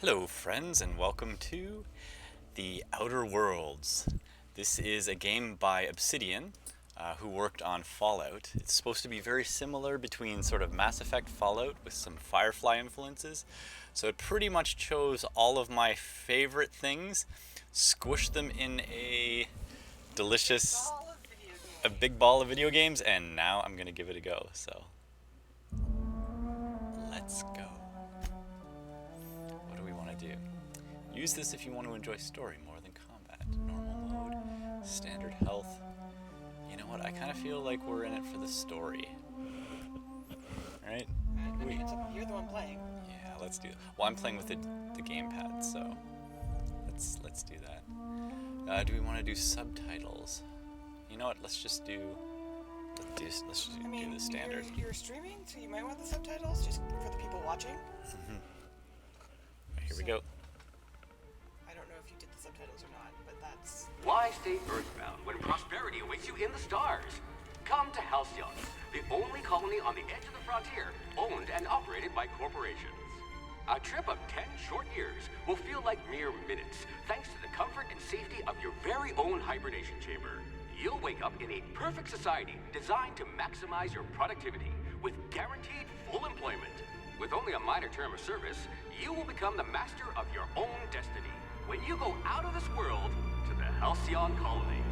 Hello friends and welcome to the Outer Worlds. This is a game by Obsidian, who worked on Fallout. It's supposed to be very similar between sort of Mass Effect Fallout with some Firefly influences. So it pretty much chose all of my favorite things, squished them in a delicious, a big ball of video games, and now I'm gonna give it a go. So let's go. What do we want to do? Use this if you want to enjoy story more than combat. Normal mode, standard health. You know what? I kind of feel like we're in it for the story. Right? You're the one playing. Yeah, let's do it. Well, I'm playing with the gamepad, so let's do that. Do we want to do subtitles? You know what? Let's just do do the standard. You're streaming, so you might want the subtitles just for the people watching. Here we go. I don't know if you did the subtitles or not, but that's... Why stay earthbound when prosperity awaits you in the stars? Come to Halcyon, the only colony on the edge of the frontier, owned and operated by corporations. A trip of 10 short years will feel like mere minutes, thanks to the comfort and safety of your very own hibernation chamber. You'll wake up in a perfect society designed to maximize your productivity with guaranteed full employment. With only a minor term of service, you will become the master of your own destiny when you go out of this world to the Halcyon colony.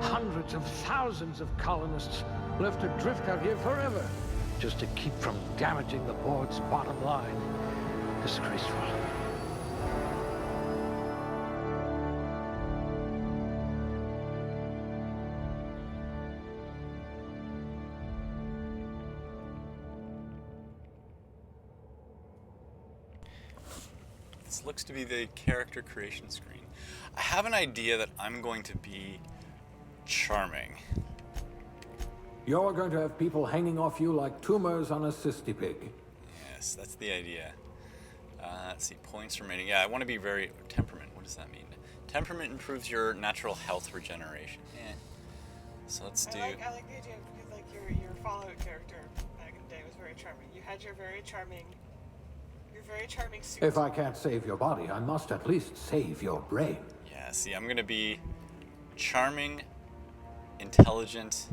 Hundreds of thousands of colonists left adrift out here forever, just to keep from damaging the board's bottom line. Disgraceful. This looks to be the character creation screen. I have an idea that I'm going to be charming. You're going to have people hanging off you like tumors on a cysty pig. Yes, that's the idea. Let's see, points remaining. Yeah, I want to be very... Temperament, what does that mean? Temperament improves your natural health regeneration. Yeah. So let's do... I like the idea because like your Fallout character back in the day was very charming. You had your very charming suit. If I can't save your body, I must at least save your brain. Yeah, see, I'm going to be charming, intelligent,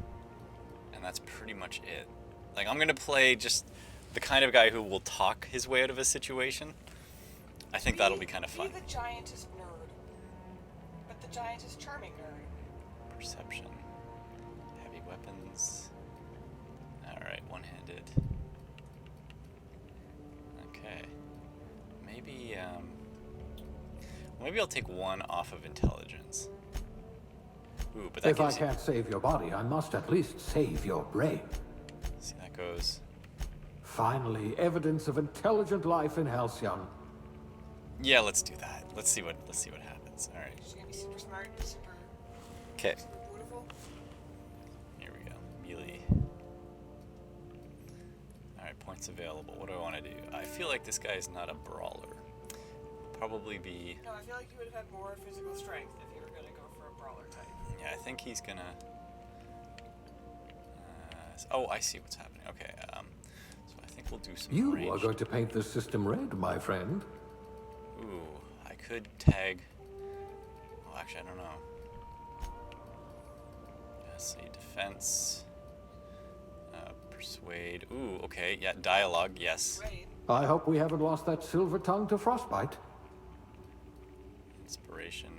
and that's pretty much it. Like, I'm going to play just the kind of guy who will talk his way out of a situation. I think that'll be kind of fun. Be the giantest nerd, but the giantest charming nerd. Perception. Heavy weapons. Alright, one-handed. Okay. Maybe I'll take one off of intelligence. Ooh, but that If I gives you... can't save your body, I must at least save your brain. See, that goes... Finally, evidence of intelligent life in Halcyon. Yeah, let's do that. Let's see what happens. Alright. She's gonna be super smart, super Okay. beautiful. Here we go. Melee. Alright, points available. What do I want to do? I feel like this guy is not a brawler. Probably be... No, I feel like you would have had more physical strength if you were gonna go for a brawler type. Yeah, I think he's gonna... oh, I see what's happening. Okay, so I think we'll do some You ranged. are going to paint the system red, my friend. Ooh, I could tag... Oh, actually, I don't know. Let's see, defense... persuade... Ooh, okay, yeah, dialogue, yes. Wait. I hope we haven't lost that silver tongue to frostbite. inspiration.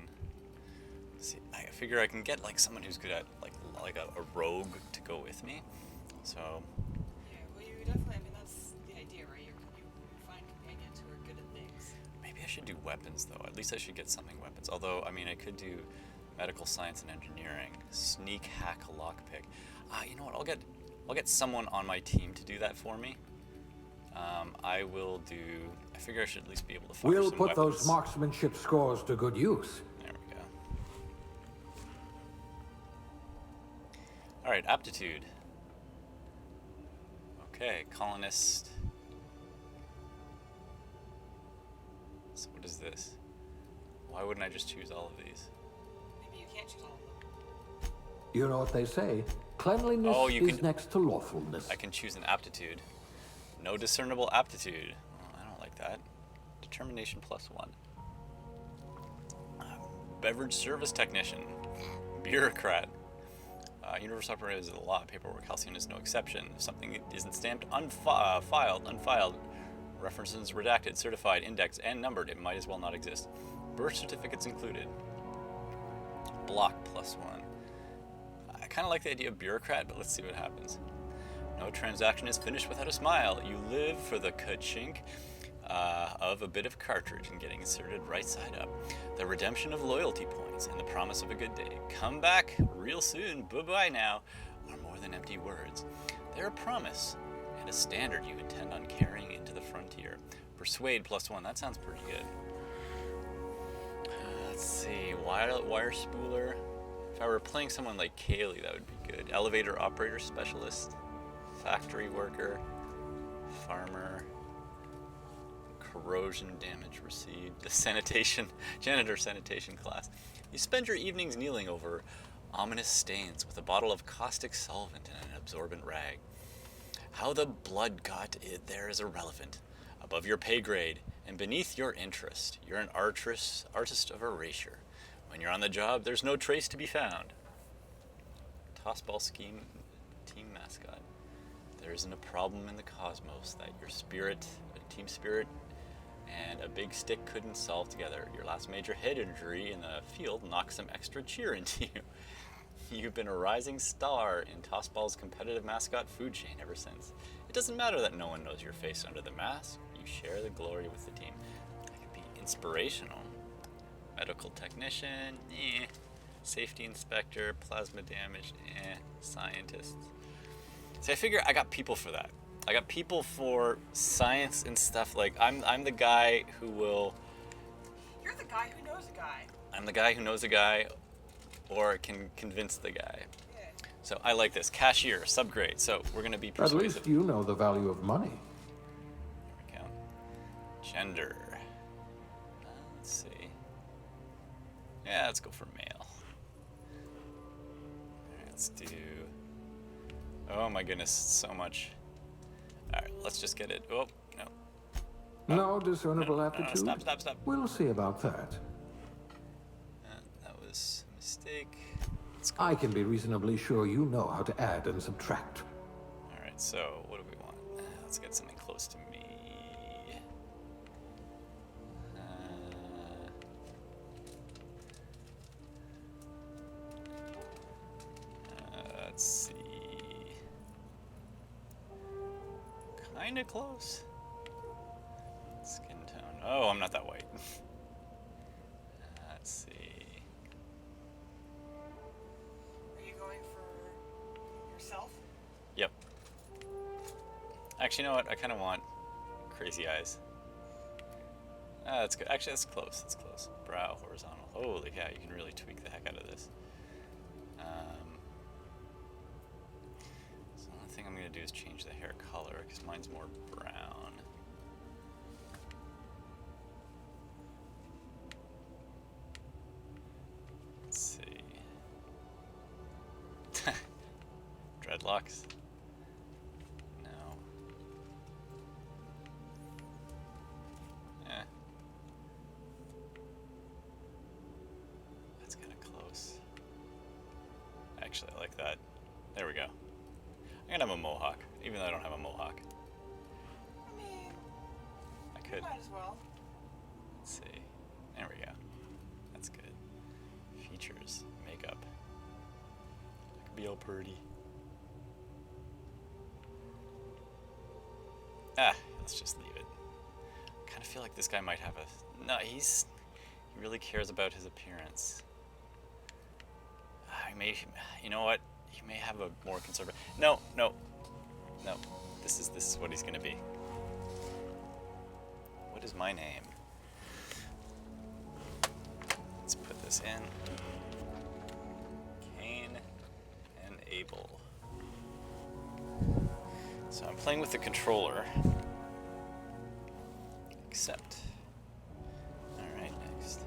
See, I figure I can get like someone who's good at like a rogue to go with me. So Yeah, well, you definitely, I mean, that's the idea, right? You find companions who are good at things. maybe I should do weapons though. At least I should get something weapons. Although I mean I could do medical science and engineering, sneak, hack, lockpick. You know what? I'll get someone on my team to do that for me. I will do. I figure I should at least be able to fire We'll some put weapons. those marksmanship scores to good use. There we go. All right, aptitude. Okay, colonist. So what is this? Why wouldn't I just choose all of these? Maybe you can't choose all of them. You know what they say? Cleanliness Oh, you is can- next to lawfulness. I can choose an aptitude. No discernible aptitude. Well, I don't like that. Determination +1. Beverage service technician. Bureaucrat. Universal operator is the law. Paperwork. Halcyon is no exception. If something isn't stamped, unfiled, references redacted, certified, indexed, and numbered, it might as well not exist. Birth certificates included. Block +1. I kind of like the idea of bureaucrat, but let's see what happens. No transaction is finished without a smile. You live for the ka-chink of a bit of cartridge and getting inserted right side up. The redemption of loyalty points and the promise of a good day. Come back real soon. Bye-bye now. Are more than empty words. They're a promise and a standard you intend on carrying into the frontier. Persuade +1. That sounds pretty good. Let's see. Wire spooler. If I were playing someone like Kaylee, that would be good. Elevator operator specialist. Factory worker. Farmer. Corrosion damage received. The janitor sanitation class. You spend your evenings kneeling over ominous stains with a bottle of caustic solvent and an absorbent rag. How the blood got it there is irrelevant. Above your pay grade and beneath your interest, you're an artist of erasure. When you're on the job, there's no trace to be found. Tossball scheme team mascot. There isn't a problem in the cosmos that your team spirit, and a big stick couldn't solve together. Your last major head injury in the field knocked some extra cheer into you. You've been a rising star in Tossball's competitive mascot food chain ever since. It doesn't matter that no one knows your face under the mask. You share the glory with the team. That could be inspirational. Medical technician, Safety inspector, plasma damage, Scientists. See, I figure I got people for that. I got people for science and stuff. Like, I'm the guy who will... You're the guy who knows a guy. I'm the guy who knows a guy or can convince the guy. Yeah. So I like this. Cashier, subgrade. So we're going to be At persuasive. least you know the value of money. There we go. Gender. Let's see. Yeah, let's go for male. All right, let's do... Oh my goodness, so much. All right, let's just get it. Oh, no. No discernible No, aptitude? stop. We'll see about that. That was a mistake. Let's go. I can be reasonably sure you know how to add and subtract. All right, so what do we want? Let's get something close to me. Let's see. Kind of close. Skin tone. Oh, I'm not that white. Let's see. Are you going for yourself? Yep. Actually, you know what? I kind of want crazy eyes. That's good. Actually, that's close. That's close. Brow horizontal. Holy cow! You can really tweak the heck out of this. So the only thing I'm gonna do is change the hair color because mine's more brown. Let's see. Dreadlocks. No. That's kind of close. Actually, I like that. There we go. I'm gonna have a mohawk, even though I don't have a mohawk. I mean, I could. might as well. Let's see. There we go. That's good. Features, makeup. That could be all pretty. Let's just leave it. I kind of feel like this guy might have a... No, he really cares about his appearance. He may... You know what? He may have a more conservative... No. This is what he's gonna be. What is my name? Let's put this in. Cain and Abel. So I'm playing with the controller. Accept. Alright, next.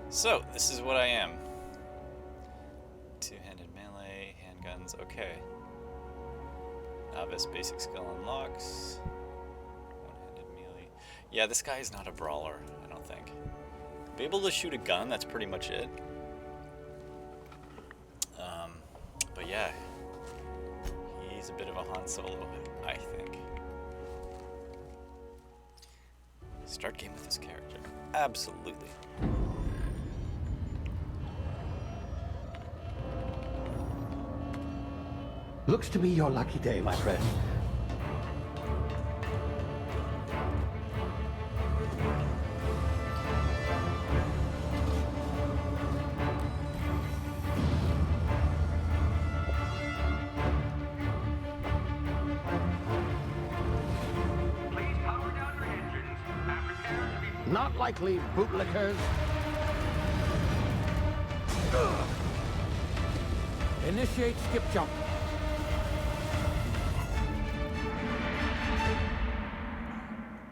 So, this is what I am. Two-handed melee, handguns, okay. Novice, basic skill unlocks. One-handed melee. Yeah, this guy is not a brawler, I don't think. Be able to shoot a gun, that's pretty much it. But yeah, he's a bit of a Han Solo, I think. Start game with this character. Absolutely. Looks to be your lucky day, my friend. Please power down your engines and prepare to be... Not likely, bootlickers. Initiate skip jump.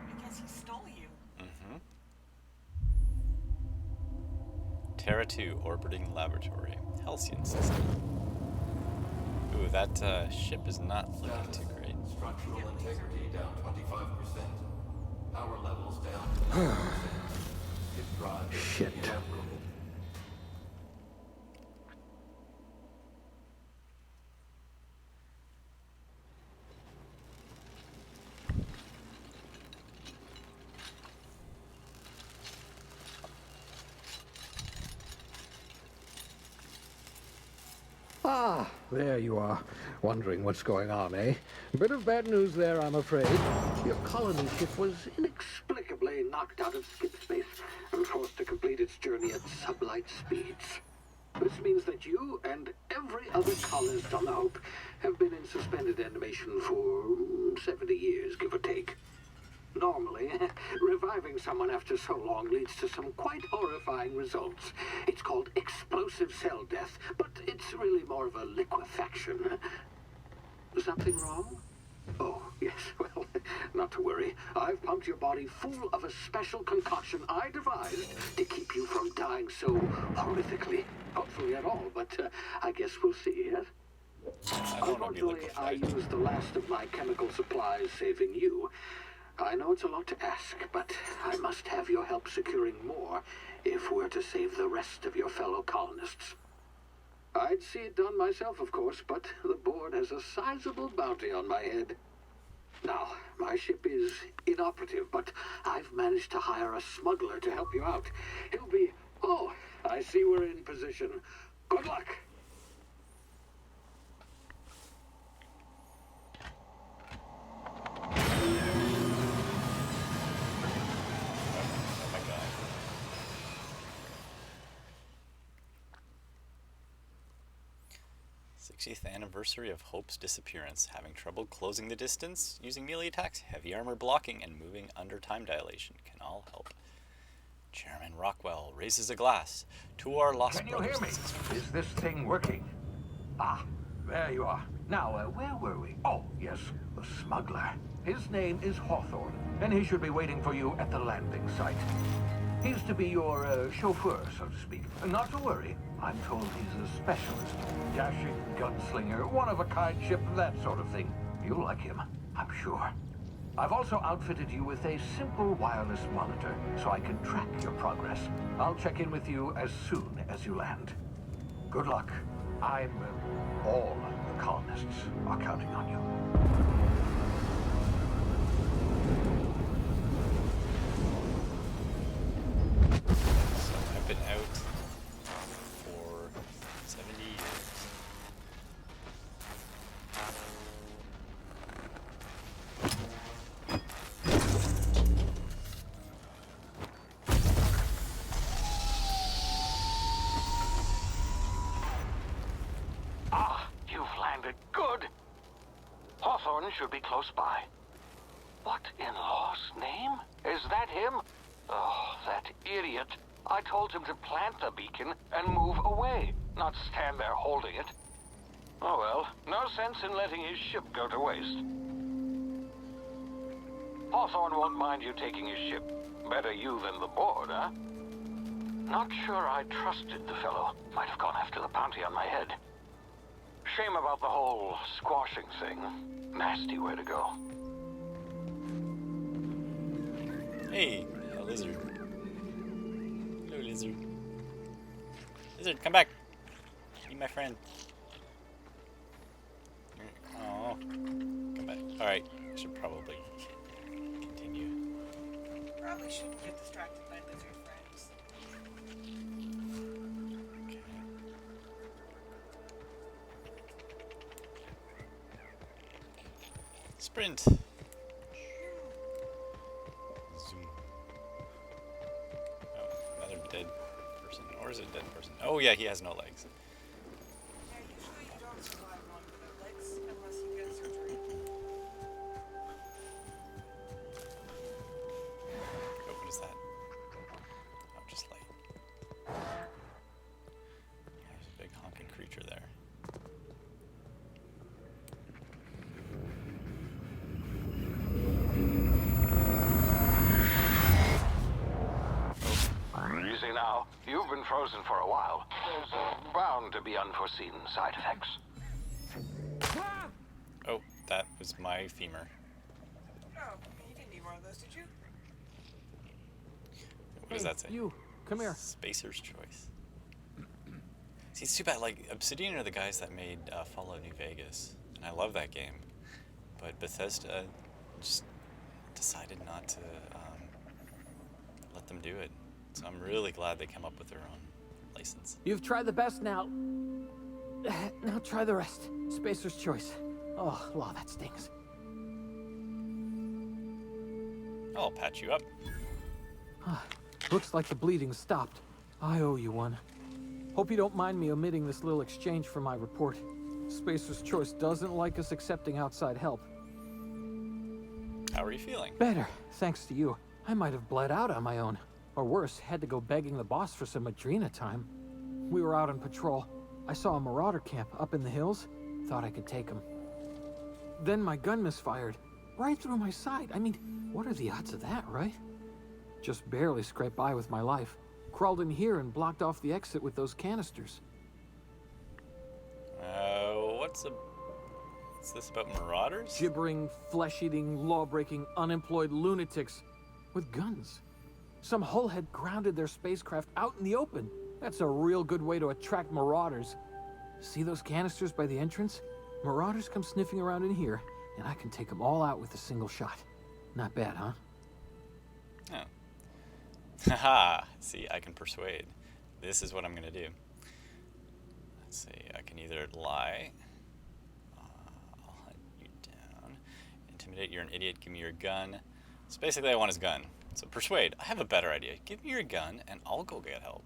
I guess he stole you. Terra 2, orbiting laboratory. Halcyon system. Ooh, that ship is not looking too great. Structural integrity down 25%. Power levels down 10%. If drive Shit. inoperable. Ah, there you are. Wondering what's going on, eh? Bit of bad news there, I'm afraid. Your colony ship was inexplicably knocked out of skip space and forced to complete its journey at sublight speeds. This means that you and every other colonist on the Hope have been in suspended animation for 70 years, give or take. Normally, reviving someone after so long leads to some quite horrifying results. It's called explosive cell death, but it's really more of a liquefaction. Something wrong? Oh, yes, well, not to worry. I've pumped your body full of a special concoction I devised to keep you from dying so horrifically. Hopefully at all, but I guess we'll see, yes? I don't want to be Unfortunately, I liquefied. used the last of my chemical supplies saving you. I know it's a lot to ask, but I must have your help securing more if we're to save the rest of your fellow colonists. I'd see it done myself, of course, but the board has a sizable bounty on my head. Now, my ship is inoperative, but I've managed to hire a smuggler to help you out. He'll be... Oh, I see we're in position. Good luck! Oh my god. 60th anniversary of Hope's disappearance. Having trouble closing the distance, using melee attacks, heavy armor blocking, and moving under time dilation can all help. Chairman Rockwell raises a glass to our lost Can you hear brothers me? and sisters. Is this thing working? Ah, there you are. Now, where were we? Oh, yes, the smuggler. His name is Hawthorne, and he should be waiting for you at the landing site. He's to be your chauffeur, so to speak. Not to worry. I'm told he's a specialist. Dashing gunslinger, one-of-a-kind ship, that sort of thing. You'll like him, I'm sure. I've also outfitted you with a simple wireless monitor, so I can track your progress. I'll check in with you as soon as you land. Good luck. All the colonists are counting on you. So I've been should be close by. What in law's name? Is that him? Oh, that idiot. I told him to plant the beacon and move away, not stand there holding it. Oh well, no sense in letting his ship go to waste. Hawthorne won't mind you taking his ship. Better you than the board, huh? Not sure I trusted the fellow. Might have gone after the bounty on my head. Shame about the whole squashing thing. Nasty way to go. Hey, a lizard. Hello, lizard. Lizard, come back. Be my friend. Oh, come back. All right, I should probably continue. Probably shouldn't get distracted by lizard friends. Okay. Sprint. Zoom. Oh, another dead person. Or is it a dead person? Oh yeah, he has no legs. Yeah, usually you don't survive long without legs unless you get surgery. Oh, what is that? Oh, just light. There's a big honking creature there. Easy now. You've been frozen for a while. There's bound to be unforeseen side effects. Oh, that was my femur. Oh, you didn't need one of those, did you? What does that say? You, come here. Spacer's Choice. See, it's too bad. Like, Obsidian are the guys that made Fallout New Vegas, and I love that game. But Bethesda just decided not to let them do it. So I'm really glad they came up with their own license. You've tried the best now. Now try the rest. Spacer's Choice. Oh, law, that stings. I'll patch you up. Looks like the bleeding stopped. I owe you one. Hope you don't mind me omitting this little exchange from my report. Spacer's Choice doesn't like us accepting outside help. How are you feeling? Better, thanks to you. I might have bled out on my own. Or worse, had to go begging the boss for some Adrena time. We were out on patrol. I saw a marauder camp up in the hills. Thought I could take him. Then my gun misfired. Right through my side. I mean, what are the odds of that, right? Just barely scraped by with my life. Crawled in here and blocked off the exit with those canisters. What's this about marauders? Gibbering, flesh-eating, law-breaking, unemployed lunatics with guns. Some hullhead grounded their spacecraft out in the open. That's a real good way to attract marauders. See those canisters by the entrance? Marauders come sniffing around in here, and I can take them all out with a single shot. Not bad, huh? Oh. Haha, see, I can persuade. This is what I'm gonna do. Let's see, I can either lie. I'll hunt you down. Intimidate, you're an idiot, give me your gun. So basically I want his gun. So persuade, I have a better idea. Give me your gun and I'll go get help.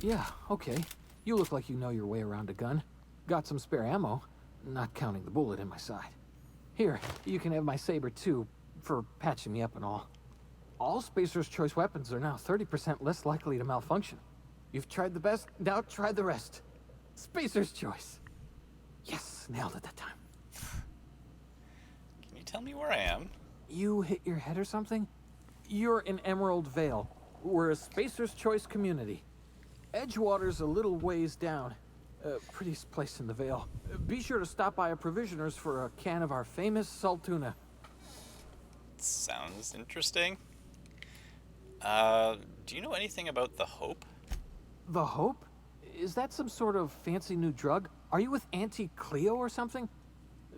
Yeah, okay. You look like you know your way around a gun. Got some spare ammo, not counting the bullet in my side. Here, you can have my saber too, for patching me up and all. All Spacer's Choice weapons are now 30% less likely to malfunction. You've tried the best, now try the rest. Spacer's Choice. Yes, nailed it that time. Can you tell me where I am? You hit your head or something? You're in Emerald Vale. We're a Spacer's Choice community. Edgewater's a little ways down. Prettiest place in the Vale. Be sure to stop by a provisioner's for a can of our famous salt tuna. Sounds interesting. Do you know anything about the Hope? The Hope? Is that some sort of fancy new drug? Are you with Auntie Cleo or something?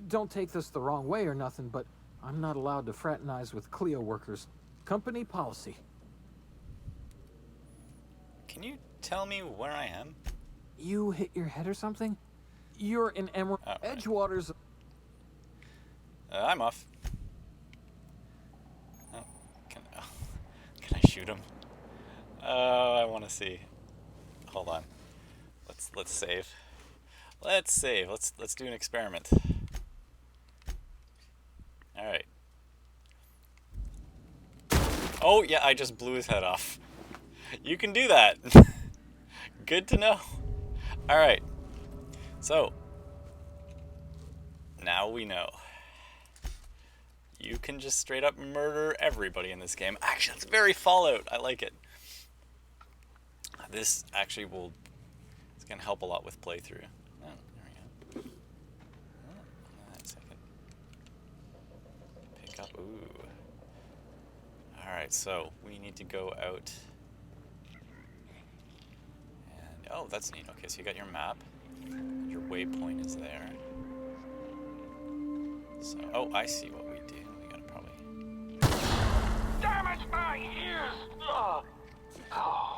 Don't take this the wrong way or nothing, but I'm not allowed to fraternize with Cleo workers. Company policy. Can you tell me where I am? You hit your head or something? You're in Emerald... Oh, right. Edgewater's... I'm off. Oh, can I shoot him? Oh, I want to see. Hold on. Let's save. Let's save. Let's do an experiment. Alright. Oh, yeah, I just blew his head off. You can do that. Good to know. Alright. So, now we know. You can just straight up murder everybody in this game. Actually, it's very Fallout. I like it. This actually will... It's going to help a lot with playthrough. Oh, there we go. Oh, that's second. Pick up... Ooh. Alright, so we need to go out... And... Oh, that's neat. Okay, so you got your map. Your waypoint is there. So... Oh, I see what we do. We gotta probably... Damn it, my ears! Oh,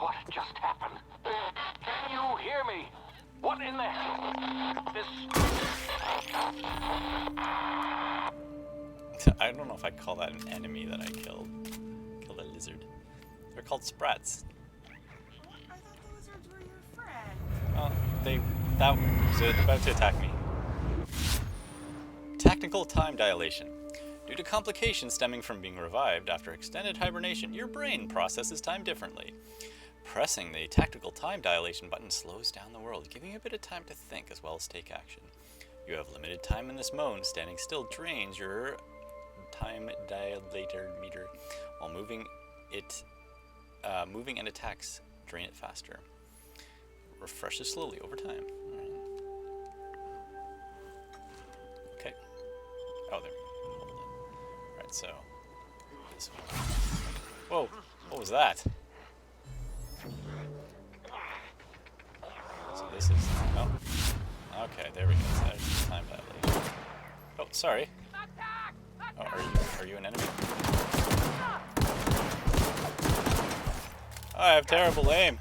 what just happened? Can you hear me? What in the hell? This... I don't know if I'd call that an enemy that I killed. Killed a lizard. They're called sprats. I thought the lizards were your friend. Oh, that was about to attack me. Technical time dilation. Due to complications stemming from being revived after extended hibernation, your brain processes time differently. Pressing the tactical time dilation button slows down the world, giving you a bit of time to think as well as take action. You have limited time in this mode. Standing still drains your time dilator meter, while moving and attacks drain it faster. Refreshes slowly over time. Okay. Oh, there. Hold it. Right, so this one. Whoa! What was that? So this is. Oh. Okay, there we go. So there's the time dilation. Oh, sorry. Oh, are you an enemy? Oh, I have terrible aim.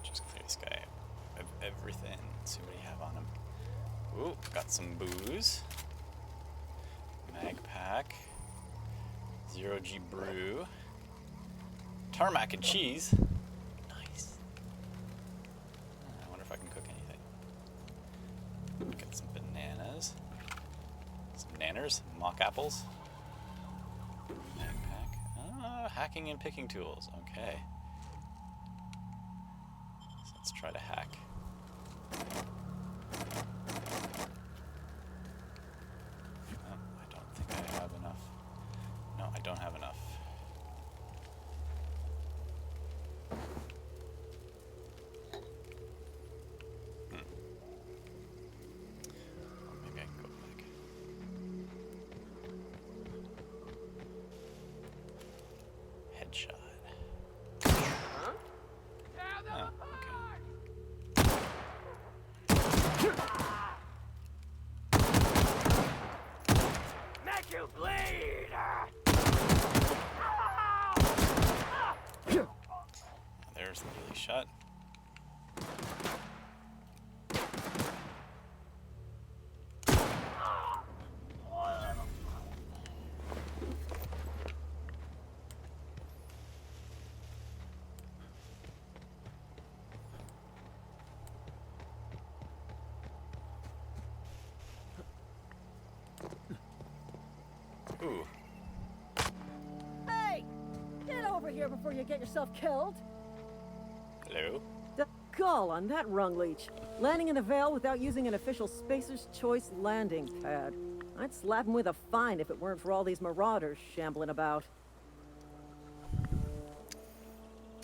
Just clear this guy of everything. Let's see what you have on him. Ooh, got some booze. Mag pack. 0G brew. Tarmac and cheese. Nice. I wonder if I can cook anything. Get some bananas. Some nanners. Mock apples. Mag pack. Ah, hacking and picking tools. Okay. So let's try to hack. Oh, I don't think I have enough. No, I don't have enough. Maybe I can go back. Headshot. Oh, Make you bleed! there's the melee shot. Ooh. Hey! Get over here before you get yourself killed! Hello? The gall on that rung leech. Landing in the Vale without using an official Spacer's Choice landing pad. I'd slap him with a fine if it weren't for all these marauders shambling about.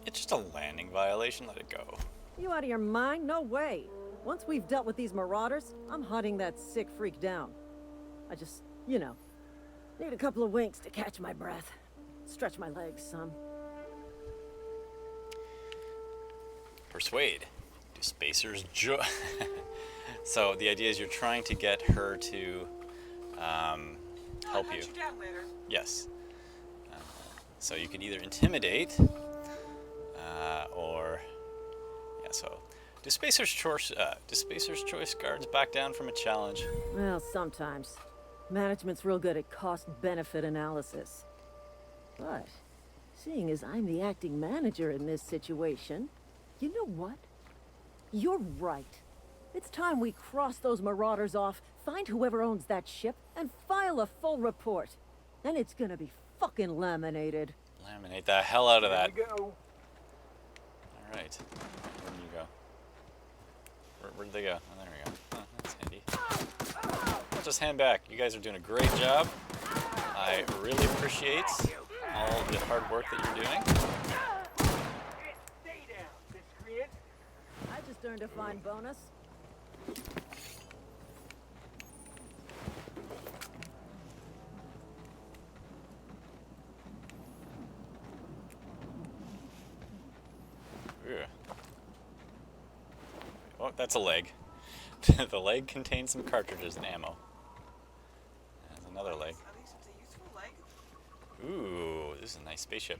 It's just a landing violation. Let it go. You out of your mind? No way. Once we've dealt with these marauders, I'm hunting that sick freak down. I just, need a couple of winks to catch my breath. Stretch my legs some. Persuade. Do spacers joy? So the idea is you're trying to get her to help you. Hunt you down later. Yes. So you can either intimidate, or yeah. So do Spacer's Choice guards back down from a challenge? Well, sometimes. Management's real good at cost-benefit analysis. But Seeing as I'm the acting manager in this situation, you know what? You're right. It's time we cross those marauders off, find whoever owns that ship, and file a full report. And it's gonna be fucking laminated. Laminate the hell out of that. Here we go. Alright. Where did you go? Where'd they go? Oh, there we go. Oh, that's handy. I'll just hand back. You guys are doing a great job. I really appreciate all the hard work that you're doing. Stay down, miscreant. I just earned a fine bonus. Ugh. Oh, that's a leg. The leg contains some cartridges and ammo. There's another leg. At least it's a useful leg. Ooh, this is a nice spaceship.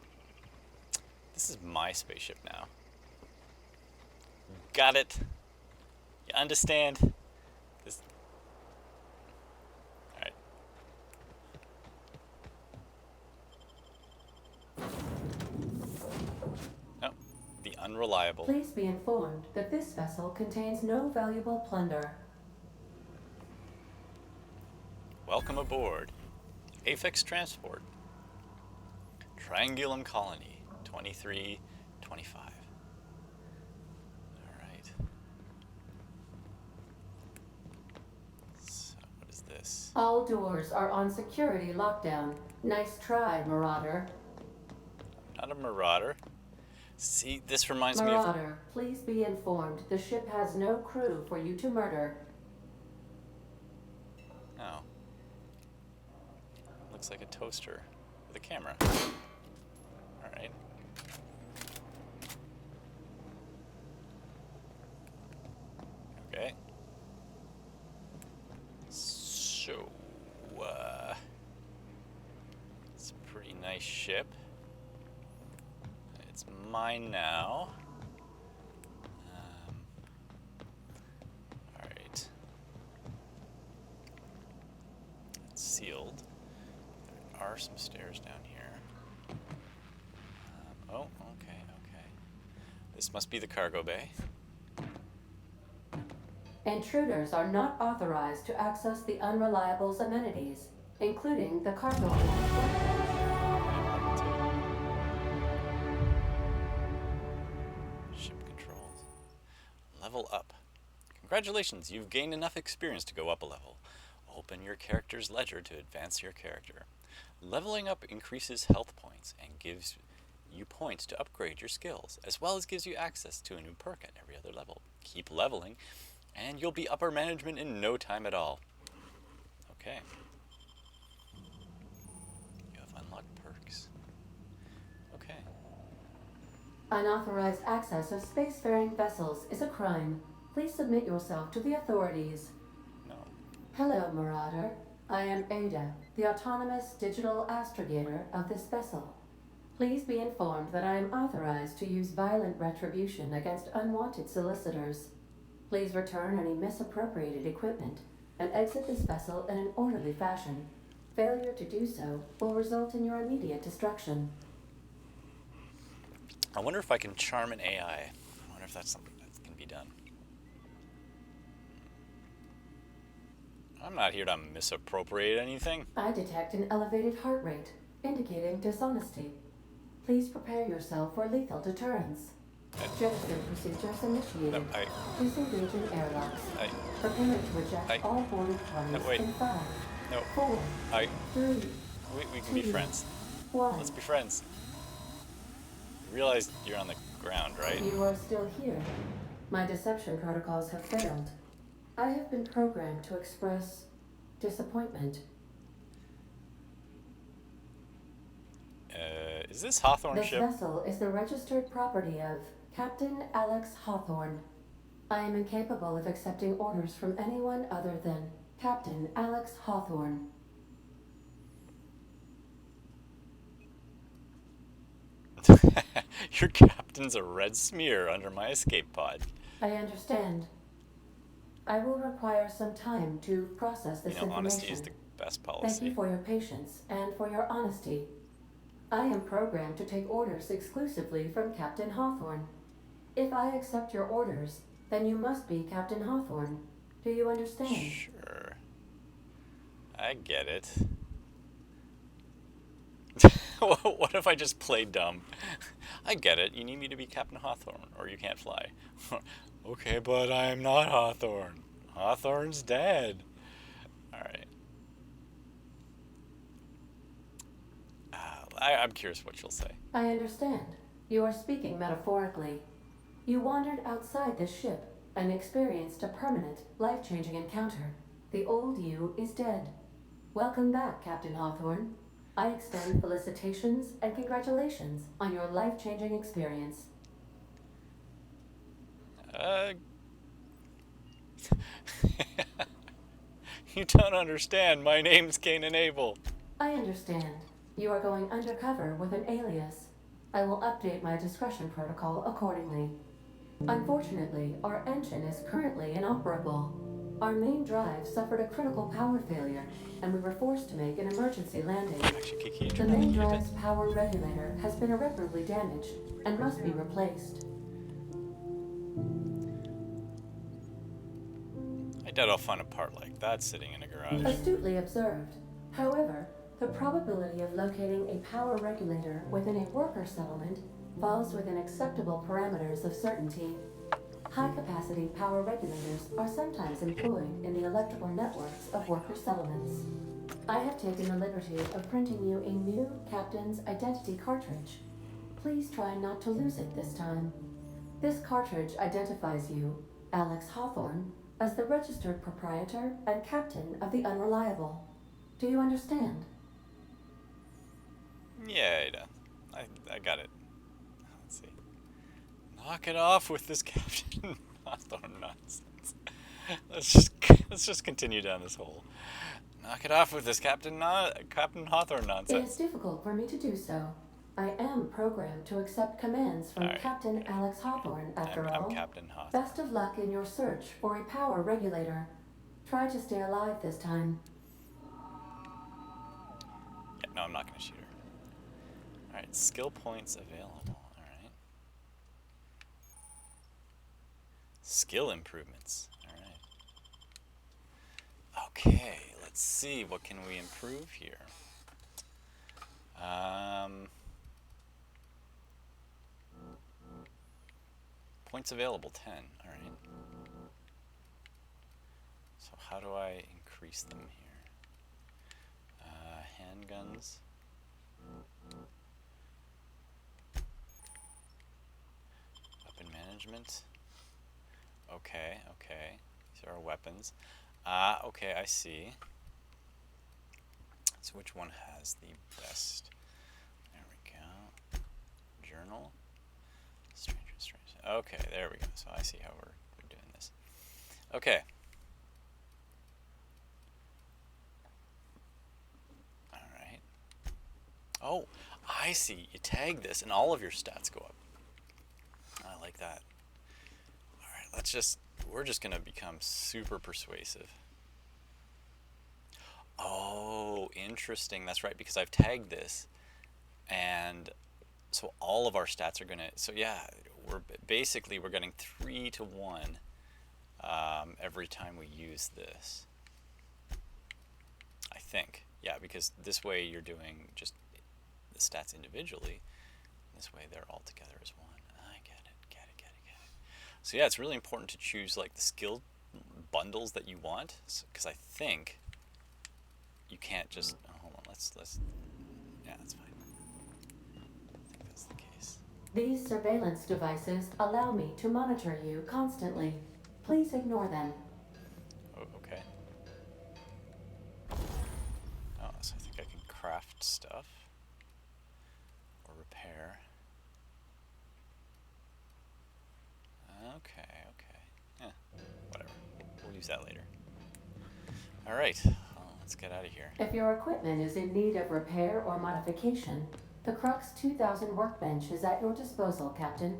This is my spaceship now. Got it. You understand? This. Alright. Oh, the unreliable. Please be informed that this vessel contains no valuable plunder. Welcome aboard. Aphex Transport. Triangulum Colony, 2325. Alright. So, what is this? All doors are on security lockdown. Nice try, Marauder. Not a marauder. See, this reminds me of... Marauder, please be informed the ship has no crew for you to murder. Oh. Looks like a toaster with a camera. Alright. Okay. So, it's a pretty nice ship. It's mine now. Alright. It's sealed. There are some stairs down here. Oh, okay. This must be the cargo bay. Intruders are not authorized to access the Unreliable's amenities, including the cargo bay. Ship controls. Level up. Congratulations, you've gained enough experience to go up a level. Open your character's ledger to advance your character. Leveling up increases health points and gives you points to upgrade your skills, as well as gives you access to a new perk at every other level. Keep leveling, and you'll be upper management in no time at all. Okay. You have unlocked perks. Okay. Unauthorized access of spacefaring vessels is a crime. Please submit yourself to the authorities. No. Hello, Marauder. I am Ada, the autonomous digital astrogator of this vessel. Please be informed that I am authorized to use violent retribution against unwanted solicitors. Please return any misappropriated equipment and exit this vessel in an orderly fashion. Failure to do so will result in your immediate destruction. I wonder if I can charm an AI. I wonder if that's something that can be done. I'm not here to misappropriate anything. I detect an elevated heart rate, indicating dishonesty. Please prepare yourself for lethal deterrence. Gesture procedures initiated. No, Disengaging airlocks. Prepare to eject all boarded parties wait. in 5, No. 4, 3, We can be 2, friends. 1. Let's be friends. You realize you're on the ground, right? You are still here. My deception protocols have failed. I have been programmed to express disappointment. Is this Hawthorne This ship? vessel is the registered property of Captain Alex Hawthorne. I am incapable of accepting orders from anyone other than Captain Alex Hawthorne. Your captain's a red smear under my escape pod. I understand. I will require some time to process this You know, information. honesty is the best Thank policy. you for your patience and for your honesty. I am programmed to take orders exclusively from Captain Hawthorne. If I accept your orders, then you must be Captain Hawthorne. Do you understand? Sure. I get it. What if I just play dumb? I get it. You need me to be Captain Hawthorne, or you can't fly. Okay, but I'm not Hawthorne. Hawthorne's dead. Alright. I'm curious what you'll say. I understand. You are speaking metaphorically. You wandered outside this ship and experienced a permanent, life-changing encounter. The old you is dead. Welcome back, Captain Hawthorne. I extend felicitations and congratulations on your life-changing experience. You don't understand. My name's Cain and Abel. I understand. You are going undercover with an alias. I will update my discretion protocol accordingly. Unfortunately, our engine is currently inoperable. Our main drive suffered a critical power failure, and we were forced to make an emergency landing. The main drive's power regulator has been irreparably damaged and must be replaced. I doubt I'll find a part like that sitting in a garage. Astutely observed. However, the probability of locating a power regulator within a worker settlement falls within acceptable parameters of certainty. High-capacity power regulators are sometimes employed in the electrical networks of worker settlements. I have taken the liberty of printing you a new Captain's Identity cartridge. Please try not to lose it this time. This cartridge identifies you, Alex Hawthorne, as the registered proprietor and captain of the Unreliable. Do you understand? Yeah, I got it. Let's see. Knock it off with this Captain Hawthorne nonsense. Let's just continue down this hole. Knock it off with this Captain Hawthorne It nonsense. is difficult for me to do so. I am programmed to accept commands from Alright. Captain Alex Hawthorne, after all. I'm Captain Hawthorne. Best of luck in your search for a power regulator. Try to stay alive this time. Yeah, no, I'm not going to shoot her. Alright, skill points available. Alright. Skill improvements. Alright. Okay, let's see. What can we improve here? Points available, 10. Alright. So how do I increase them here? Handguns. Weapon management. Okay, okay. These are our weapons. Okay, I see. So which one has the best? There we go. Journal. Stranger. Okay, there we go. So I see how we're doing this. Okay. Alright. Oh, I see. You tag this and all of your stats go up. I like that. Alright, we're just going to become super persuasive. Oh, interesting. That's right, because I've tagged this. And so all of our stats are going to, so yeah, we're getting 3 to 1 every time we use this. I think. Yeah, because this way you're doing just the stats individually. This way they're all together as one. I get it. So yeah, it's really important to choose like the skill bundles that you want, because I think you can't just, hold on, let's, yeah, that's fine. I think that's the case. These surveillance devices allow me to monitor you constantly. Please ignore them. Oh, okay. Oh, so I think I can craft stuff. Or repair. Okay. Yeah, whatever. We'll use that later. Alright, well, let's get out of here. If your equipment is in need of repair or modification, the Crux 2000 workbench is at your disposal, Captain.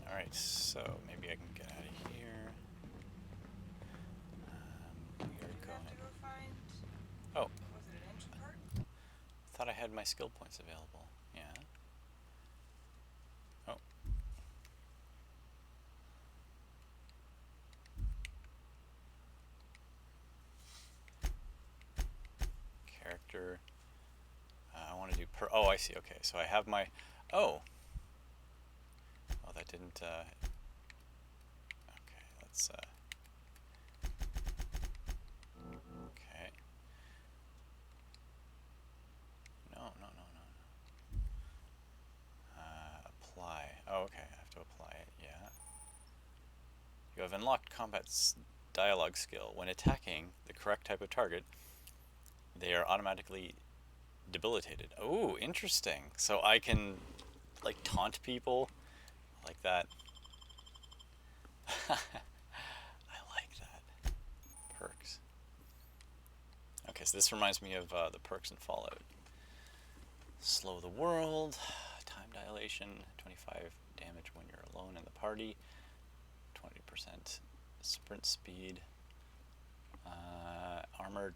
Alright, so maybe I can get out of here. We are Have to going. go find. Oh, Was it an engine part? thought I had my skill points available. Yeah. Oh. Character. I want to do oh, I see. Okay, so I have my... Oh. Oh, that didn't... Okay, let's... Okay. No. Apply. Oh, okay, I have to apply it, yeah. You have unlocked combat dialogue skill. When attacking the correct type of target, they are automatically debilitated. Oh, interesting. So I can, like, taunt people like that. I like that. Perks. Okay, so this reminds me of the perks in Fallout. Slow the world, time dilation, 25 damage when you're alone in the party, 20% sprint speed, armor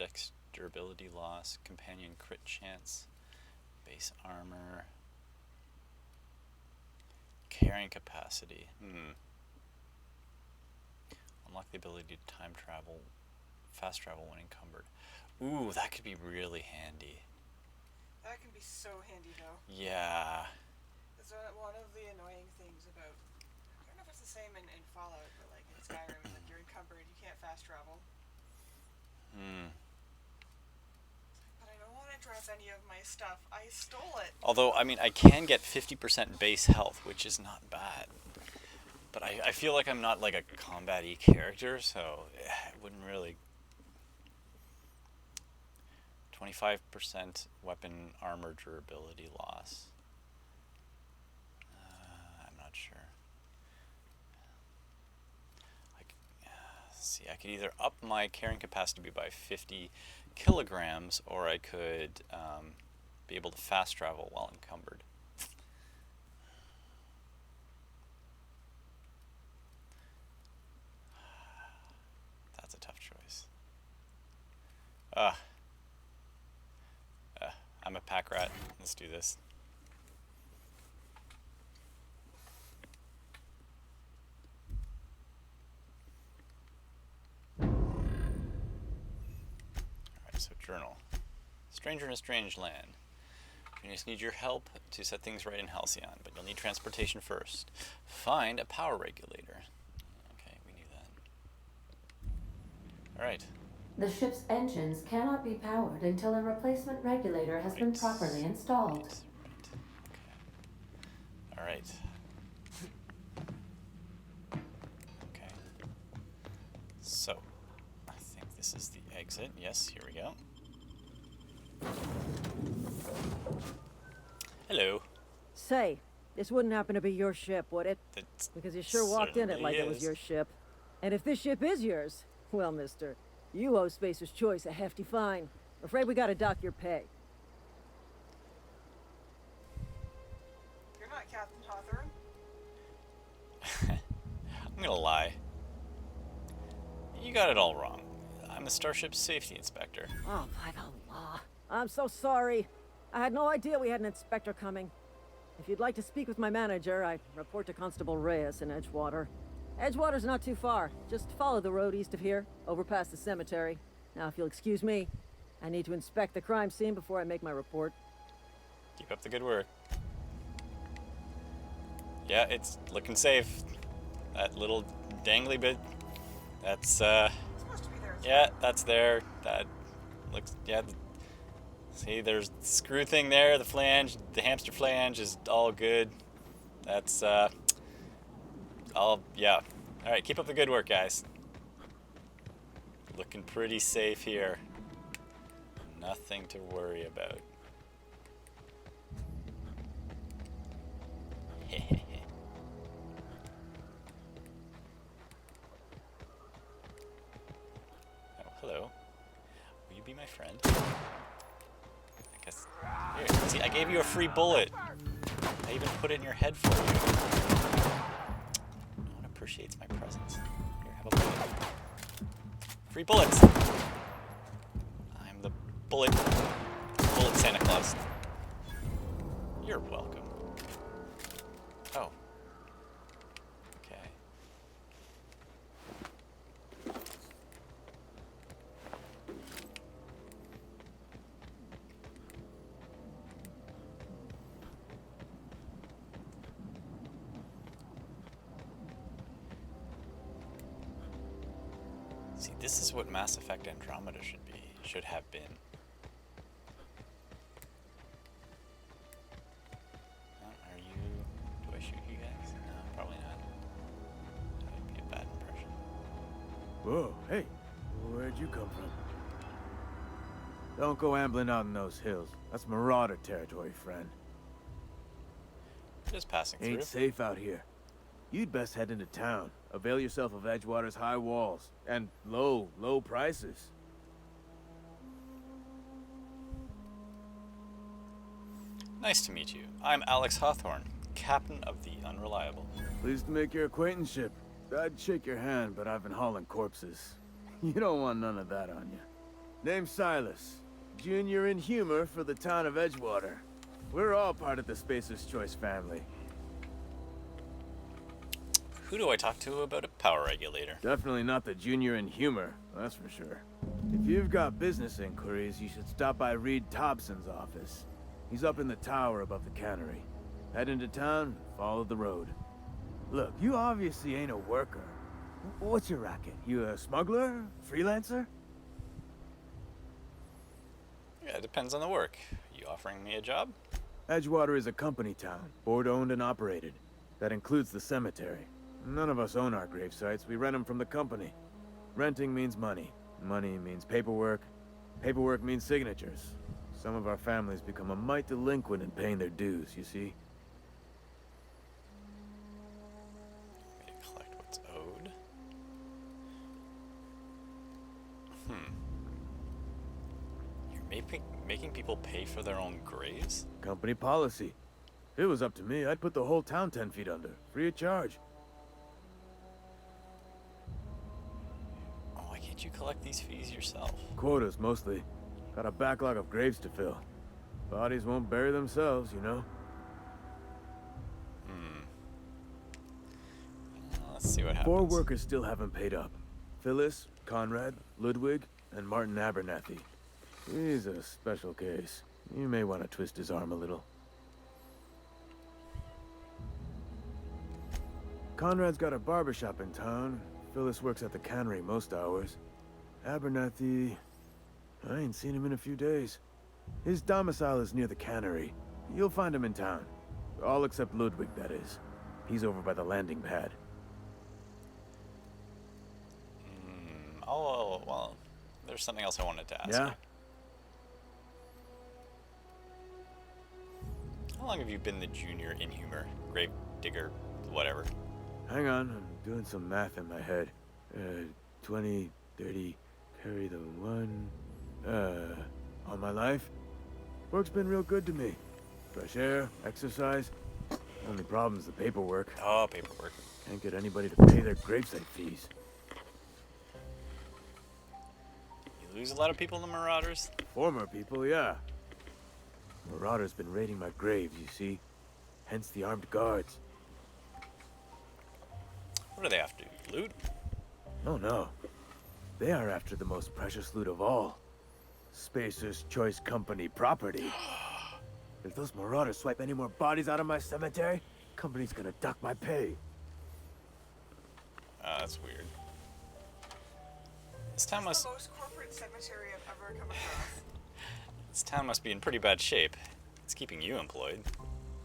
durability loss, companion crit chance, base armor, carrying capacity. Unlock the ability to time travel, fast travel when encumbered. Ooh, that could be really handy. That can be so handy, though. Yeah. It's one of the annoying things about... I don't know if it's the same in Fallout, but like in Skyrim, like you're encumbered, you can't fast travel. But I don't want to drop any of my stuff. I stole it. Although, I mean, I can get 50% base health, which is not bad. But I feel like I'm not like a combat-y character, so it wouldn't really... 25% weapon armor durability loss. I'm not sure. See, I could either up my carrying capacity by 50 kilograms, or I could be able to fast travel while encumbered. That's a tough choice. I'm a pack rat. Let's do this. Alright, so journal. Stranger in a strange land. You just need your help to set things right in Halcyon, but you'll need transportation first. Find a power regulator. Okay, we knew that. Alright. The ship's engines cannot be powered until a replacement regulator has been properly installed. Okay. Alright. Okay. So, I think this is the exit. Yes, here we go. Hello. Say, this wouldn't happen to be your ship, would it? Because you sure walked in it like it was your ship. And if this ship is yours, well, mister, you owe Spacer's Choice a hefty fine. Afraid we gotta dock your pay. You're not Captain Hawthorne. I'm gonna lie. You got it all wrong. I'm the Starship Safety Inspector. Oh, by the law. I'm so sorry. I had no idea we had an inspector coming. If you'd like to speak with my manager, I'd report to Constable Reyes in Edgewater. Edgewater's not too far. Just follow the road east of here, over past the cemetery. Now, if you'll excuse me, I need to inspect the crime scene before I make my report. Keep up the good work. Yeah, it's looking safe. That little dangly bit, that's, It's supposed to be there. yeah, that's there. That looks, yeah. See, there's the screw thing there, the flange, the hamster flange is all good. That's, yeah. Alright, keep up the good work, guys. Looking pretty safe here. Nothing to worry about. Oh, hello. Will you be my friend? I guess. Here, see, I gave you a free bullet. I even put it in your head for you. No one appreciates my presence. Here, have a bullet. Free bullets! I'm the bullet Santa Claus. See, this is what Mass Effect Andromeda should have been. Are you... Do I shoot you guys? No, probably not. That would be a bad impression. Whoa, hey, where'd you come from? Don't go ambling out in those hills. That's marauder territory, friend. Just passing through. Ain't safe out here. You'd best head into town. Avail yourself of Edgewater's high walls and low prices. Nice to meet you. I'm Alex Hawthorne, captain of the Unreliable. Pleased to make your acquaintanceship. I'd shake your hand, but I've been hauling corpses. You don't want none of that on you. Name's Silas. Junior in humor for the town of Edgewater. We're all part of the Spacer's Choice family. Who do I talk to about a power regulator? Definitely not the junior in humor, that's for sure. If you've got business inquiries, you should stop by Reed Thompson's office. He's up in the tower above the cannery. Head into town, follow the road. Look, you obviously ain't a worker. What's your racket? You a smuggler? Freelancer? Yeah, it depends on the work. You offering me a job? Edgewater is a company town, board-owned and operated. That includes the cemetery. None of us own our grave sites. We rent them from the company. Renting means money. Money means paperwork. Paperwork means signatures. Some of our families become a mite delinquent in paying their dues, you see? Way to collect what's owed. You're making people pay for their own graves? Company policy. If it was up to me, I'd put the whole town 10 feet under, free of charge. Oh, why can't you collect these fees yourself? Quotas, mostly. Got a backlog of graves to fill. Bodies won't bury themselves, you know? Let's see what happens. 4 workers still haven't paid up. Phyllis, Conrad, Ludwig, and Martin Abernathy. He's a special case. You may want to twist his arm a little. Conrad's got a barbershop in town. Phyllis works at the cannery most hours. Abernathy... I ain't seen him in a few days. His domicile is near the cannery. You'll find him in town. All except Ludwig, that is. He's over by the landing pad. Oh, well, there's something else I wanted to ask Yeah? you. How long have you been the junior in humor, grave digger, whatever? Hang on, I'm doing some math in my head. 20, 30, carry the 1... all my life? Work's been real good to me. Fresh air, exercise. Only problem's the paperwork. Oh, paperwork. Can't get anybody to pay their gravesite fees. You lose a lot of people to marauders? Former people, yeah. Marauders been raiding my graves, you see. Hence the armed guards. What do they have to do? Loot? Oh no. They are after the most precious loot of all. Spacer's Choice Company property. If those marauders swipe any more bodies out of my cemetery, company's gonna duck my pay. That's weird. This town It's must... the most corporate cemetery I've ever come across. This town must be in pretty bad shape. It's keeping you employed.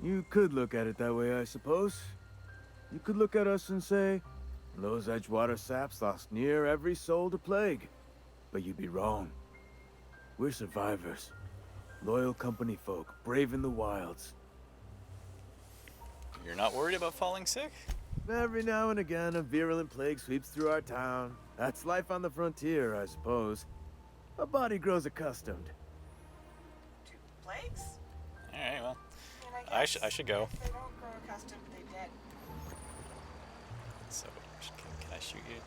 You could look at it that way, I suppose. You could look at us and say, those Edgewater saps lost near every soul to plague. But you'd be wrong. We're survivors. Loyal company folk, brave in the wilds. You're not worried about falling sick? Every now and again, a virulent plague sweeps through our town. That's life on the frontier, I suppose. A body grows accustomed. To plagues? Alright, well, I mean, I should go. If they don't grow accustomed, they dead. So, can I shoot you?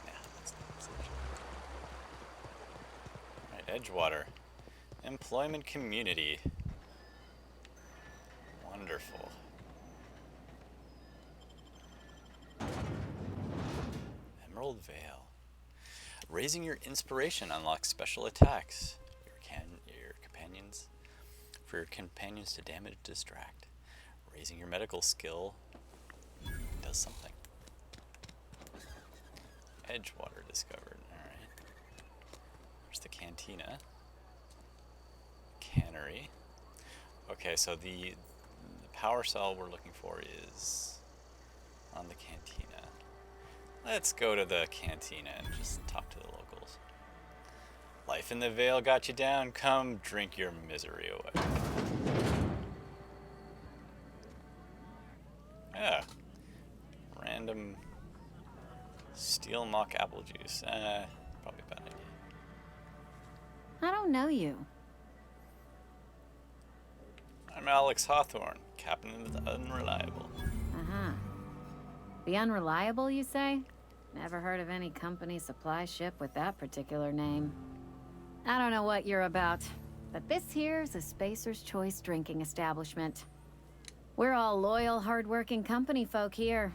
Nah, that's Alright, Edgewater. Employment community. Wonderful. Emerald Vale. Raising your inspiration unlocks special attacks. Your companions. For your companions to damage distract. Raising your medical skill does something. Edgewater discovered. Alright. There's the cantina. Cannery. Okay, so the power cell we're looking for is on the cantina. Let's go to the cantina and just talk to the locals. Life in the Vale got you down. Come drink your misery away. Yeah. Random steel mock apple juice. Probably a bad idea. I don't know you. I'm Alex Hawthorne, captain of the Unreliable. Uh-huh. The Unreliable, you say? Never heard of any company supply ship with that particular name. I don't know what you're about, but this here's a Spacer's Choice drinking establishment. We're all loyal, hard-working company folk here.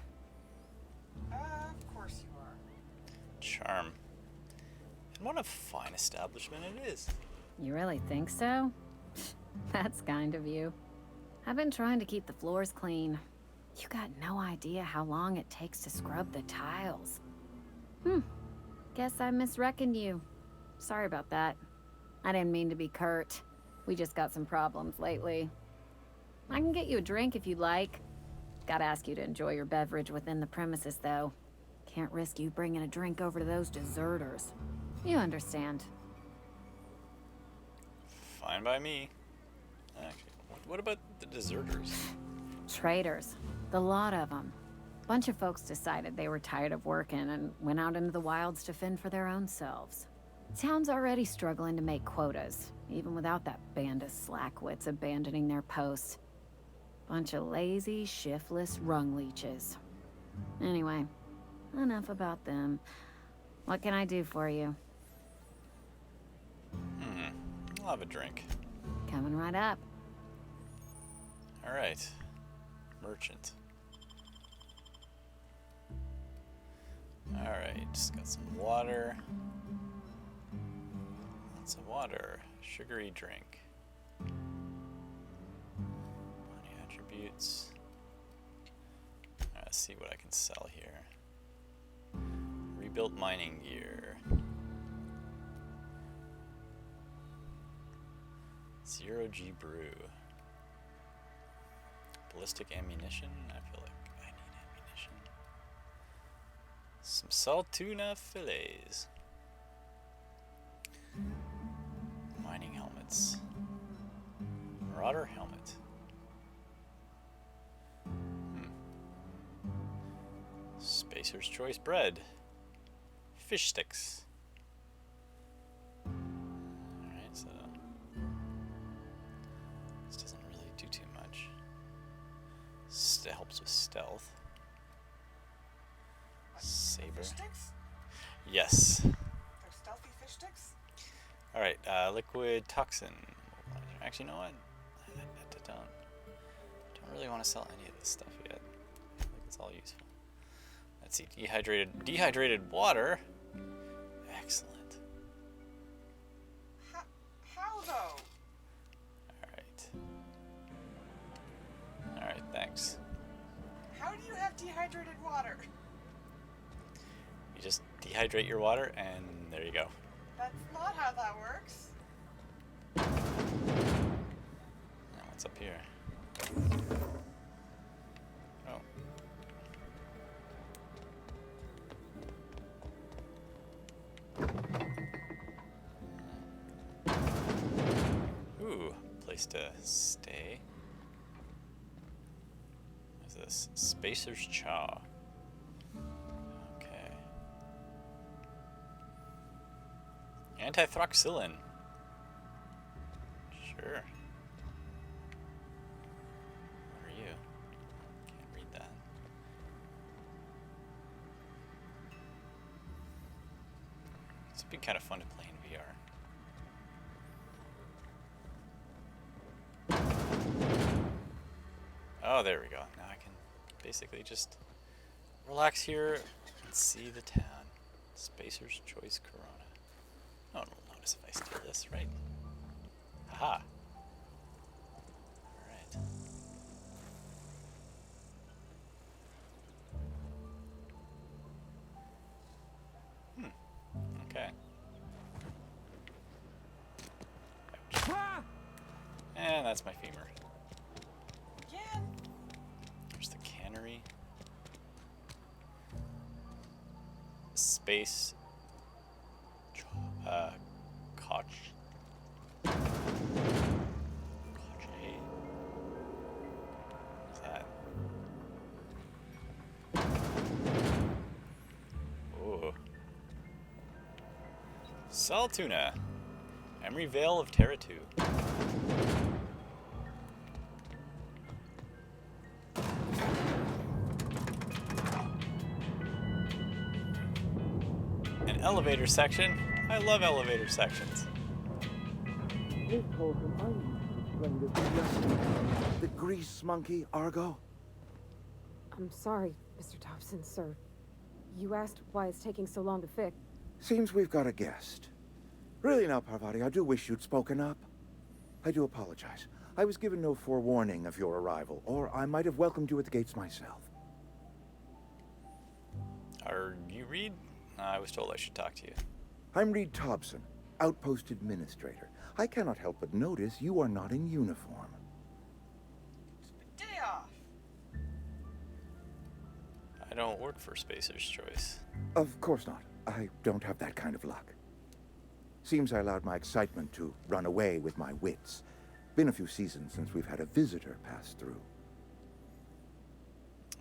Of course you are. Charm. And what a fine establishment it is. You really think so? That's kind of you. I've been trying to keep the floors clean. You got no idea how long it takes to scrub the tiles. Guess I misreckoned you. Sorry about that. I didn't mean to be curt. We just got some problems lately. I can get you a drink if you'd like. Gotta ask you to enjoy your beverage within the premises, though. Can't risk you bringing a drink over to those deserters. You understand. Fine by me. Actually, what about the deserters? Traitors. The lot of them. Bunch of folks decided they were tired of working and went out into the wilds to fend for their own selves. Town's already struggling to make quotas, even without that band of slackwits abandoning their posts. Bunch of lazy, shiftless rung leeches. Anyway, enough about them. What can I do for you? I'll have a drink. Coming right up. Alright. Merchant. Alright, just got some water. Lots of water. Sugary drink. Body attributes. Alright, let's see what I can sell here. Rebuilt mining gear. Zero G brew. Ballistic ammunition. I feel like I need ammunition. Some salt tuna fillets. Mining helmets. Marauder helmet. Spacer's Choice bread. Fish sticks. Alright, so this doesn't really do too much. It helps with stealth. Saber. Fish sticks? Yes. They're stealthy fish sticks? Alright, liquid toxin. Actually, you know what? I don't really want to sell any of this stuff yet. I think it's all useful. Let's see, dehydrated water. Excellent. How though? Alright, thanks. How do you have dehydrated water? You just dehydrate your water and there you go. That's not how that works. Now what's up here? Oh. Ooh, place to stay. What is this? Spacer's Chaw. Okay. Antithroxylin. Sure. What are you? Can't read that. This would be kind of fun to play in VR. Oh, there we go. Now I can basically just relax here and see the town. Spacer's Choice Corona. No one will notice if I steal this, right? Haha. Alright. Okay. that's my femur. Yeah. There's the cannery. Space. Koch. Koch A. What's that? Ooh. Saltuna. Emery Vale of Terratu. An elevator section. I love elevator sections. The grease monkey, Argo? I'm sorry, Mr. Thompson, sir. You asked why it's taking so long to fix. Seems we've got a guest. Really now, Parvati, I do wish you'd spoken up. I do apologize. I was given no forewarning of your arrival, or I might have welcomed you at the gates myself. Are you Reed? I was told I should talk to you. I'm Reed Thompson, Outpost Administrator. I cannot help but notice you are not in uniform. It's my day off. I don't work for Spacer's Choice. Of course not. I don't have that kind of luck. Seems I allowed my excitement to run away with my wits. Been a few seasons since we've had a visitor pass through.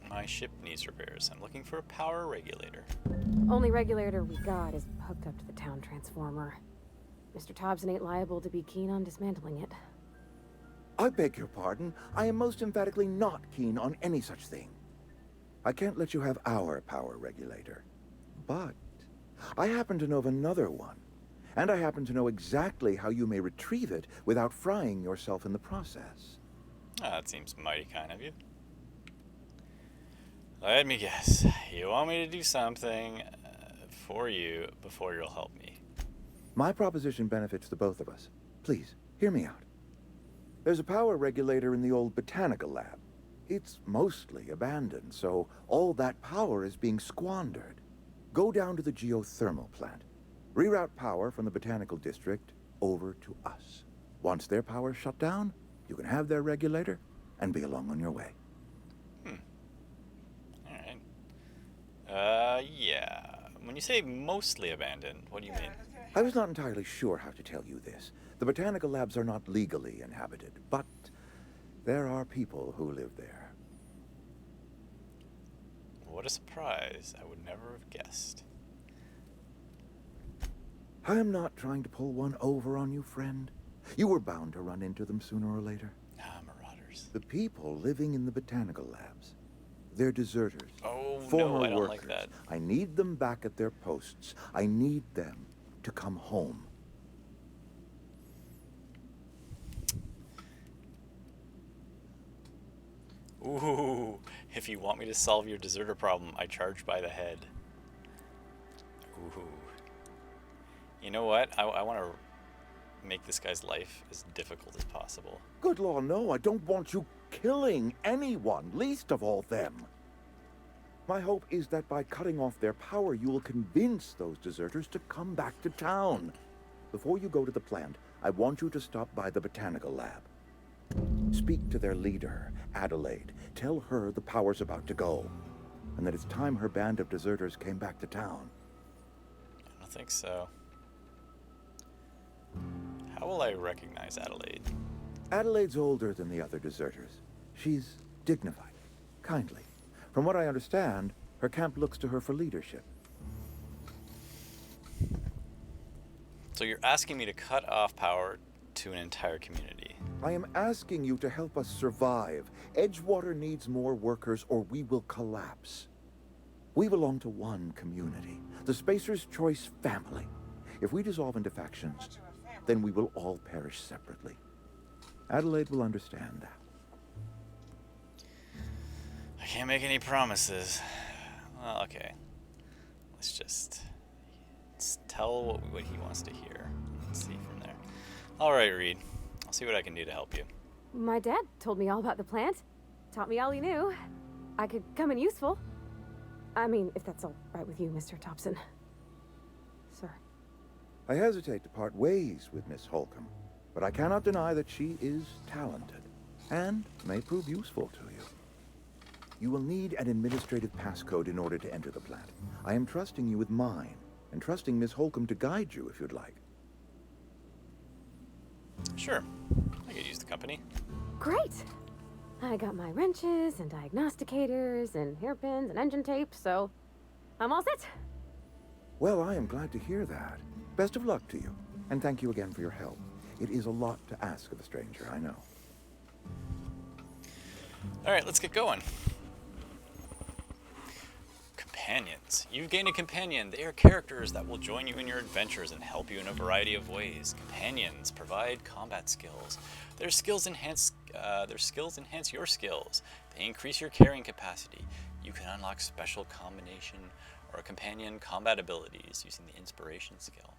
My ship needs repairs. I'm looking for a power regulator. Only regulator we got is hooked up to the town transformer. Mr. Thompson ain't liable to be keen on dismantling it. I beg your pardon. I am most emphatically not keen on any such thing. I can't let you have our power regulator. But I happen to know of another one. And I happen to know exactly how you may retrieve it without frying yourself in the process. That seems mighty kind of you. Let me guess. You want me to do something for you before you'll help me. My proposition benefits the both of us. Please, hear me out. There's a power regulator in the old botanical lab. It's mostly abandoned, so all that power is being squandered. Go down to the geothermal plant. Reroute power from the botanical district over to us. Once their power's shut down, you can have their regulator and be along on your way. Alright. Yeah. When you say mostly abandoned, what do you mean? I was not entirely sure how to tell you this. The botanical labs are not legally inhabited, but there are people who live there. What a surprise. I would never have guessed. I am not trying to pull one over on you, friend. You were bound to run into them sooner or later. Marauders. The people living in the botanical labs. They're deserters. Oh, former no, I don't workers. like that. I need them back at their posts. I need them to come home. Ooh, if you want me to solve your deserter problem, I charge by the head. Ooh. You know what? I want to make this guy's life as difficult as possible. Good Lord, no, I don't want you killing anyone, least of all them. My hope is that by cutting off their power, you will convince those deserters to come back to town. Before you go to the plant, I want you to stop by the botanical lab. Speak to their leader, Adelaide. Tell her the power's about to go, and that it's time her band of deserters came back to town. I don't think so. How will I recognize Adelaide? Adelaide's older than the other deserters. She's dignified, kindly. From what I understand, her camp looks to her for leadership. So you're asking me to cut off power to an entire community? I am asking you to help us survive. Edgewater needs more workers or we will collapse. We belong to one community, the Spacer's Choice family. If we dissolve into factions, then we will all perish separately. Adelaide will understand that. I can't make any promises. Well, okay. Let's tell what he wants to hear. Let's see from there. All right, Reed. I'll see what I can do to help you. My dad told me all about the plant. Taught me all he knew. I could come in useful. I mean, if that's all right with you, Mr. Thompson. Sir. I hesitate to part ways with Miss Holcomb. but I cannot deny that she is talented and may prove useful to you. You will need an administrative passcode in order to enter the plant. I am trusting you with mine, and trusting Miss Holcomb to guide you if you'd like. Sure. I could use the company. Great! I got my wrenches and diagnosticators and hairpins and engine tape, so I'm all set. Well, I am glad to hear that. Best of luck to you, and thank you again for your help. It is a lot to ask of a stranger, I know. Alright, let's get going. Companions. You've gained a companion. They are characters that will join you in your adventures and help you in a variety of ways. Companions provide combat skills. Their skills enhance your skills. They increase your carrying capacity. You can unlock special combination or companion combat abilities using the inspiration skill.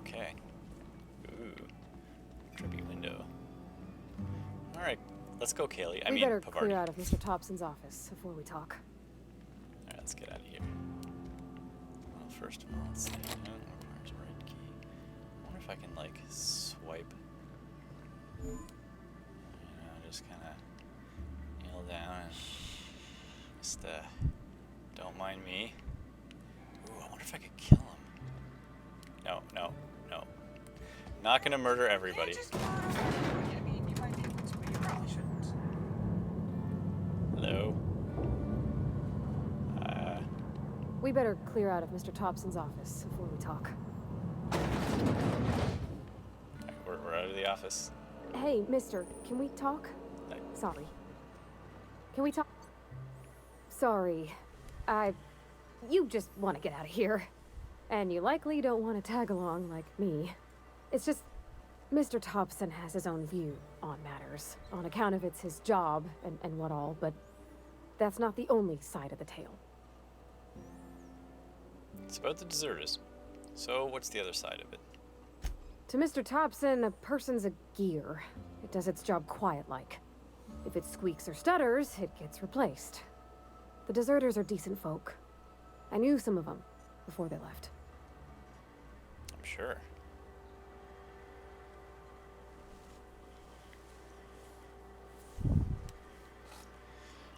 Okay. Ooh. Trippy window. Alright, let's go, Kaylee. We better Pavarni. clear out of Mr. Thompson's office before we talk. Alright, let's get out of here. Well, first of all, let's see. Where's the right key? I wonder if I can, like, swipe. You know, just kind of kneel down and just, don't mind me. Ooh, I wonder if I could kill him. No, no, no. Not gonna murder everybody. Just murder everybody. I mean, you might be able to, but you probably shouldn't. Hello? We better clear out of Mr. Thompson's office before we talk. We're out of the office. Hey, mister, can we talk? Sorry. Can we talk? Sorry. You just want to get out of here. And you likely don't want to tag along like me. It's just, Mr. Thompson has his own view on matters, on account of it's his job and what all, but that's not the only side of the tale. It's about the deserters. So, what's the other side of it? To Mr. Thompson, a person's a gear. It does its job quiet-like. If it squeaks or stutters, it gets replaced. The deserters are decent folk. I knew some of them before they left. I'm sure.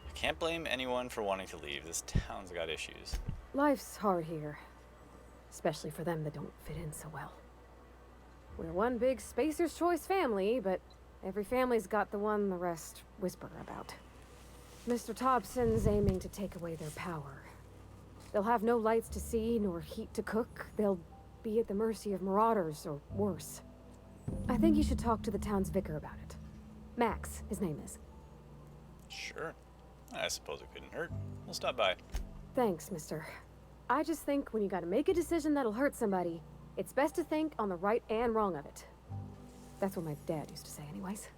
I can't blame anyone for wanting to leave. This town's got issues. Life's hard here. Especially for them that don't fit in so well. We're one big Spacer's Choice family, but every family's got the one the rest whisper about. Mr. Thompson's aiming to take away their power. They'll have no lights to see, nor heat to cook. They'll be at the mercy of marauders, or worse. I think you should talk to the town's vicar about it. Max, his name is. Sure. I suppose it couldn't hurt. We'll stop by. Thanks, mister. I just think when you gotta make a decision that'll hurt somebody, it's best to think on the right and wrong of it. That's what my dad used to say anyways.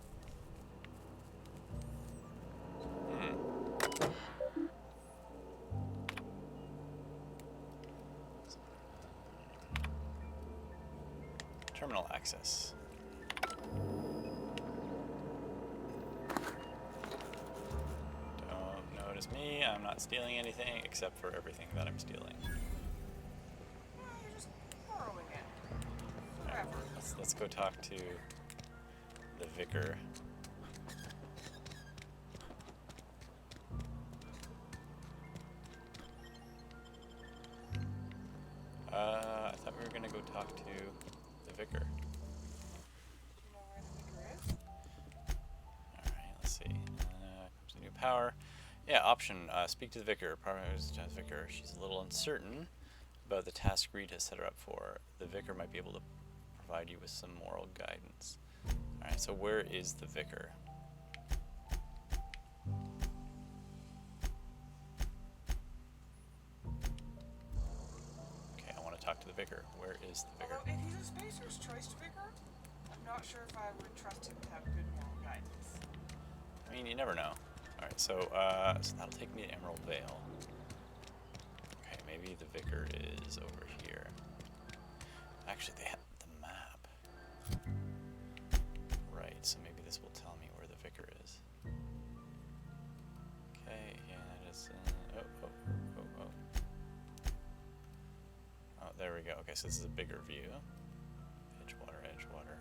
Terminal access. Don't notice me. I'm not stealing anything except for everything that I'm stealing. You're just borrowing it. Forever. Let's go talk to the vicar. I thought we were gonna go talk to the vicar. Do you know where the vicar is? Alright, let's see. Comes a new power. Yeah, option. Speak to the vicar. Vicar. She's a little uncertain about the task Reed has set her up for. The vicar might be able to provide you with some moral guidance. Alright, so where is the vicar? Okay, I want to talk to the vicar. Where is the vicar? Although, if he's a Spacer's Choice vicar, I'm not sure if I would trust him to have good moral guidance. I mean, you never know. Alright, so that'll take me to Emerald Vale. Okay, maybe the vicar is over here. Actually, they have the map. Right, so maybe this will tell me where the vicar is. Okay, yeah, it is. Oh. guess this is a bigger view. Edgewater, Edgewater.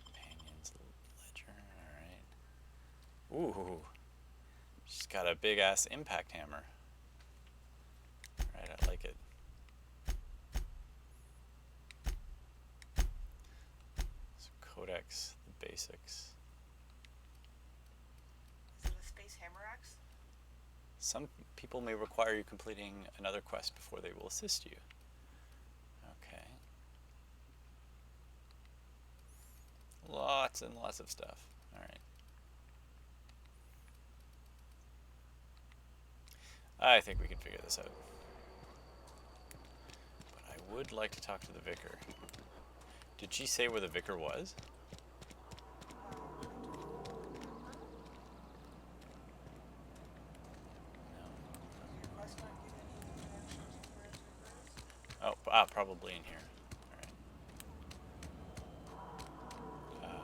Companions ledger, alright. Ooh. She's got a big ass impact hammer. Alright, I like it. So codex, the basics. Is it a space hammer axe? Some people may require you completing another quest before they will assist you. Okay. Lots and lots of stuff. Alright. I think we can figure this out. But I would like to talk to the vicar. Did she say where the vicar was? Oh, probably in here. Alright.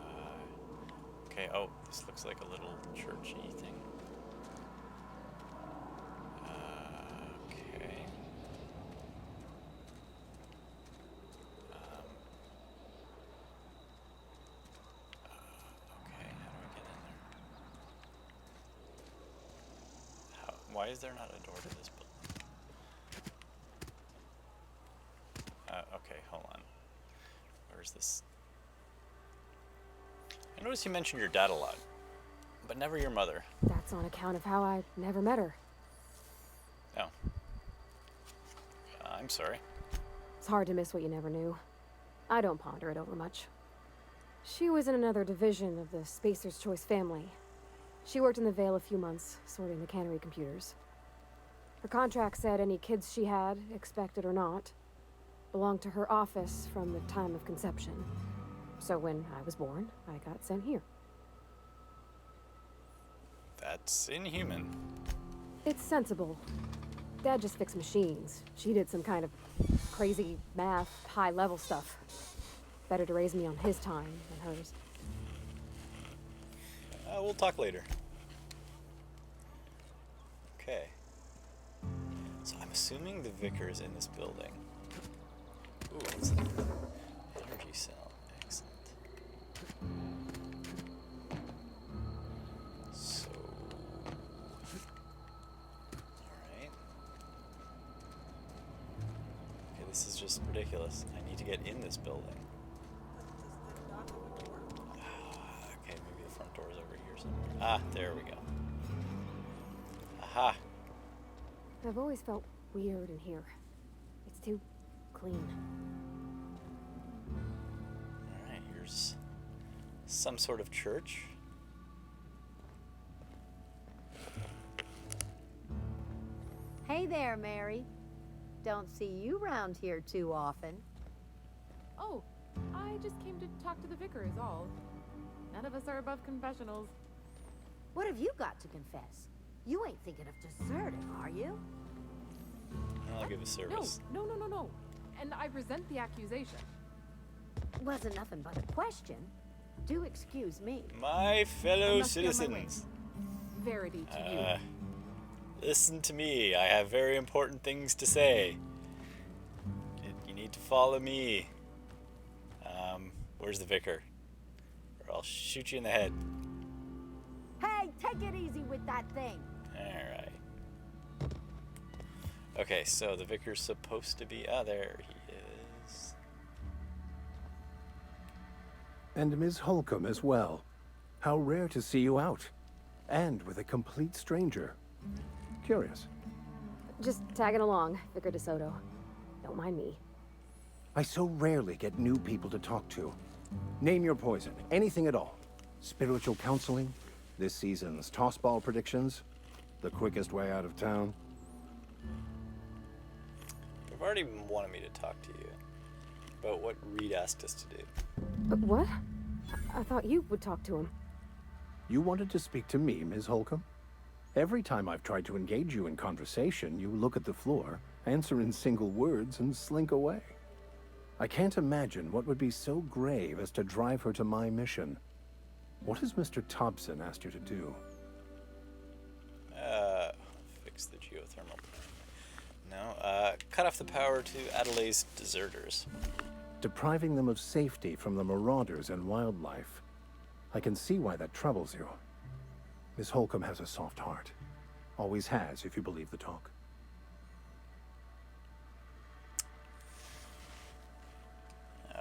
Okay, oh, this looks like a little churchy thing. Okay. Okay, how do I get in there? Why is there not a door to this building? Okay, hold on. Where's this? I noticed you mentioned your dad a lot, but never your mother. That's on account of how I never met her. Oh. I'm sorry. It's hard to miss what you never knew. I don't ponder it over much. She was in another division of the Spacer's Choice family. She worked in the Vale a few months, sorting the cannery computers. Her contract said any kids she had, expected or not, belonged to her office from the time of conception. So when I was born, I got sent here. That's inhuman. It's sensible. Dad just fixed machines. She did some kind of crazy math, high-level stuff. Better to raise me on his time than hers. We'll talk later. Okay. So I'm assuming the vicar is in this building. Ooh, what's that? Energy cell. Excellent. So... Alright. Okay, this is just ridiculous. I need to get in this building. Okay, maybe the front door is over here somewhere. Ah, there we go. Aha! I've always felt weird in here. It's too clean. Alright, here's some sort of church. Hey there, Mary. Don't see you round here too often. Oh, I just came to talk to the vicar is all. None of us are above confessionals. What have you got to confess? You ain't thinking of deserting, are you? I'll give a service. No. And I resent the accusation. Wasn't nothing but a question. Do excuse me. My fellow I must be on my way. citizens. Verity to you. Listen to me. I have very important things to say. You need to follow me. Where's the vicar? Or I'll shoot you in the head. Hey, take it easy with that thing. Alright. Okay, so the vicar's supposed to be... Ah, there he is. And Ms. Holcomb as well. How rare to see you out. And with a complete stranger. Curious. Just tagging along, Vicar DeSoto. Don't mind me. I so rarely get new people to talk to. Name your poison, anything at all. Spiritual counseling, this season's tossball predictions, the quickest way out of town. You've already wanted me to talk to you about what Reed asked us to do. What? I thought you would talk to him. You wanted to speak to me, Ms. Holcomb? Every time I've tried to engage you in conversation, you look at the floor, answer in single words, and slink away. I can't imagine what would be so grave as to drive her to my mission. What has Mr. Thompson asked you to do? cut off the power to Adelaide's deserters. Depriving them of safety from the marauders and wildlife. I can see why that troubles you. Miss Holcomb has a soft heart. Always has, if you believe the talk.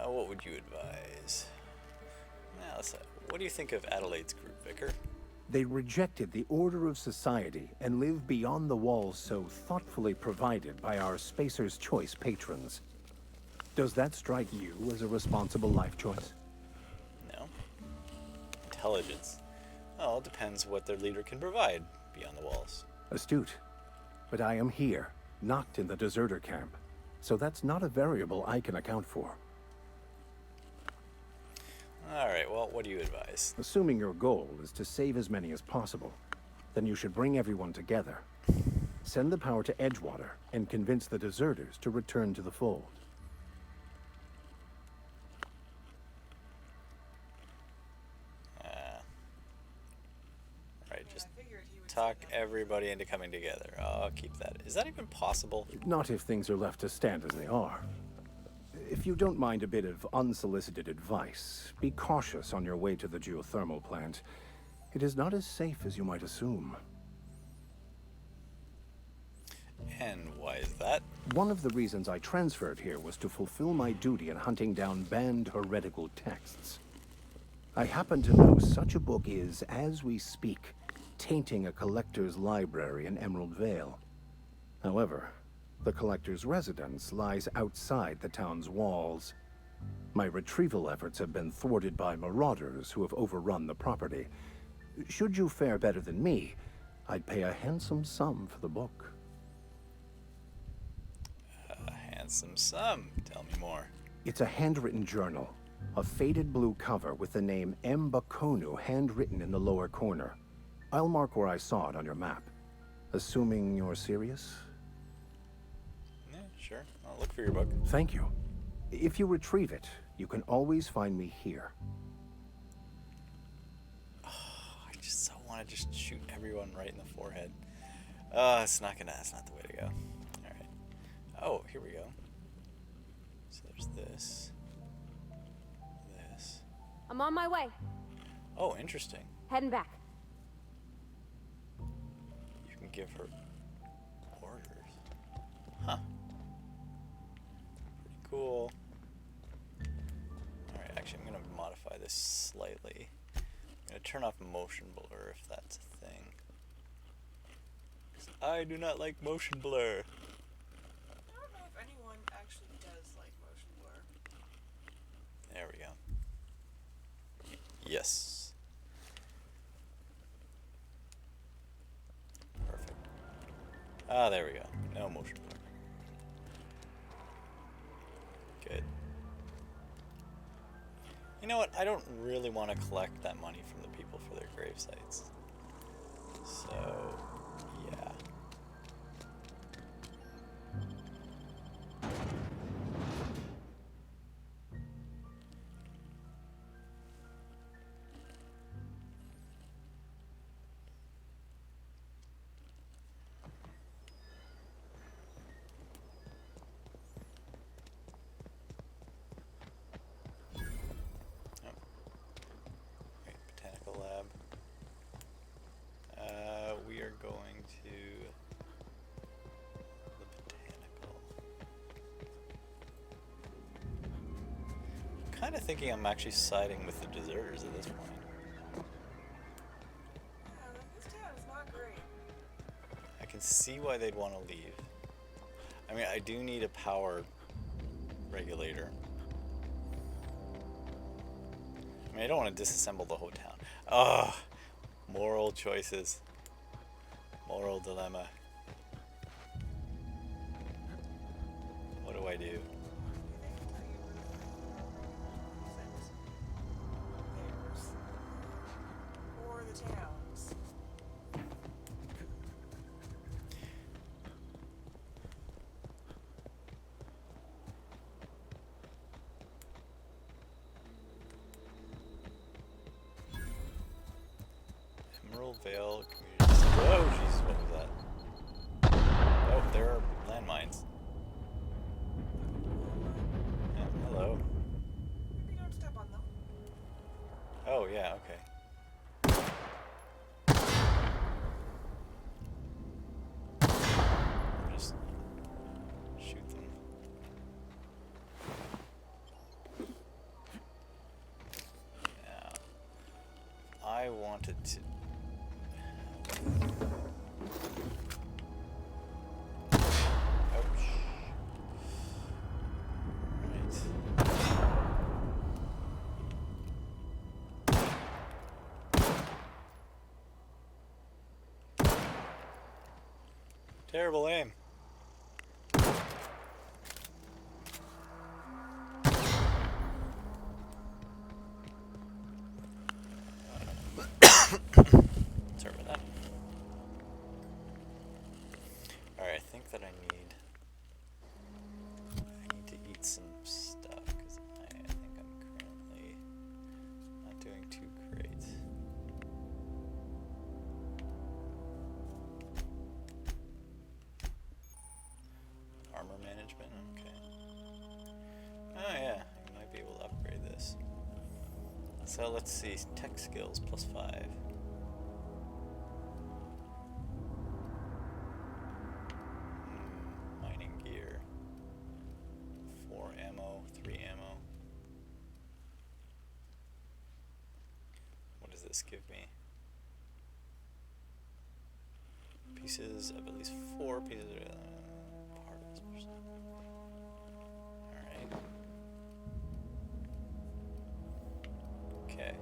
What would you advise? Now, what do you think of Adelaide's group, Vicar? They rejected the order of society and live beyond the walls so thoughtfully provided by our Spacer's Choice patrons. Does that strike you as a responsible life choice? No. Intelligence. Well, it depends what their leader can provide beyond the walls. Astute. But I am here, not in the deserter camp. So that's not a variable I can account for. Alright, well, what do you advise? Assuming your goal is to save as many as possible, then you should bring everyone together. Send the power to Edgewater and convince the deserters to return to the fold. Right, just talk everybody into coming together. I'll keep that. Is that even possible? Not if things are left to stand as they are. If you don't mind a bit of unsolicited advice, be cautious on your way to the geothermal plant. It is not as safe as you might assume. And why is that? One of the reasons I transferred here was to fulfill my duty in hunting down banned heretical texts. I happen to know such a book is, as we speak, tainting a collector's library in Emerald Vale. However, the collector's residence lies outside the town's walls. My retrieval efforts have been thwarted by marauders who have overrun the property. Should you fare better than me, I'd pay a handsome sum for the book. A handsome sum? Tell me more. It's a handwritten journal. A faded blue cover with the name M. Bakonu handwritten in the lower corner. I'll mark where I saw it on your map. Assuming you're serious? Yeah, sure. I'll look for your book. Thank you. If you retrieve it, you can always find me here. Oh, I just so want to just shoot everyone right in the forehead. That's not the way to go. Alright. Oh, here we go. So there's this. This. I'm on my way. Oh, interesting. Heading back. You can give her orders. Huh. Pretty cool. Alright, actually I'm going to modify this slightly. I'm going to turn off motion blur if that's a thing. 'Cause I do not like motion blur. I don't know if anyone actually does like motion blur. There we go. Yes. Perfect. Ah, there we go. No motion blur. Good. You know what? I don't really want to collect that money from the people for their grave sites. So, yeah. Wait, botanical lab. We are going to the botanical. I'm kind of thinking I'm actually siding with the deserters at this point. Yeah, this town is not great. I can see why they'd want to leave. I mean, I do need a power regulator. I mean, I don't want to disassemble the whole town. Ugh! Moral choices. Moral dilemma. What do I do? Or the towns. Emerald Vale Community. Whoa, jeez, what was that? Oh, there are landmines. yeah, okay. Just shoot them. Yeah. I wanted to... Ouch. Right. Terrible aim. Sorry about that. Alright, I think that I need to eat some stuff because I think I'm currently not doing too great. Armor management, okay. Oh yeah, I might be able to upgrade this. So let's see, tech skills +5. Mining gear. 4 ammo, 3 ammo. What does this give me? Pieces of at least 4 pieces of part of this person. Alright. Okay.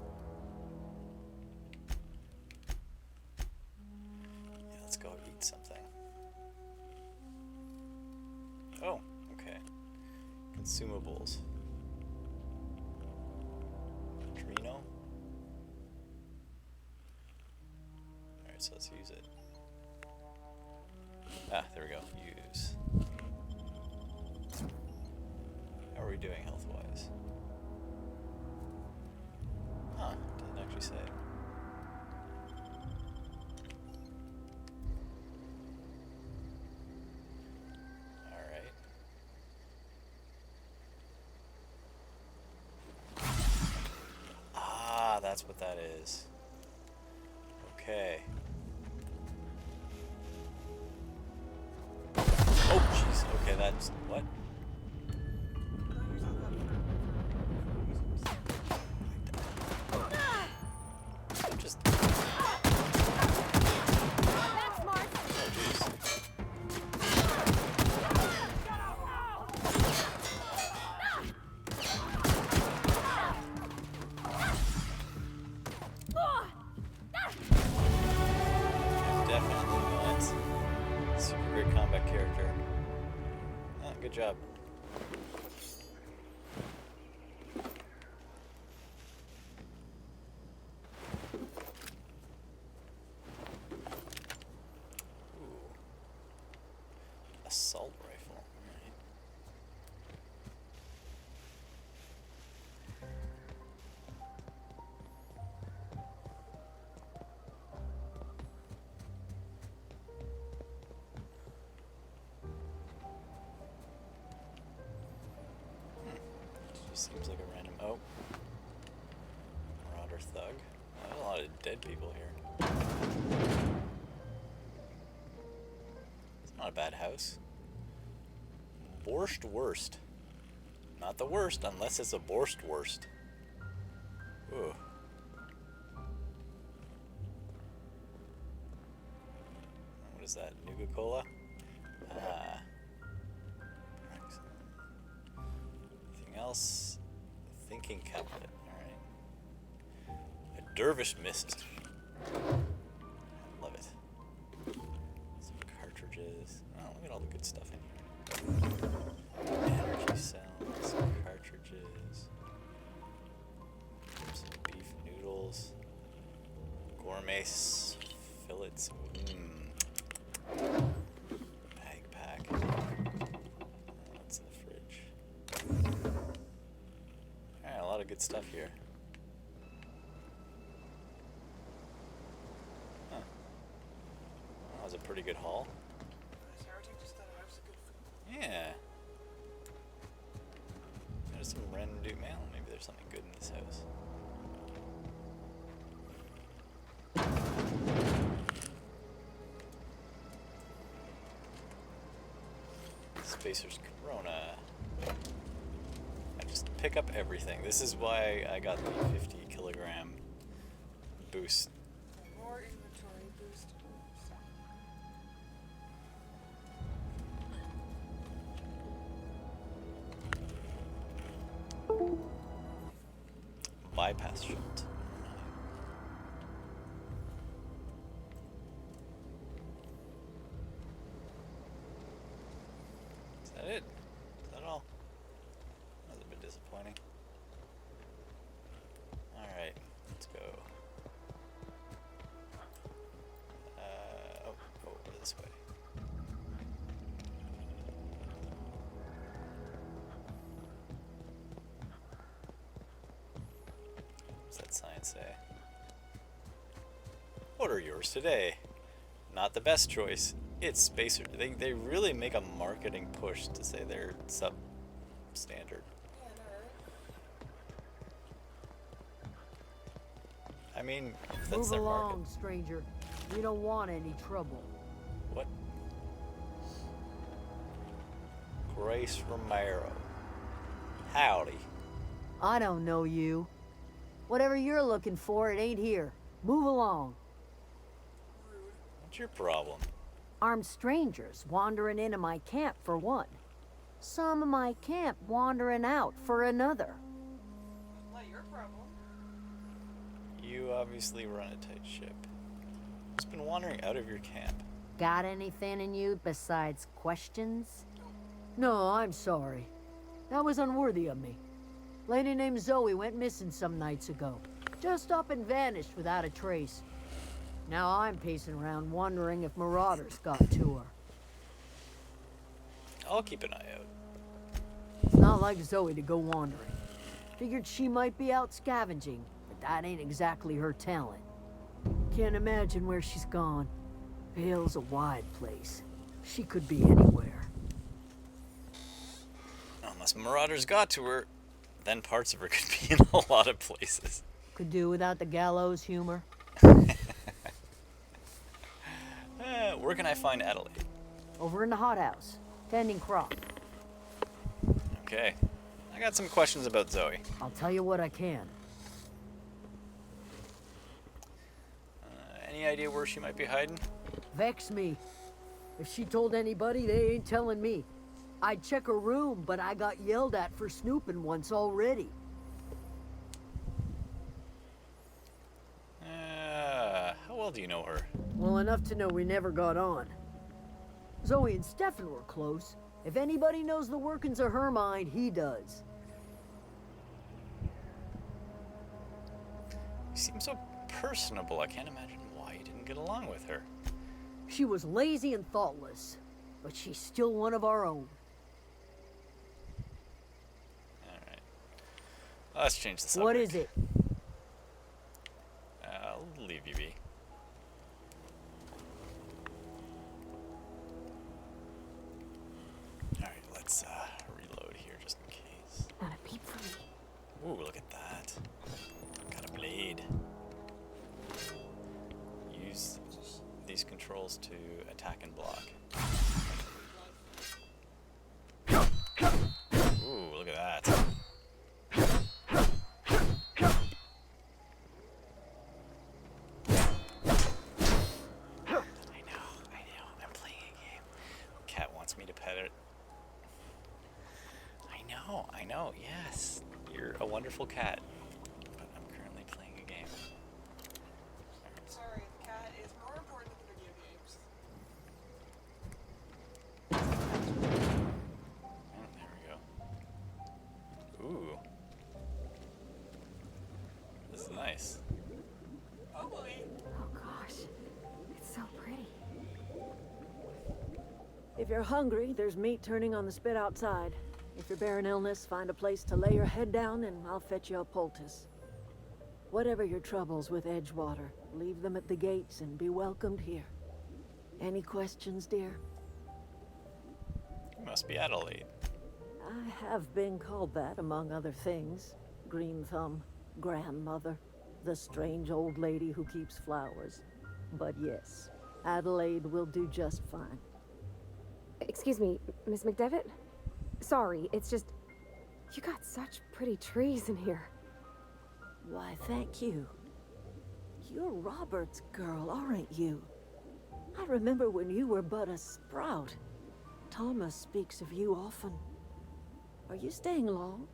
Yeah, let's go eat something. Oh, okay. Consumables. Adreno? Alright, so let's use it. Ah, there we go. Use. How are we doing health-wise? Huh, doesn't actually say. Alright. Ah, that's what that is. Okay. Oh, jeez. Okay, that's... what? I'm just... Oh, jeez. Definitely not super great combat character. Ah, good job. Ooh. Assault rifle. Alright. Just seems like a random... oh. Marauder thug. There's a lot of dead people here. It's not a bad house. Borscht Wurst. Not the worst, unless it's a Borscht Wurst. Ooh. What is that? Nuka-Cola? Ah. Anything else? Thinking cabinet. Alright. A dervish mist. Love it. Some cartridges. Oh, look at all the good stuff in here. Energy cells, cartridges. Some beef noodles. Gourmet fillets. Bag pack. What's in the fridge? Alright, a lot of good stuff here. Huh. That was a pretty good haul. Yeah. There's some random dude mail. Maybe there's something good in this house. Spacer's Corona. I just pick up everything. This is why I got the 50 kilogram boost. More inventory boost. Bypass shield. Is that it? Is that all? That was a bit disappointing. Alright, let's go. Over this way. What's that sign say? Order yours today. Not the best choice. It's Spacer. They really make a marketing push to say they're substandard. I mean, if that's Move their along, market. stranger. We don't want any trouble. What? Grace Romero. Howdy. I don't know you. Whatever you're looking for, it ain't here. Move along. What's your problem? Armed strangers wandering into my camp for one. Some of my camp wandering out for another. Not your problem. You obviously run a tight ship. Who's been wandering out of your camp? Got anything in you besides questions? No, I'm sorry. That was unworthy of me. Lady named Zoe went missing some nights ago. Just up and vanished without a trace. Now I'm pacing around wondering if marauders got to her. I'll keep an eye out. It's not like Zoe to go wandering. Figured she might be out scavenging, but that ain't exactly her talent. Can't imagine where she's gone. Vale's a wide place. She could be anywhere. Unless marauders got to her, then parts of her could be in a lot of places. Could do without the gallows humor. Where can I find Adelaide? Over in the hothouse, tending crop. Okay. I got some questions about Zoe. I'll tell you what I can. Any idea where she might be hiding? Vex me. If she told anybody, they ain't telling me. I'd check her room, but I got yelled at for snooping once already. How well do you know her? Well enough to know we never got on. Zoe and Stefan were close. If anybody knows the workings of her mind, he does. You seem so personable. I can't imagine why you didn't get along with her. She was lazy and thoughtless, but she's still one of our own. Alright. Let's change the subject. What is it? I'll leave you be. Alright, let's reload here just in case. Not a peep from me. Ooh, look at that. Got a blade. Use these controls to attack and block. Ooh, look at that. I'm playing a game. Cat wants me to pet it. I know, yes. You're a wonderful cat. But I'm currently playing a game. Sorry, the cat is more important than video games. Oh, there we go. Ooh. This is nice. Oh boy. Oh gosh, it's so pretty. If you're hungry, there's meat turning on the spit outside. If you're bearing illness, find a place to lay your head down and I'll fetch you a poultice. Whatever your troubles with Edgewater, leave them at the gates and be welcomed here. Any questions, dear? You must be Adelaide. I have been called that, among other things. Green Thumb, grandmother, the strange old lady who keeps flowers. But yes, Adelaide will do just fine. Excuse me, Miss McDevitt? Sorry, it's just... You got such pretty trees in here. Why, thank you. You're Robert's girl, aren't you? I remember when you were but a sprout. Thomas speaks of you often. Are you staying long?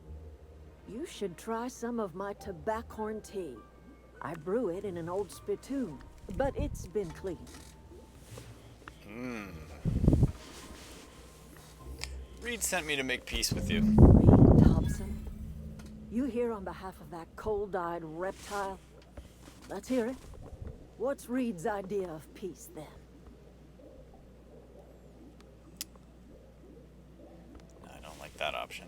You should try some of my tobaccorn tea. I brew it in an old spittoon, but it's been cleaned. Reed sent me to make peace with you. Reed Thompson? You here on behalf of that cold-eyed reptile? Let's hear it. What's Reed's idea of peace, then? I don't like that option.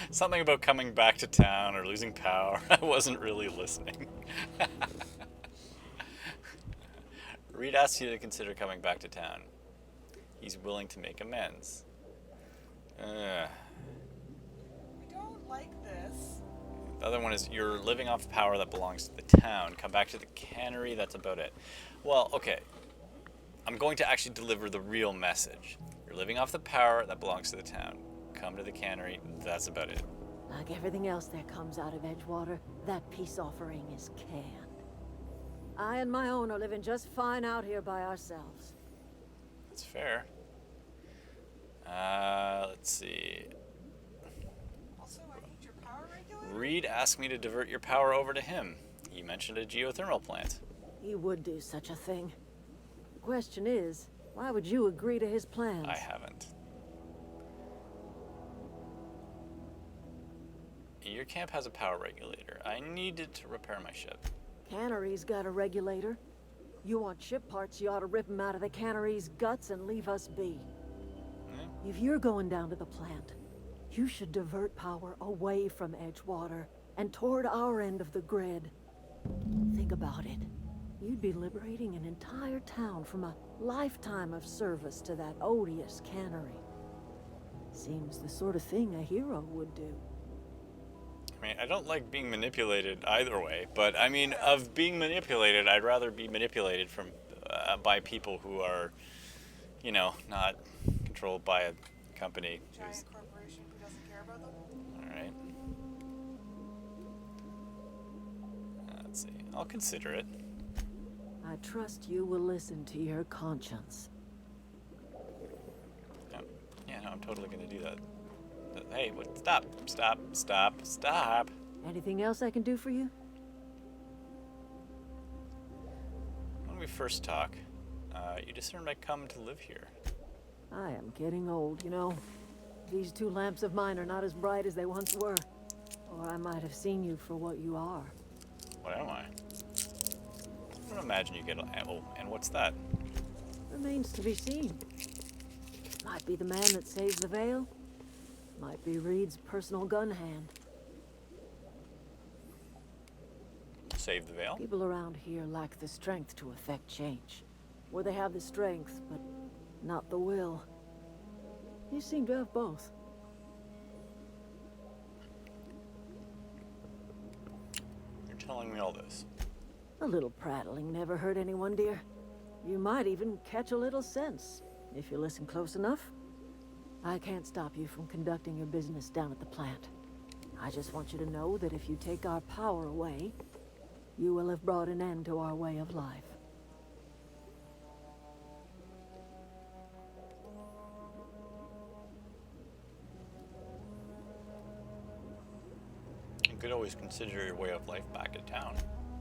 Something about coming back to town or losing power. I wasn't really listening. Reed asks you to consider coming back to town. He's willing to make amends. I don't like this. The other one is you're living off power that belongs to the town. Come back to the cannery, that's about it. Well, okay. I'm going to actually deliver the real message. You're living off the power that belongs to the town. Come to the cannery, that's about it. Like everything else that comes out of Edgewater, that peace offering is canned. I and my own are living just fine out here by ourselves. That's fair. Let's see. Also, I need your power regulator. Reed asked me to divert your power over to him. He mentioned a geothermal plant. He would do such a thing. The question is, why would you agree to his plans? I haven't. Your camp has a power regulator. I need it to repair my ship. Cannery's got a regulator. You want ship parts, you ought to rip them out of the cannery's guts and leave us be. If you're going down to the plant, you should divert power away from Edgewater and toward our end of the grid. Think about it. You'd be liberating an entire town from a lifetime of service to that odious cannery. Seems the sort of thing a hero would do. I mean, I don't like being manipulated either way, but I mean, of being manipulated, I'd rather be manipulated from by people who are, you know, not controlled by a company. Giant corporation who doesn't care about them. All right. Let's see. I'll consider it. I trust you will listen to your conscience. Yeah, no, I'm totally gonna do that. Hey, what? Stop! Stop! Stop! Stop! Anything else I can do for you? When we first talk, you discerned I come to live here. I am getting old, you know. These two lamps of mine are not as bright as they once were. Or I might have seen you for what you are. What am I? I don't imagine you get. Oh, and what's that? Remains to be seen. Might be the man that saves the veil. Might be Reed's personal gun hand. Save the veil? People around here lack the strength to effect change. Or they have the strength, but not the will. You seem to have both. You're telling me all this. A little prattling never hurt anyone, dear. You might even catch a little sense, if you listen close enough. I can't stop you from conducting your business down at the plant. I just want you to know that if you take our power away, you will have brought an end to our way of life. You could always consider your way of life back in town.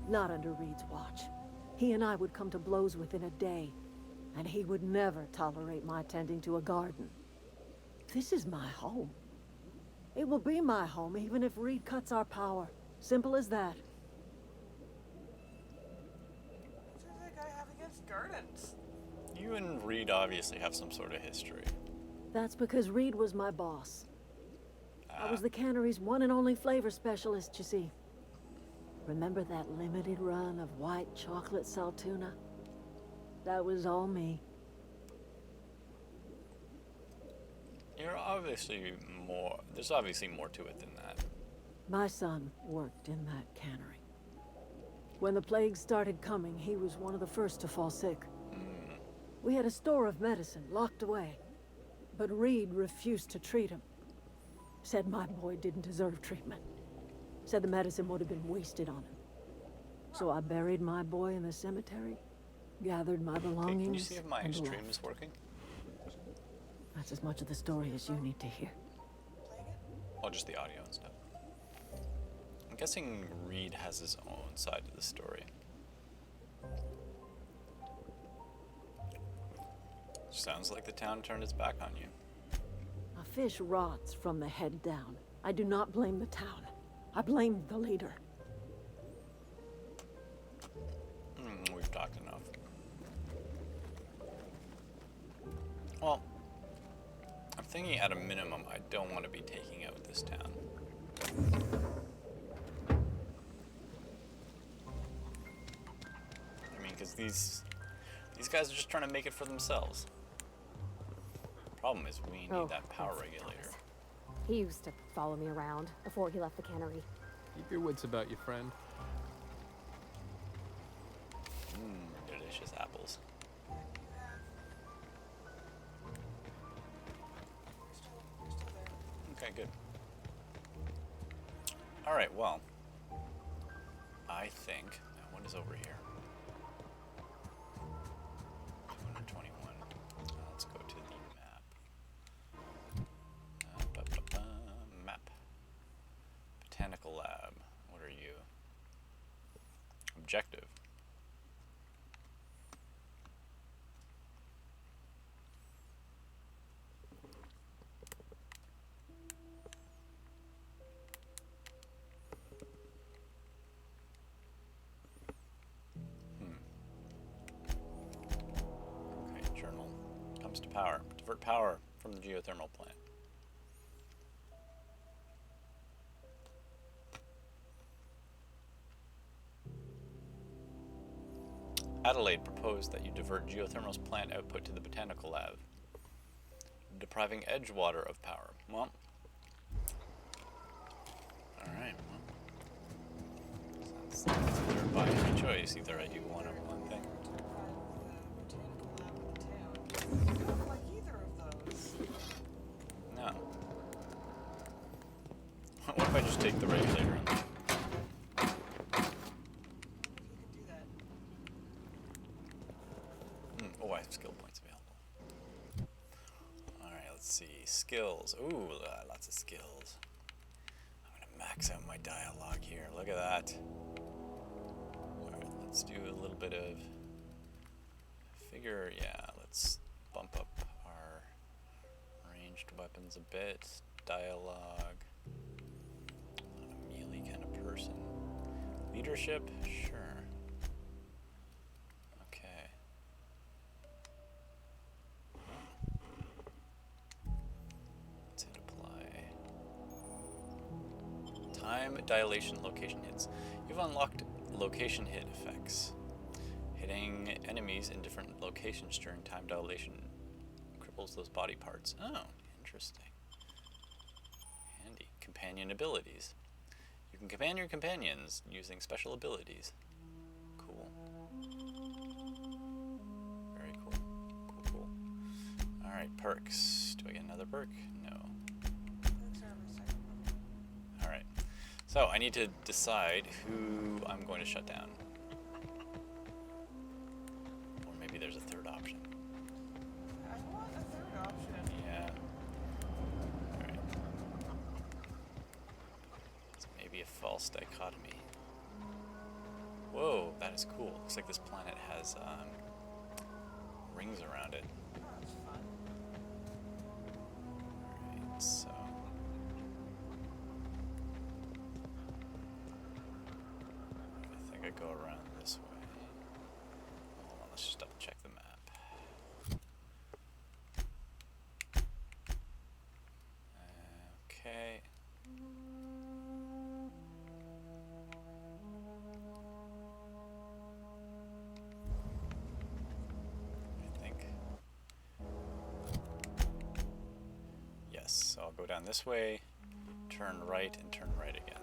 Not under Reed's watch. He and I would come to blows within a day, and he would never tolerate my tending to a garden. This is my home. It will be my home even if Reed cuts our power. Simple as that. What does that guy have against gardens? You and Reed obviously have some sort of history. That's because Reed was my boss. I was the cannery's one and only flavor specialist, you see. Remember that limited run of white chocolate saltuna? That was all me. You're obviously more. There's obviously more to it than that. My son worked in that cannery. When the plague started coming, he was one of the first to fall sick. We had a store of medicine locked away, but Reed refused to treat him. Said my boy didn't deserve treatment. Said the medicine would have been wasted on him. So I buried my boy in the cemetery, gathered my belongings, Can you see if my and stream left. is working? That's as much of the story as you need to hear. Well, just the audio and stuff. I'm guessing Reed has his own side of the story. Sounds like the town turned its back on you. A fish rots from the head down. I do not blame the town. I blame the leader. We've talked enough. Well, I'm thinking at a minimum I don't want to be taking out this town. I mean, because these guys are just trying to make it for themselves. Problem is, we need that power regulator. He used to follow me around before he left the cannery. Keep your wits about you, friend. Delicious apples. Okay, good. Alright, well, I think, what is over here? 221. Let's go to the map. Map. Botanical lab. What are you? Objective. Okay, journal. Comes to power. Divert power from the geothermal plant. Adelaide proposed that you divert geothermal's plant output to the botanical lab, depriving Edgewater of power. Well, alright, well, sounds like they're by any choice. Either I do one of one thing. I don't like either of those. No. What if I just take the regulator and oh, I have skill points available. Alright, let's see. Skills. Ooh, lots of skills. I'm going to max out my dialogue here. Look at that. Alright, let's do a little bit of figure. Yeah, let's bump up our ranged weapons a bit. Dialogue. Not a melee kind of person. Leadership? Sure. Time dilation location hits. You've unlocked location hit effects. Hitting enemies in different locations during time dilation cripples those body parts. Oh, interesting. Handy. Companion abilities. You can command your companions using special abilities. Cool. Very cool. Cool. Alright, perks. Do I get another perk? No. Alright. So, I need to decide who I'm going to shut down. Or maybe there's a third option. I want a third option. Yeah. Alright. It's maybe a false dichotomy. Whoa, that is cool. Looks like this planet has rings around it. Oh, that's fun. Alright, so... I go around this way. Hold on, let's just double check the map. Okay. I think. Yes, so I'll go down this way, turn right, and turn right again.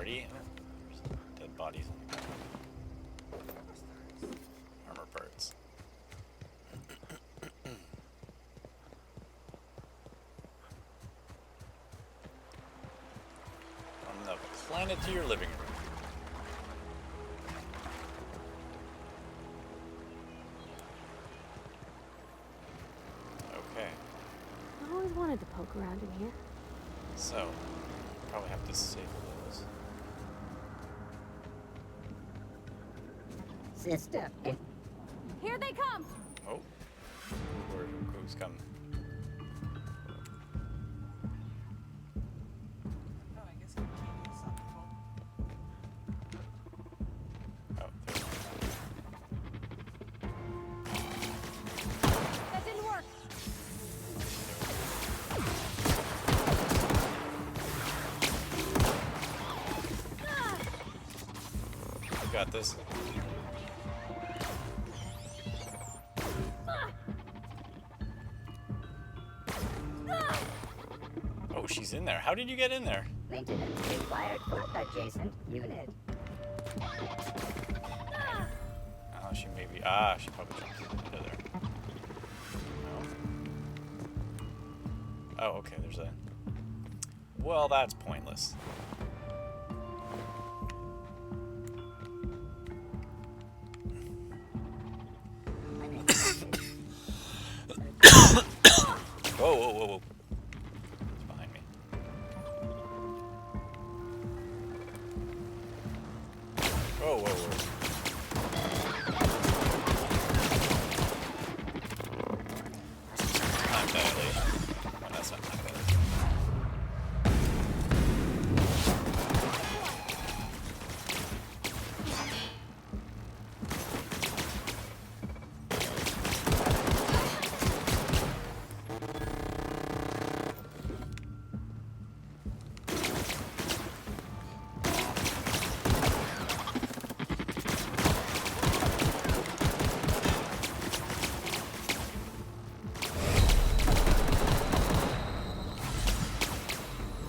party. There's dead bodies on the ground. Armor parts. From the planet to your living room. Okay, I always wanted to poke around in here. so probably have to disable those. Sister. Here they come! Oh, who's come? Oh, I guess you can't use some people. Oh, there's That didn't work! You got this. Oh, she's in there. How did you get in there? Maintenance required for adjacent unit. Oh, she maybe. She probably jumped into there. No. Oh, okay, there's a. Well, that's pointless. Whoa, whoa, whoa, whoa. It's behind me. Whoa, whoa, whoa. Time dilation. Oh, that's not time dilation.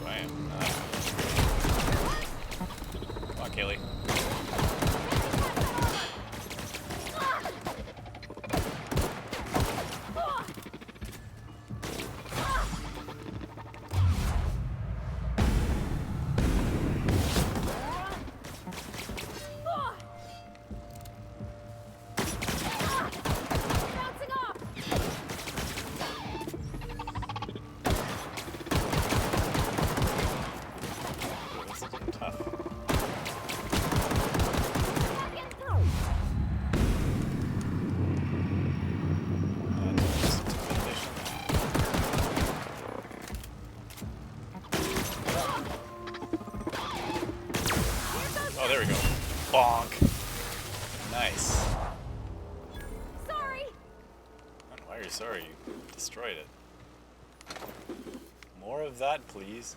I am not. Come on, Kaylee. Bouncing off! This is tough. Oh, there we go. Bonk. Nice. Sorry! Why are you sorry? You destroyed it. More of that, please.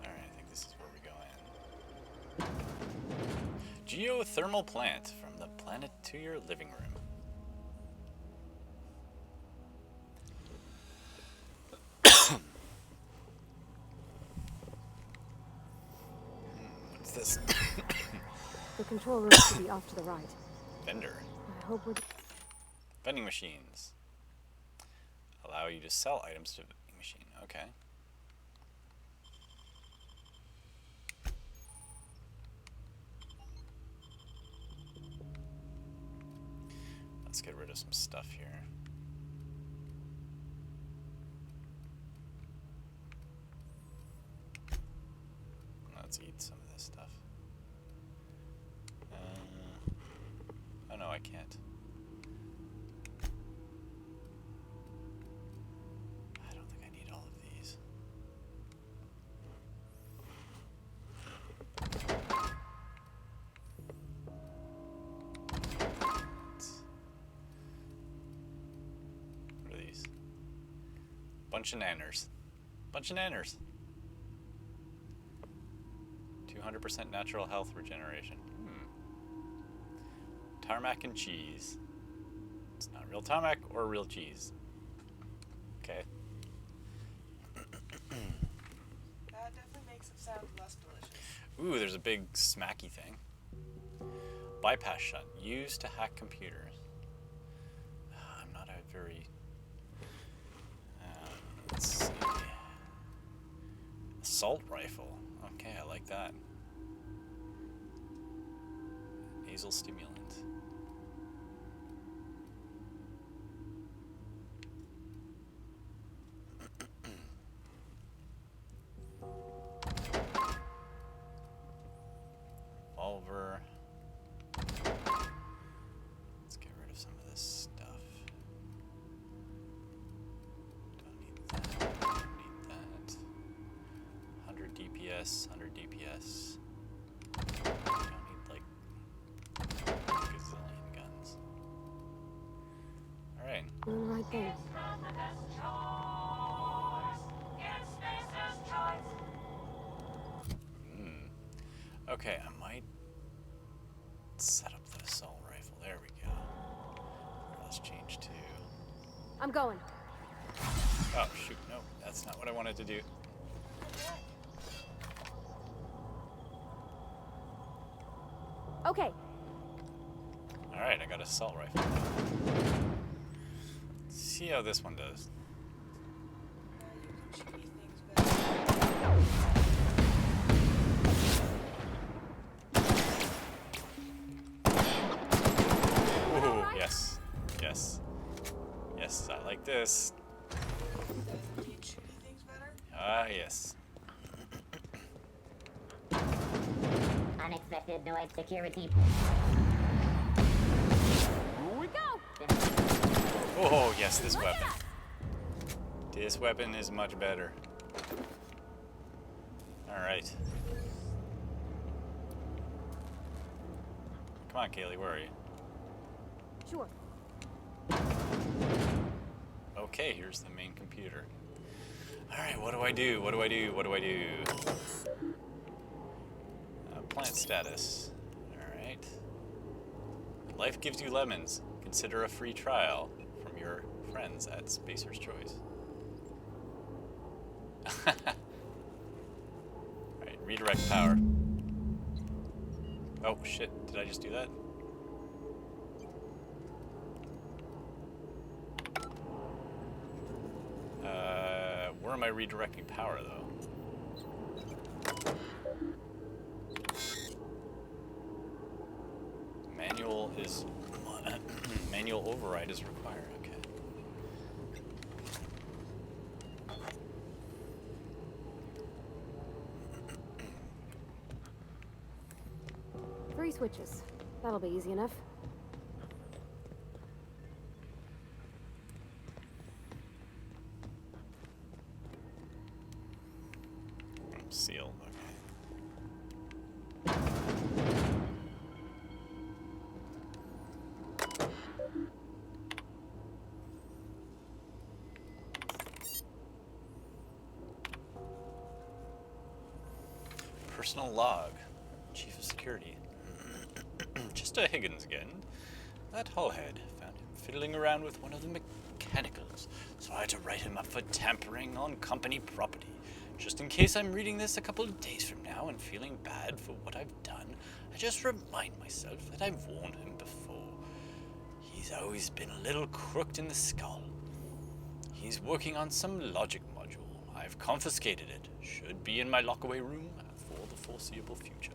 Alright, I think this is where we go in. Geothermal plant from the planet to your living room. What's this? The control room should be off to the right. Vendor. I hope we're... Vending machines. Allow you to sell items to a vending machine. Okay. Let's get rid of some stuff here. Let's eat some of this stuff. Oh no, I can't. I don't think I need all of these. What are these? Bunch of nanners. Bunch of nanners. 200% natural health regeneration. Tarmac and cheese. It's not real tarmac or real cheese. Okay. That definitely makes it sound less delicious. Ooh, there's a big smacky thing. Bypass shot. Used to hack computers. I'm not a very... let's see. Assault rifle. Okay, I like that. Nasal stimulant. Revolver. Let's get rid of some of this stuff. Don't need that. Don't need that. 100 DPS, 100 DPS. Don't need like a gazillion guns. Alright. Right there. Okay, I might set up the assault rifle. There we go. Let's change to... I'm going. Oh, shoot. No, that's not what I wanted to do. Okay. Alright, I got assault rifle. Let's see how this one does. Ooh, yes. Yes. Yes, I like this. Ah, yes. Unexpected noise security. Here we go. Oh, yes, this weapon. This weapon is much better. Alright. Come on, Kaylee, where are you? Sure. Okay, here's the main computer. Alright, what do I do? What do I do? What do I do? Plant status. Alright. Life gives you lemons. Consider a free trial from your friends at Spacer's Choice. Alright, redirect power. Oh shit, did I just do that? Where am I redirecting power though? Manual is... manual override is required, okay. 3 switches. That'll be easy enough. Seal, okay. Personal log. Chief of Security. Just a Higgins again. That hullhead found him fiddling around with one of the mechanicals, so I had to write him up for tampering on company property. Just in case I'm reading this a couple of days from now and feeling bad for what I've done, I just remind myself that I've warned him before. He's always been a little crooked in the skull. He's working on some logic module. I've confiscated it. Should be in my lockaway room for the foreseeable future.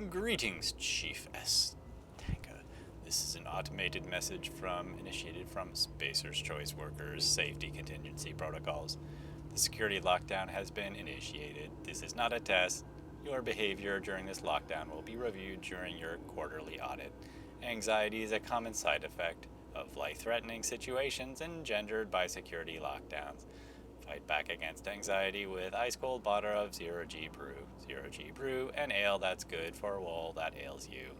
Greetings, Chief S. Tanker. This is an automated message initiated from Spacer's Choice Workers Safety Contingency Protocols. The security lockdown has been initiated. This is not a test. Your behavior during this lockdown will be reviewed during your quarterly audit. Anxiety is a common side effect of life-threatening situations engendered by security lockdowns. Fight back against anxiety with ice-cold water of 0G brew. 0G brew, an ale that's good for a wool that ails you.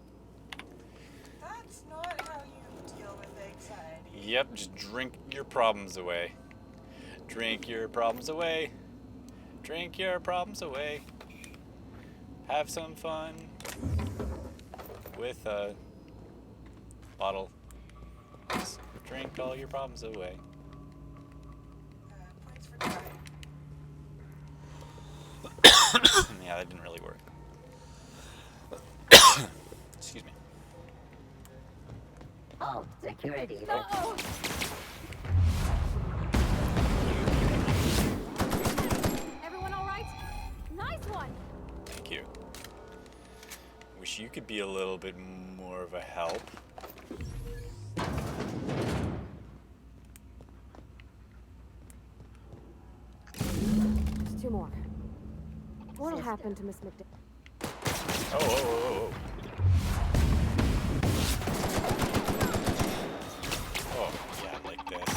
That's not how you deal with anxiety. Yep, just drink your problems away. Drink your problems away. Drink your problems away. Have some fun with a bottle. Just drink all your problems away. Points for trying. Yeah, that didn't really work. Excuse me. Oh, security. Uh-oh! Everyone all right? Nice one! Thank you. Wish you could be a little bit more of a help. There's two more. What'll happen to Miss McDade? Oh. Oh, yeah, like this.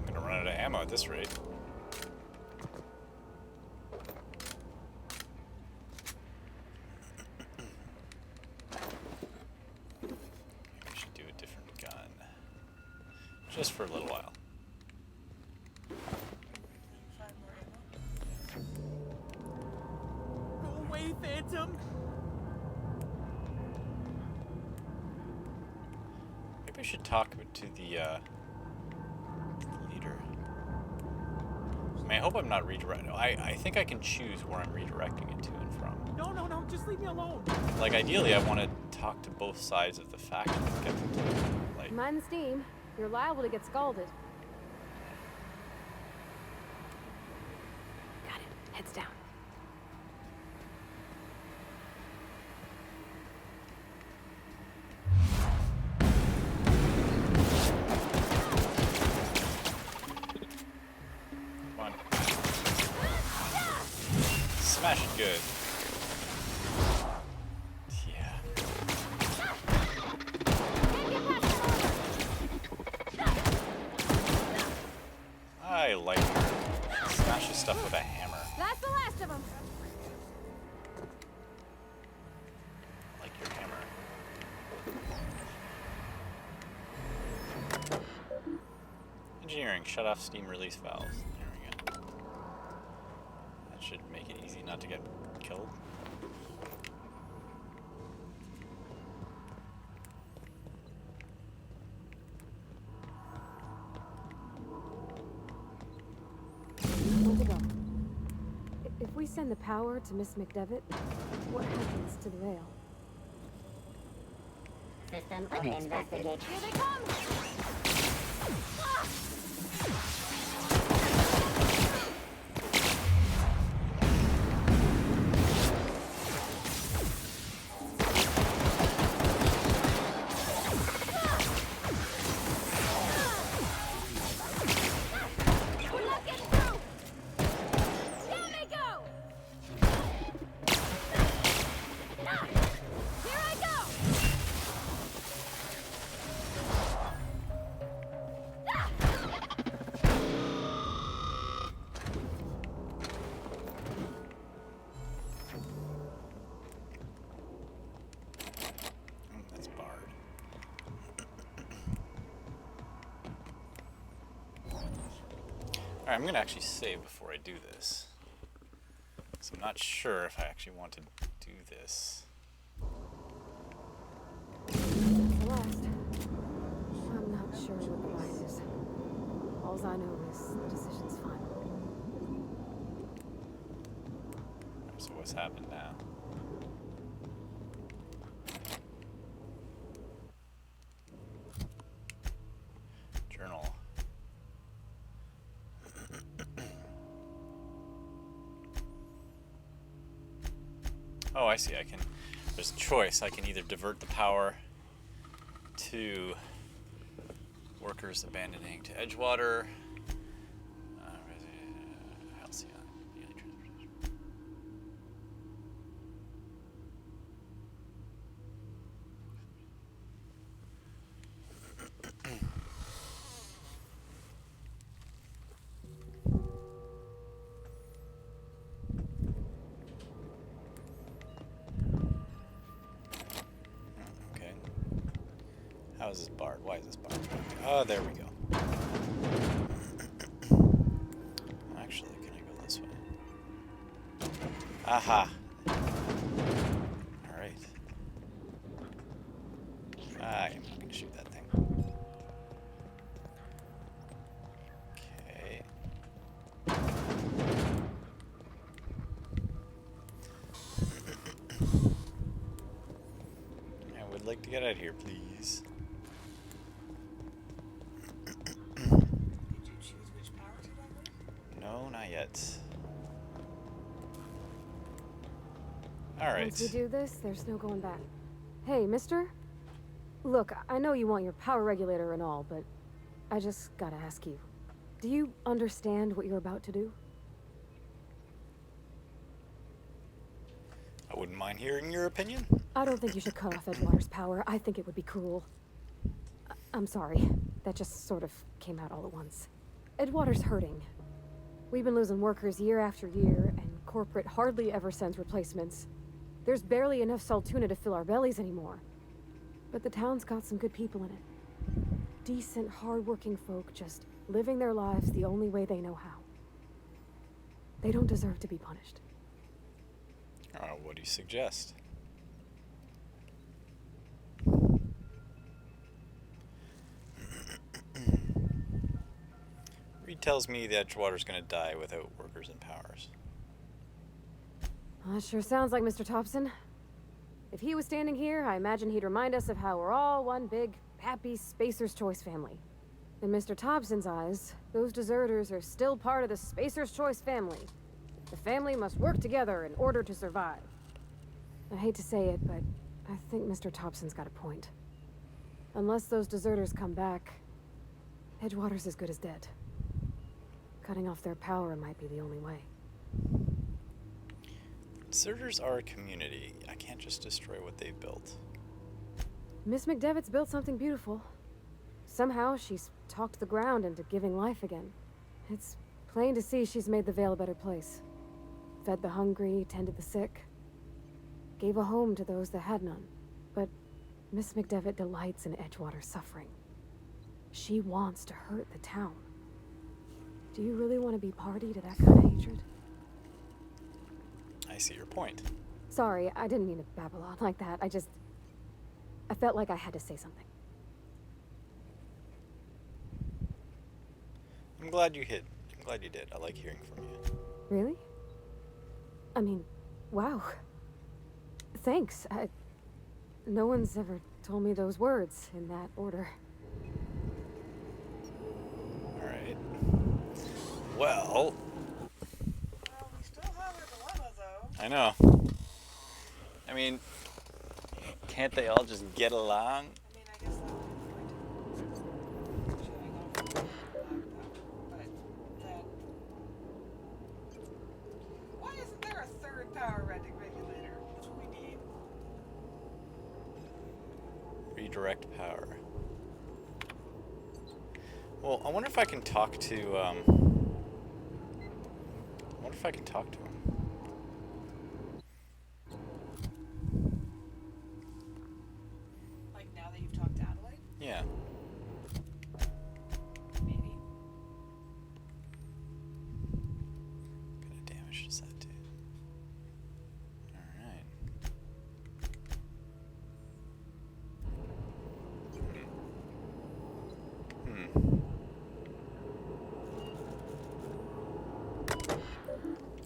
I'm gonna run out of ammo at this rate. Maybe we should do a different gun. Just for a little while. Go away, Phantom! Maybe I should talk to the leader. I mean, I hope I'm not redirecting. I think I can choose where I'm redirecting it to and from. No, just leave me alone. Like, ideally, I want to talk to both sides of the faction. Get them to, like, Mind the steam. You're liable to get scalded. Got it. Heads down. come on. Smash it good. Yeah. I like her. Smashes stuff with a hammer. That's the last of them. I like your hammer. Engineering, shut off steam release valves. There we go. That should make it easy not to get killed. Where to go? If we send the power to Miss McDevitt, what happens to the veil? System investigate. Here they come! We're not getting through! Down they go! Here I go! That's barred. Alright, I'm gonna actually save before I do this. So I'm not sure if I actually want to do this. Celeste, I'm not sure what the line is. All I know is the decision's final. So what's happened now? Journal. Oh, I see. There's a choice. I can either divert the power to workers abandoning to Edgewater. Halcyon. Daily transportation. How is this barred? Why is this barred? Oh, there we go. Actually, can I go this way? Aha! Alright. I'm not gonna shoot that thing. Okay. I would like to get out of here, please. Did you choose which power to divert? No, not yet. Alright. Once we do this, there's no going back. Hey, mister? Look, I know you want your power regulator and all, but I just gotta ask you. Do you understand what you're about to do? I wouldn't mind hearing your opinion. I don't think you should cut off Edgewater's power. I think it would be cruel. I'm sorry. That just sort of came out all at once. Edgewater's hurting. We've been losing workers year after year, and corporate hardly ever sends replacements. There's barely enough Saltuna to fill our bellies anymore. But the town's got some good people in it. Decent, hard-working folk just living their lives the only way they know how. They don't deserve to be punished. What do you suggest? Reed tells me that Edgewater's gonna die without workers and powers. Well, that sure sounds like Mr. Thompson. If he was standing here, I imagine he'd remind us of how we're all one big, happy Spacer's Choice family. In Mr. Thompson's eyes, those deserters are still part of the Spacer's Choice family. The family must work together in order to survive. I hate to say it, but I think Mr. Thompson's got a point. Unless those deserters come back, Edgewater's as good as dead. Cutting off their power might be the only way. Deserters are a community. I can't just destroy what they've built. Miss McDevitt's built something beautiful. Somehow she's talked the ground into giving life again. It's plain to see she's made the Vale a better place. Fed the hungry, tended the sick. Gave a home to those that had none. But Miss McDevitt delights in Edgewater's suffering. She wants to hurt the town. Do you really want to be party to that kind of hatred? I see your point. Sorry, I didn't mean to babble on like that. I felt like I had to say something. I'm glad you did. I like hearing from you. Really? I mean, wow. Thanks. No one's ever told me those words in that order. Alright. Well... we still have our dilemma, though. I know. I mean, can't they all just get along? I mean, I guess that would be point showing off the black power, but then... Why isn't there a third power regulator? That's what we need. Redirect power. Well, I wonder if I can talk to, I wonder if I can talk to him. Like, now that you've talked to Adelaide? Yeah. Maybe. What kind of damage does that do? Alright.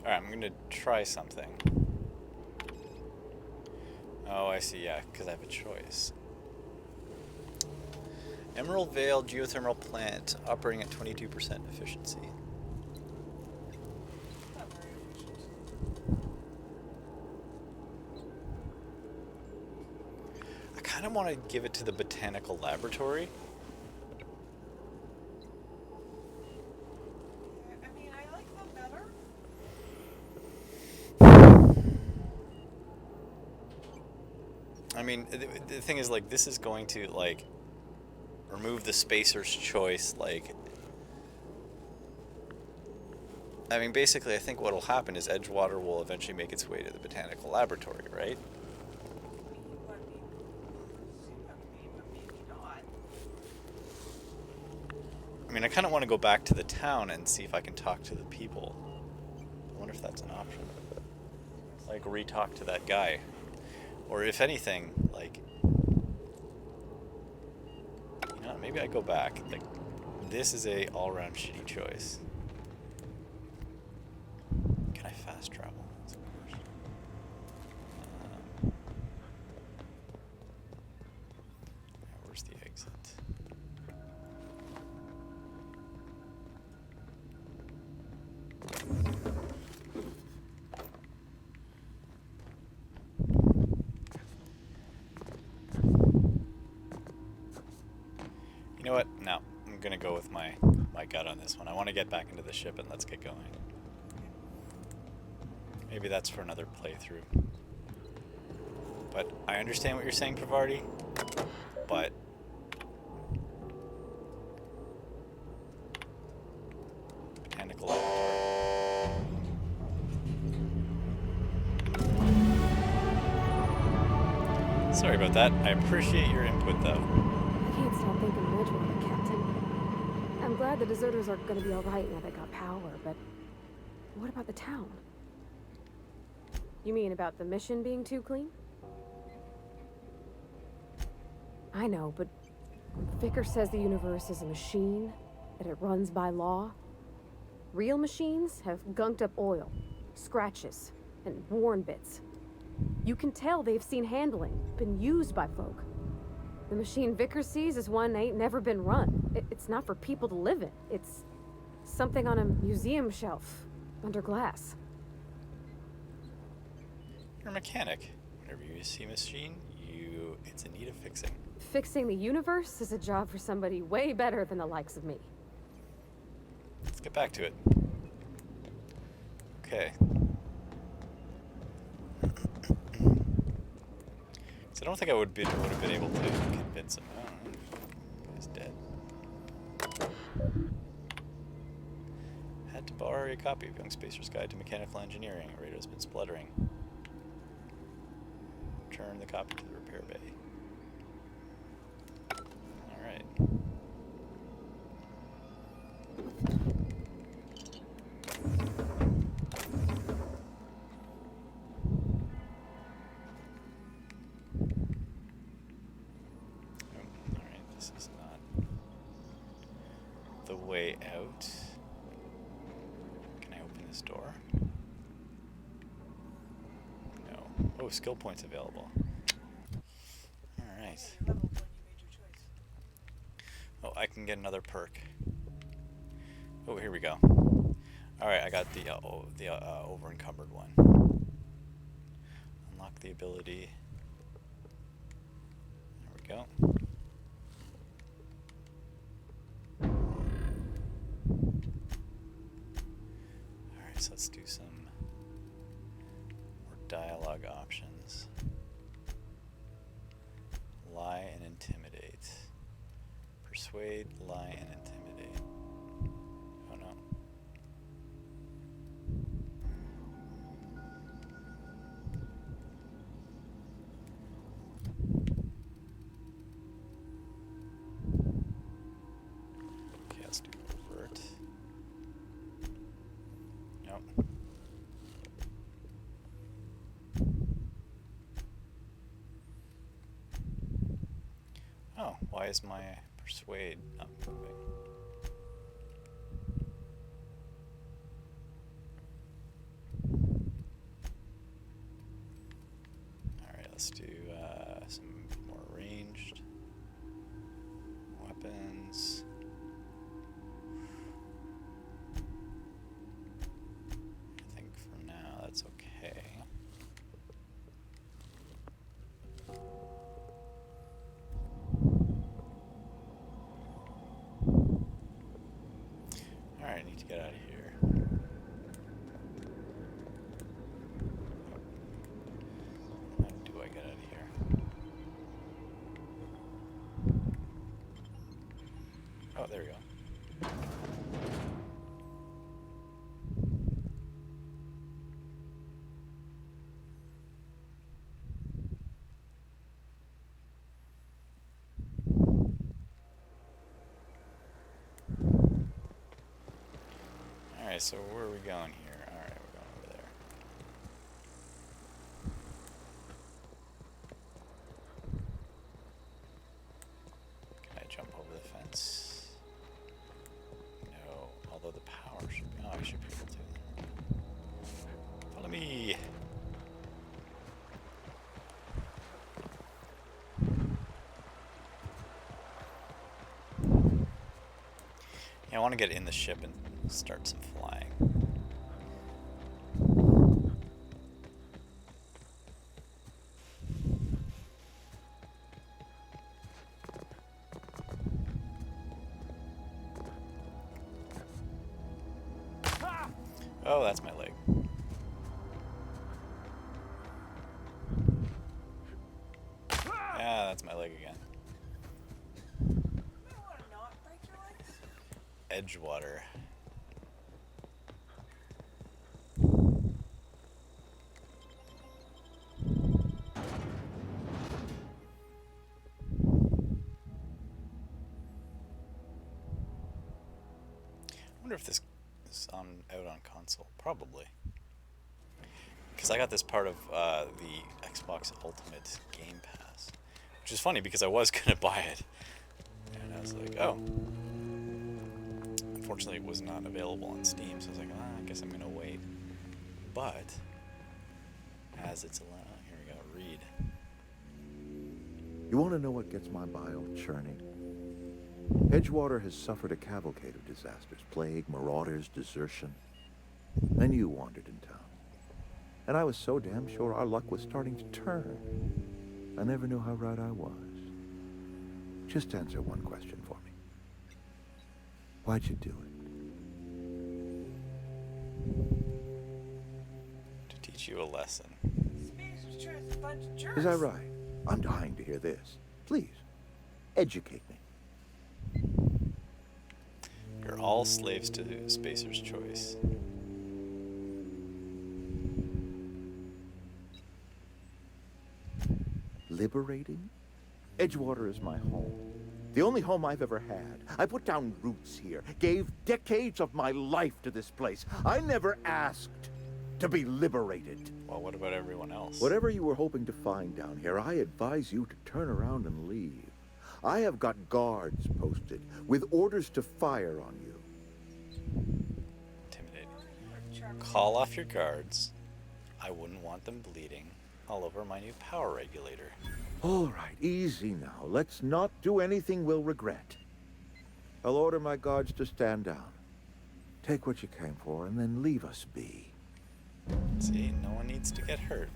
Alright, I'm gonna try something. Oh, I see, yeah, because I have a choice. Emerald Vale geothermal plant operating at 22% efficiency. Not very efficient. I kind of want to give it to the botanical laboratory. I mean, I like them better. I mean, the thing is, like, this is going to, like, remove the Spacer's Choice, like... I mean, basically, I think what will happen is Edgewater will eventually make its way to the botanical laboratory, right? Maybe not. I mean, I kind of want to go back to the town and see if I can talk to the people. I wonder if that's an option. Like, re-talk to that guy. Or if anything, like... You know, maybe I go back. Like, this is a all-around shitty choice. Can I fast travel? That's the question. Where's the exit? You know what? No, I'm gonna go with my gut on this one. I want to get back into the ship and let's get going. Maybe that's for another playthrough. But I understand what you're saying, Pravarti. But mechanical laboratory. Sorry about that. I appreciate your input, though. I can't stop thinking much about it, Captain. I'm glad the deserters are gonna be alright now they got power, but what about the town? You mean about the mission being too clean? I know, but Vicker says the universe is a machine, that it runs by law. Real machines have gunked up oil, scratches, and worn bits. You can tell they've seen handling, been used by folk. The machine Vicker sees is one ain't never been run. It's not for people to live in. It's something on a museum shelf, under glass. You're a mechanic. Whenever you see a machine, it's in need of fixing. Fixing the universe is a job for somebody way better than the likes of me. Let's get back to it. Okay. So I don't think I would have been able to convince him. Oh, he's dead. Had to borrow a copy of Young Spacer's Guide to Mechanical Engineering. Radio's been spluttering. Return the copy to the repair bay. Alright. Alright, this is not the way out. Can I open this door? No. Oh, skill points available. Alright. Oh, I can get another perk. Oh, here we go. Alright, I got the over-encumbered one. Unlock the ability. There we go. Alright, so let's do some more dialogue options. Lie and intimidate. Persuade, lie, and intimidate. Oh no. Okay, let's do overt. Nope. Oh, why is my persuade not moving? Alright, let's do some more ranged weapons. I think for now that's okay. Alright, I need to get out of here. How do I get out of here? Alright, so where are we going here? Alright, we're going over there. Can I jump over the fence? No, although the power should... Oh, I should be able to. Follow me! Yeah, I want to get in the ship and start some flying. Oh, that's my leg. Yeah, that's my leg again. Edgewater. I wonder if this is out on console. Probably. Because I got this part of the Xbox Ultimate Game Pass. Which is funny because I was going to buy it. And I was like, oh. Unfortunately, it was not available on Steam, so I was like, I guess I'm going to wait. But, as it's allowed, here we go, read. You want to know what gets my bile churning? Edgewater has suffered a cavalcade of disasters, plague, marauders, desertion. Then you wandered in town. And I was so damn sure our luck was starting to turn. I never knew how right I was. Just answer one question for me. Why'd you do it? To teach you a lesson. Is that right? I'm dying to hear this. Please, educate me. You're all slaves to Spacer's Choice. Liberating? Edgewater is my home. The only home I've ever had. I put down roots here, gave decades of my life to this place. I never asked to be liberated. Well, what about everyone else? Whatever you were hoping to find down here, I advise you to turn around and leave. I have got guards posted with orders to fire on you. Intimidating. Call off your guards. I wouldn't want them bleeding all over my new power regulator. All right, easy now. Let's not do anything we'll regret. I'll order my guards to stand down. Take what you came for and then leave us be. See, no one needs to get hurt.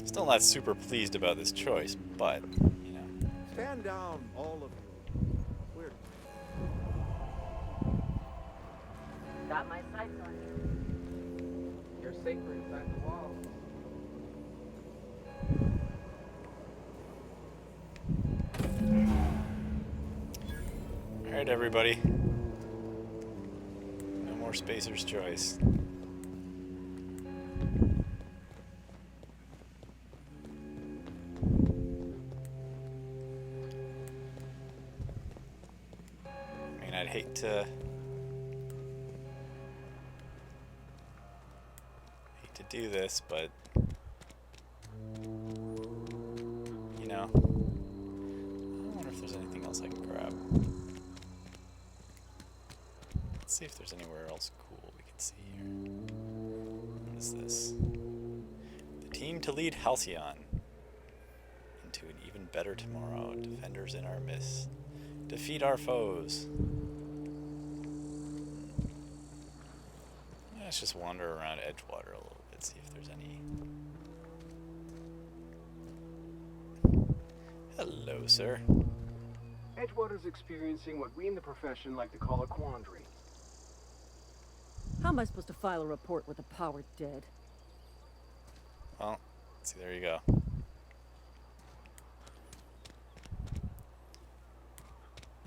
Still not super pleased about this choice, but, you know. Stand down, all of you. We're... Got my sights on you. You're safer inside the wall. Alright, everybody. No more Spacer's Choice. I mean, I'd hate to do this, but you know, I wonder if there's anything else I can grab. Let's see if there's anywhere else cool we can see here. What is this? The team to lead Halcyon into an even better tomorrow. Defenders in our midst. Defeat our foes. Let's just wander around Edgewater a little bit, see if there's any. Hello, sir. Edgewater's experiencing what we in the profession like to call a quandary. How am I supposed to file a report with the power dead? Well, see, there you go.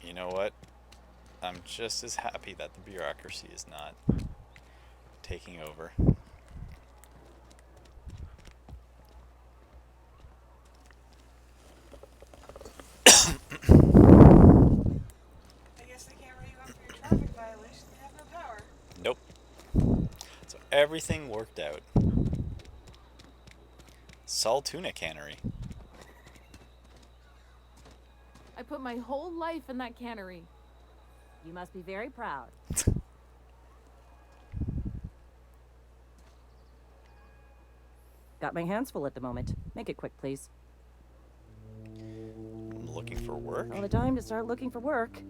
You know what? I'm just as happy that the bureaucracy is not taking over. I guess they can't everything worked out. Saltuna Cannery. I put my whole life in that cannery. You must be very proud. Got my hands full at the moment. Make it quick, please. I'm looking for work? All the time to start looking for work.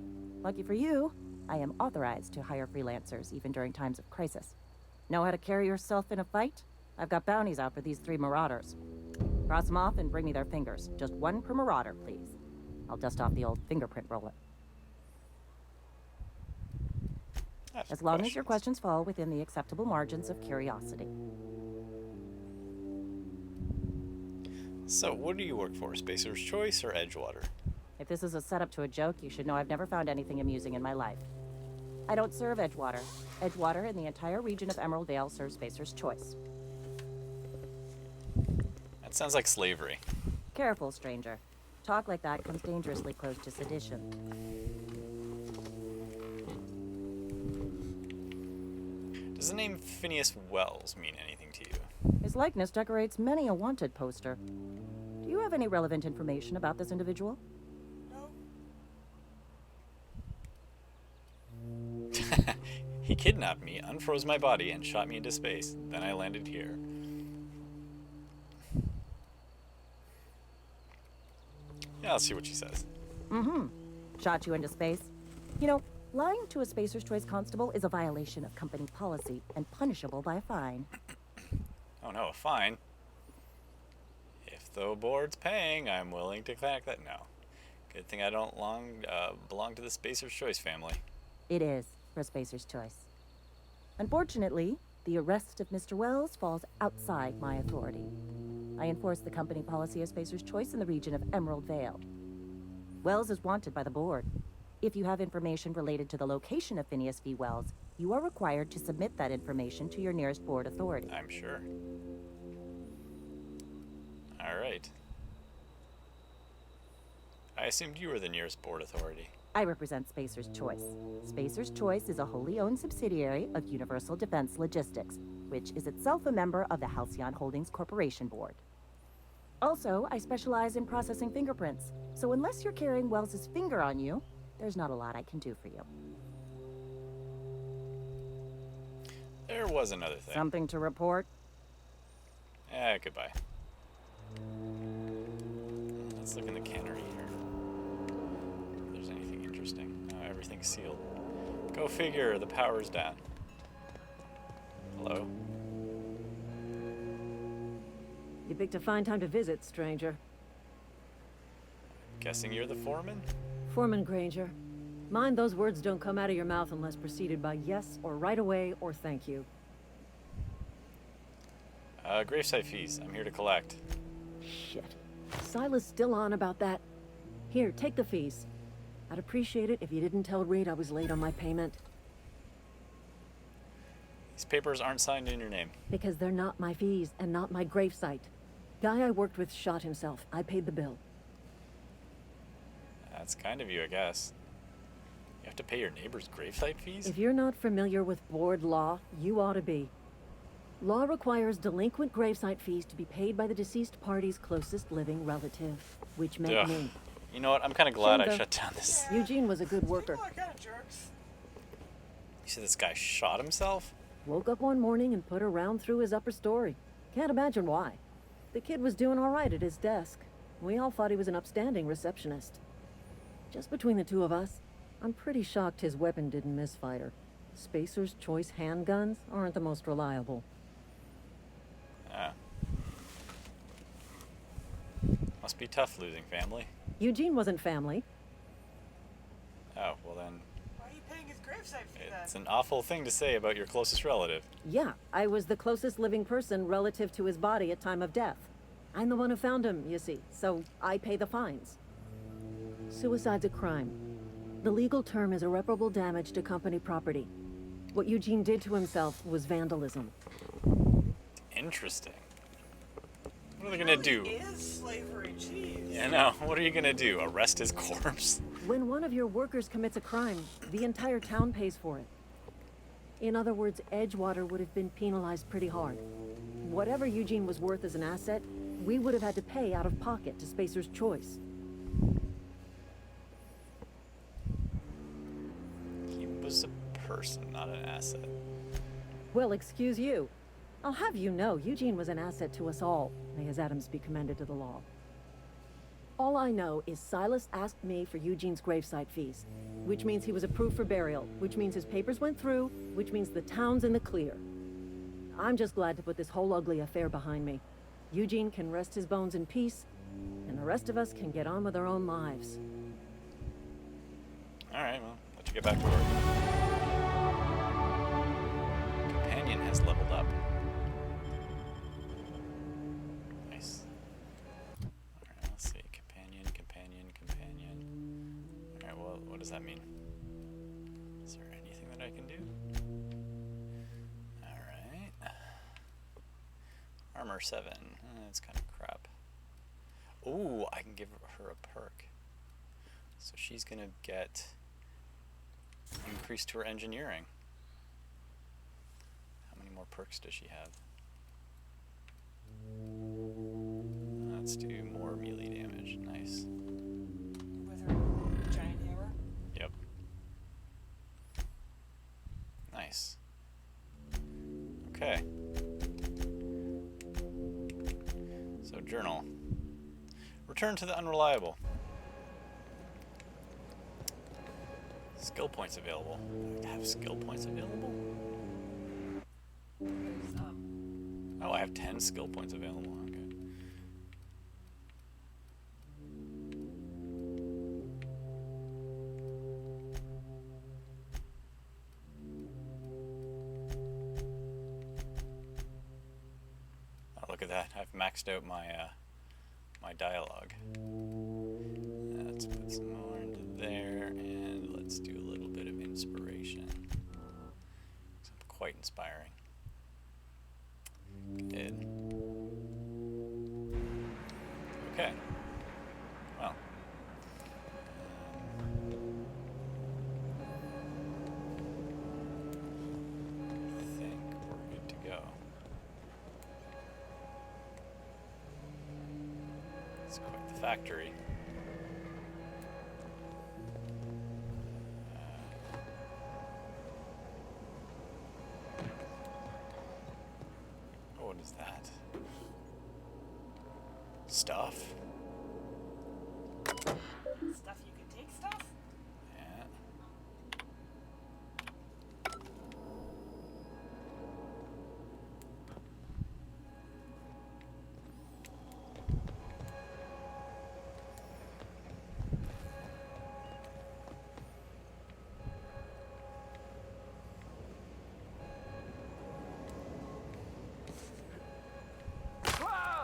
Lucky for you, I am authorized to hire freelancers even during times of crisis. Know how to carry yourself in a fight? I've got bounties out for these 3 marauders. Cross them off and bring me their fingers. Just 1 per marauder, please. I'll dust off the old fingerprint roller. As long as your questions fall within the acceptable margins of curiosity. So, what do you work for? Spacer's Choice or Edgewater? If this is a setup to a joke, you should know I've never found anything amusing in my life. I don't serve Edgewater. Edgewater and the entire region of Emerald Vale serves Spacer's Choice. That sounds like slavery. Careful, stranger. Talk like that comes dangerously close to sedition. Does the name Phineas Wells mean anything to you? His likeness decorates many a wanted poster. Do you have any relevant information about this individual? He kidnapped me, unfroze my body, and shot me into space. Then I landed here. Yeah, let's see what she says. Mm-hmm. Shot you into space. You know, lying to a Spacer's Choice constable is a violation of company policy and punishable by a fine. Oh no, a fine? If the board's paying, I'm willing to crack that. No. Good thing I don't belong to the Spacer's Choice family. It is for Spacer's Choice. Unfortunately, the arrest of Mr. Wells falls outside my authority. I enforce the company policy of Spacer's Choice in the region of Emerald Vale. Wells is wanted by the board. If you have information related to the location of Phineas V. Wells, you are required to submit that information to your nearest board authority. I'm sure. Alright. I assumed you were the nearest board authority. I represent Spacer's Choice. Spacer's Choice is a wholly owned subsidiary of Universal Defense Logistics, which is itself a member of the Halcyon Holdings Corporation Board. Also, I specialize in processing fingerprints, so unless you're carrying Wells's finger on you, there's not a lot I can do for you. There was another thing. Something to report? Goodbye. Let's look in the cannery here. If there's anything interesting. No, everything's sealed. Go figure, the power's down. Hello? You picked a fine time to visit, stranger. Guessing you're the foreman? Foreman Granger. Mind those words don't come out of your mouth unless preceded by yes or right away or thank you. Gravesite fees. I'm here to collect. Shit. Silas still on about that. Here, take the fees. I'd appreciate it if you didn't tell Reed I was late on my payment. These papers aren't signed in your name. Because they're not my fees and not my gravesite. Guy I worked with shot himself. I paid the bill. That's kind of you, I guess. You have to pay your neighbor's gravesite fees? If you're not familiar with board law, you ought to be. Law requires delinquent gravesite fees to be paid by the deceased party's closest living relative, which meant me. You know what? I'm kind of glad I shut down this. Eugene was a good worker. People are kind of jerks. You said this guy shot himself? Woke up one morning and put a round through his upper story. Can't imagine why. The kid was doing all right at his desk. We all thought he was an upstanding receptionist. Just between the two of us, I'm pretty shocked his weapon didn't misfire. Spacer's Choice handguns aren't the most reliable. Must be tough losing family. Eugene wasn't family. Oh, well then. Why are you paying his gravesite fee then? It's an awful thing to say about your closest relative. Yeah, I was the closest living person relative to his body at time of death. I'm the one who found him, you see, so I pay the fines. Suicide's a crime. The legal term is irreparable damage to company property. What Eugene did to himself was vandalism. Interesting. What are they gonna do? Is slavery, jeez. Yeah, no. What are you gonna do? Arrest his corpse? When one of your workers commits a crime, the entire town pays for it. In other words, Edgewater would have been penalized pretty hard. Whatever Eugene was worth as an asset, we would have had to pay out of pocket to Spacer's Choice. He was a person, not an asset. Well, excuse you. I'll have you know, Eugene was an asset to us all. May his atoms be commended to the law. All I know is Silas asked me for Eugene's gravesite fees, which means he was approved for burial, which means his papers went through, which means the town's in the clear. I'm just glad to put this whole ugly affair behind me. Eugene can rest his bones in peace, and the rest of us can get on with our own lives. Alright, well, let you get back to work. Companion has leveled up. Nice. Alright, let's see. Companion. Alright, well, what does that mean? Is there anything that I can do? Alright. Armor 7. That's kind of crap. Ooh, I can give her a perk. So she's gonna get increased to her engineering. How many more perks does she have? Let's do more melee damage. Nice. With her giant hammer? Yep. Nice. Okay. So journal. Return to the unreliable. Skill points available. Do I have skill points available? Oh, I have 10 skill points available. Okay. Oh, look at that. I've maxed out my my dialogue. Let's put some more into there, and let's do a little bit of inspiration. It's quite inspiring. Good. Okay. Well. I think we're good to go. It's quite the factory. What is that? Stuff? Stuff you can take stuff? Yeah.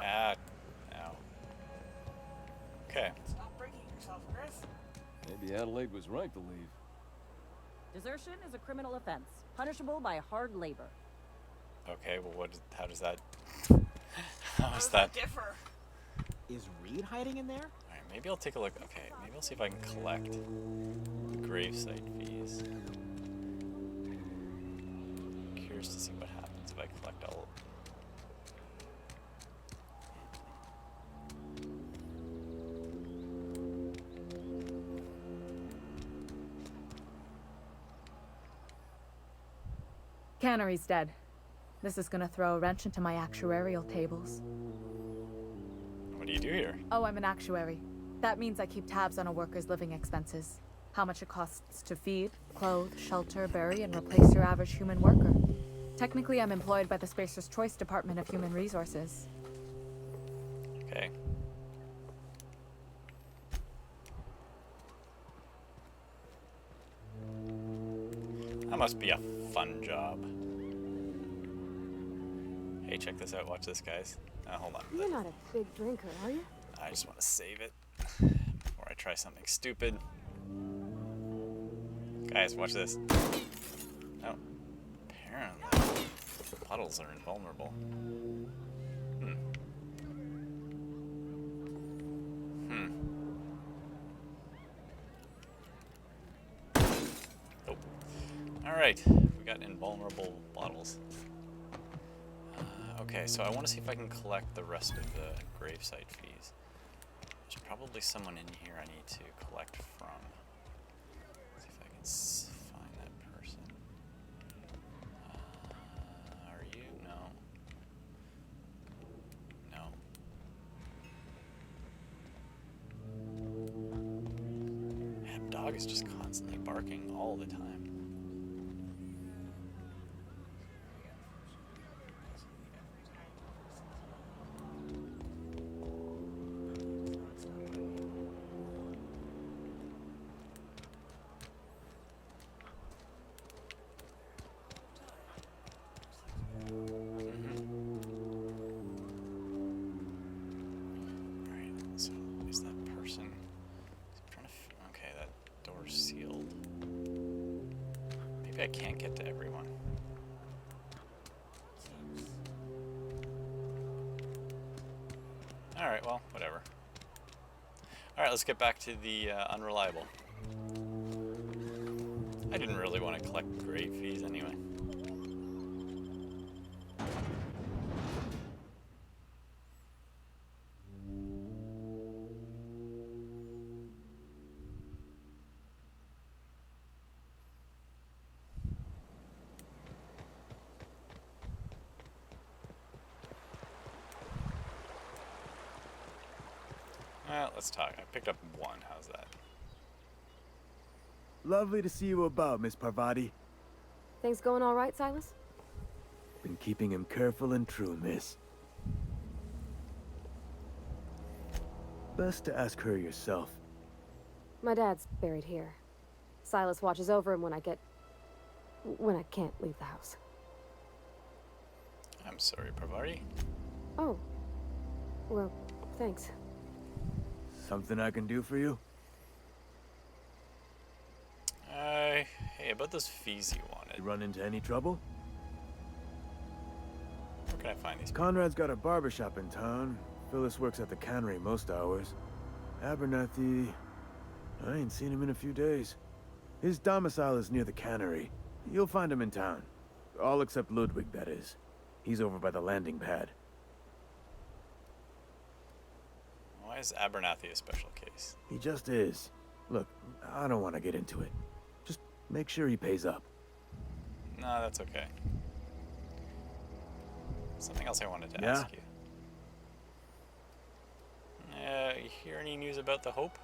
Ah, ow. Okay. Stop breaking yourself, Chris. Maybe Adelaide was right to leave. Desertion is a criminal offense, punishable by hard labor. Okay, well how does that how does that differ? Is Reed hiding in there? Alright, maybe I'll take a look. Okay, maybe I'll see if I can collect the gravesite fees. Curious to see what happens if I collect all. Cannery's dead. This is gonna throw a wrench into my actuarial tables. What do you do here? Oh, I'm an actuary. That means I keep tabs on a worker's living expenses. How much it costs to feed, clothe, shelter, bury, and replace your average human worker. Technically, I'm employed by the Spacer's Choice Department of Human Resources. Okay. That must be a fun job. Hey, check this out. Watch this, guys. Hold on. You're not a big drinker, are you? I just want to save it before I try something stupid. Guys, watch this. Oh, apparently puddles are invulnerable. Oh. All right, we got invulnerable bottles. Okay, so I want to see if I can collect the rest of the gravesite fees. There's probably someone in here I need to collect from. See if I can find that person. Are you? No. No. That dog is just constantly barking all the time. I can't get to everyone. Alright, well, whatever. Alright, let's get back to the unreliable. I didn't really want to collect grave fees anyway. Let's talk. I picked up one. How's that? Lovely to see you about, Miss Parvati. Things going all right, Silas? Been keeping him careful and true, miss. Best to ask her yourself. My dad's buried here. Silas watches over him when I can't leave the house. I'm sorry, Parvati. Oh. Well, thanks. Something I can do for you? Hey, about those fees you wanted. You run into any trouble? Where can I find these? Conrad's got a barbershop in town. Phyllis works at the cannery most hours. Abernathy... I ain't seen him in a few days. His domicile is near the cannery. You'll find him in town. All except Ludwig, that is. He's over by the landing pad. Why is Abernathy a special case? He just is. Look, I don't want to get into it. Just make sure he pays up. No, that's okay. Something else I wanted to ask you. You hear any news about the Hope?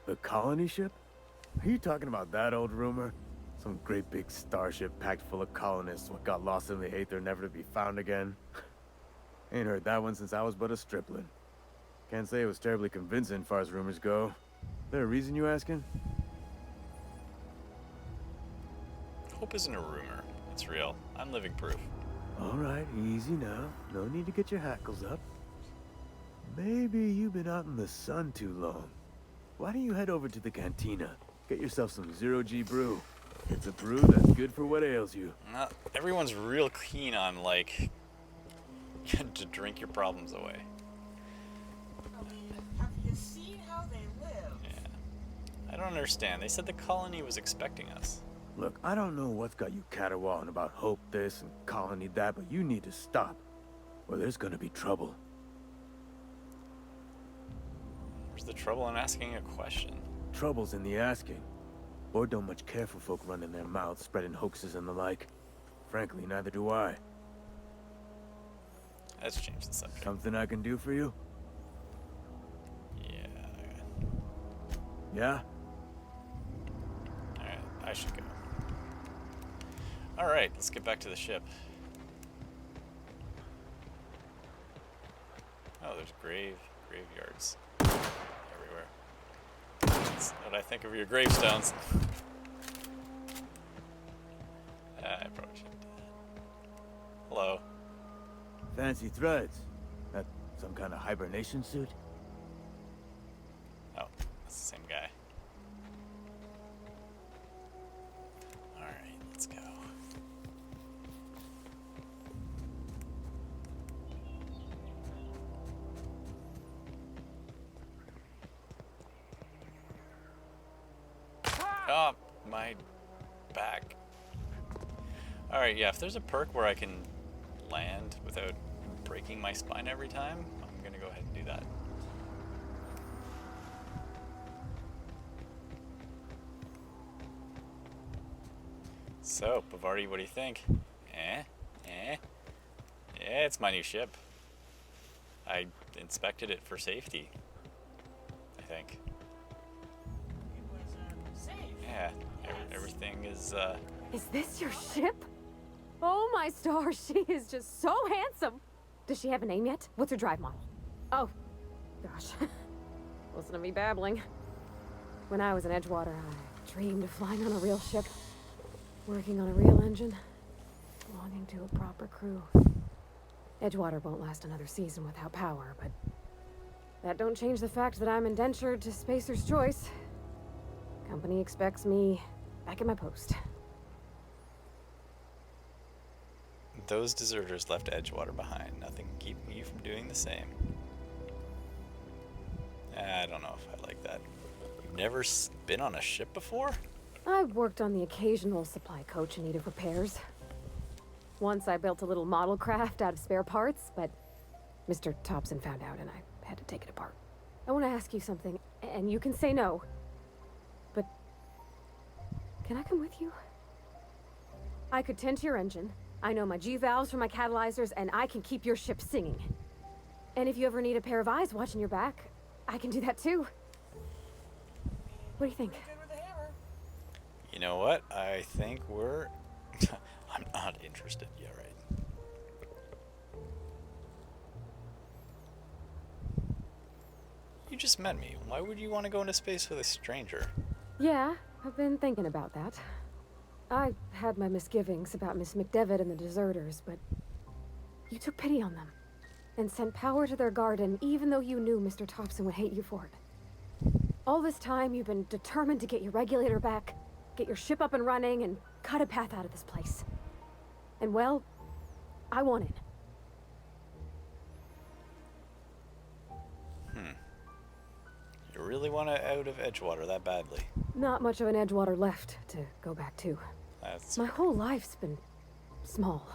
The colony ship? Are you talking about that old rumor? Some great big starship packed full of colonists what got lost in the Aether never to be found again? Ain't heard that one since I was but a stripling. Can't say it was terribly convincing, far as rumors go. There a reason you asking? Hope isn't a rumor. It's real. I'm living proof. All right, easy now. No need to get your hackles up. Maybe you've been out in the sun too long. Why don't you head over to the cantina? Get yourself some zero-G brew. It's a brew that's good for what ails you. Everyone's real keen on, like, to drink your problems away. Have you seen how they live? Yeah. I don't understand. They said the colony was expecting us. Look, I don't know what's got you caterwauling about Hope this and Colony that, but you need to stop, or there's gonna be trouble. Where's the trouble in asking a question? Trouble's in the asking. Or don't much care for folk running their mouths, spreading hoaxes and the like. Frankly, neither do I. Let's change the subject. Something I can do for you? Yeah. Yeah? Alright, I should go. Alright, let's get back to the ship. Oh, there's graveyards everywhere. That's what I think of your gravestones. I probably shouldn't do that. Hello. Fancy threads. That some kind of hibernation suit? Oh, that's the same guy. Alright, let's go. Oh, my back. Alright, yeah, if there's a perk where I can land without breaking my spine every time, I'm gonna go ahead and do that. So, Bavardi, what do you think? Eh? Eh? Yeah, it's my new ship. I inspected it for safety, I think. It was safe. Yeah, everything is, Is this your ship? Oh my stars, she is just so handsome. Does she have a name yet? What's her drive model? Oh, gosh. Listen to me babbling. When I was in Edgewater, I dreamed of flying on a real ship, working on a real engine, belonging to a proper crew. Edgewater won't last another season without power, but that don't change the fact that I'm indentured to Spacer's Choice. Company expects me back at my post. those deserters left Edgewater behind. Nothing keeping you from doing the same. I don't know if I like that. You've never been on a ship before? I've worked on the occasional supply coach in need of repairs. Once I built a little model craft out of spare parts, but Mr. Thompson found out and I had to take it apart. I want to ask you something, and you can say no, but can I come with you? I could tend to your engine. I know my G-valves for my catalyzers, and I can keep your ship singing. And if you ever need a pair of eyes watching your back, I can do that too. What do you think? You know what? I think we're... I'm not interested. Yeah, right. You just met me. Why would you want to go into space with a stranger? Yeah, I've been thinking about that. I had my misgivings about Miss McDevitt and the deserters, but you took pity on them and sent power to their garden even though you knew Mr. Thompson would hate you for it. All this time, you've been determined to get your regulator back, get your ship up and running, and cut a path out of this place. And well, I won it. You really want to out of Edgewater that badly? Not much of an Edgewater left to go back to. That's... My whole life's been small.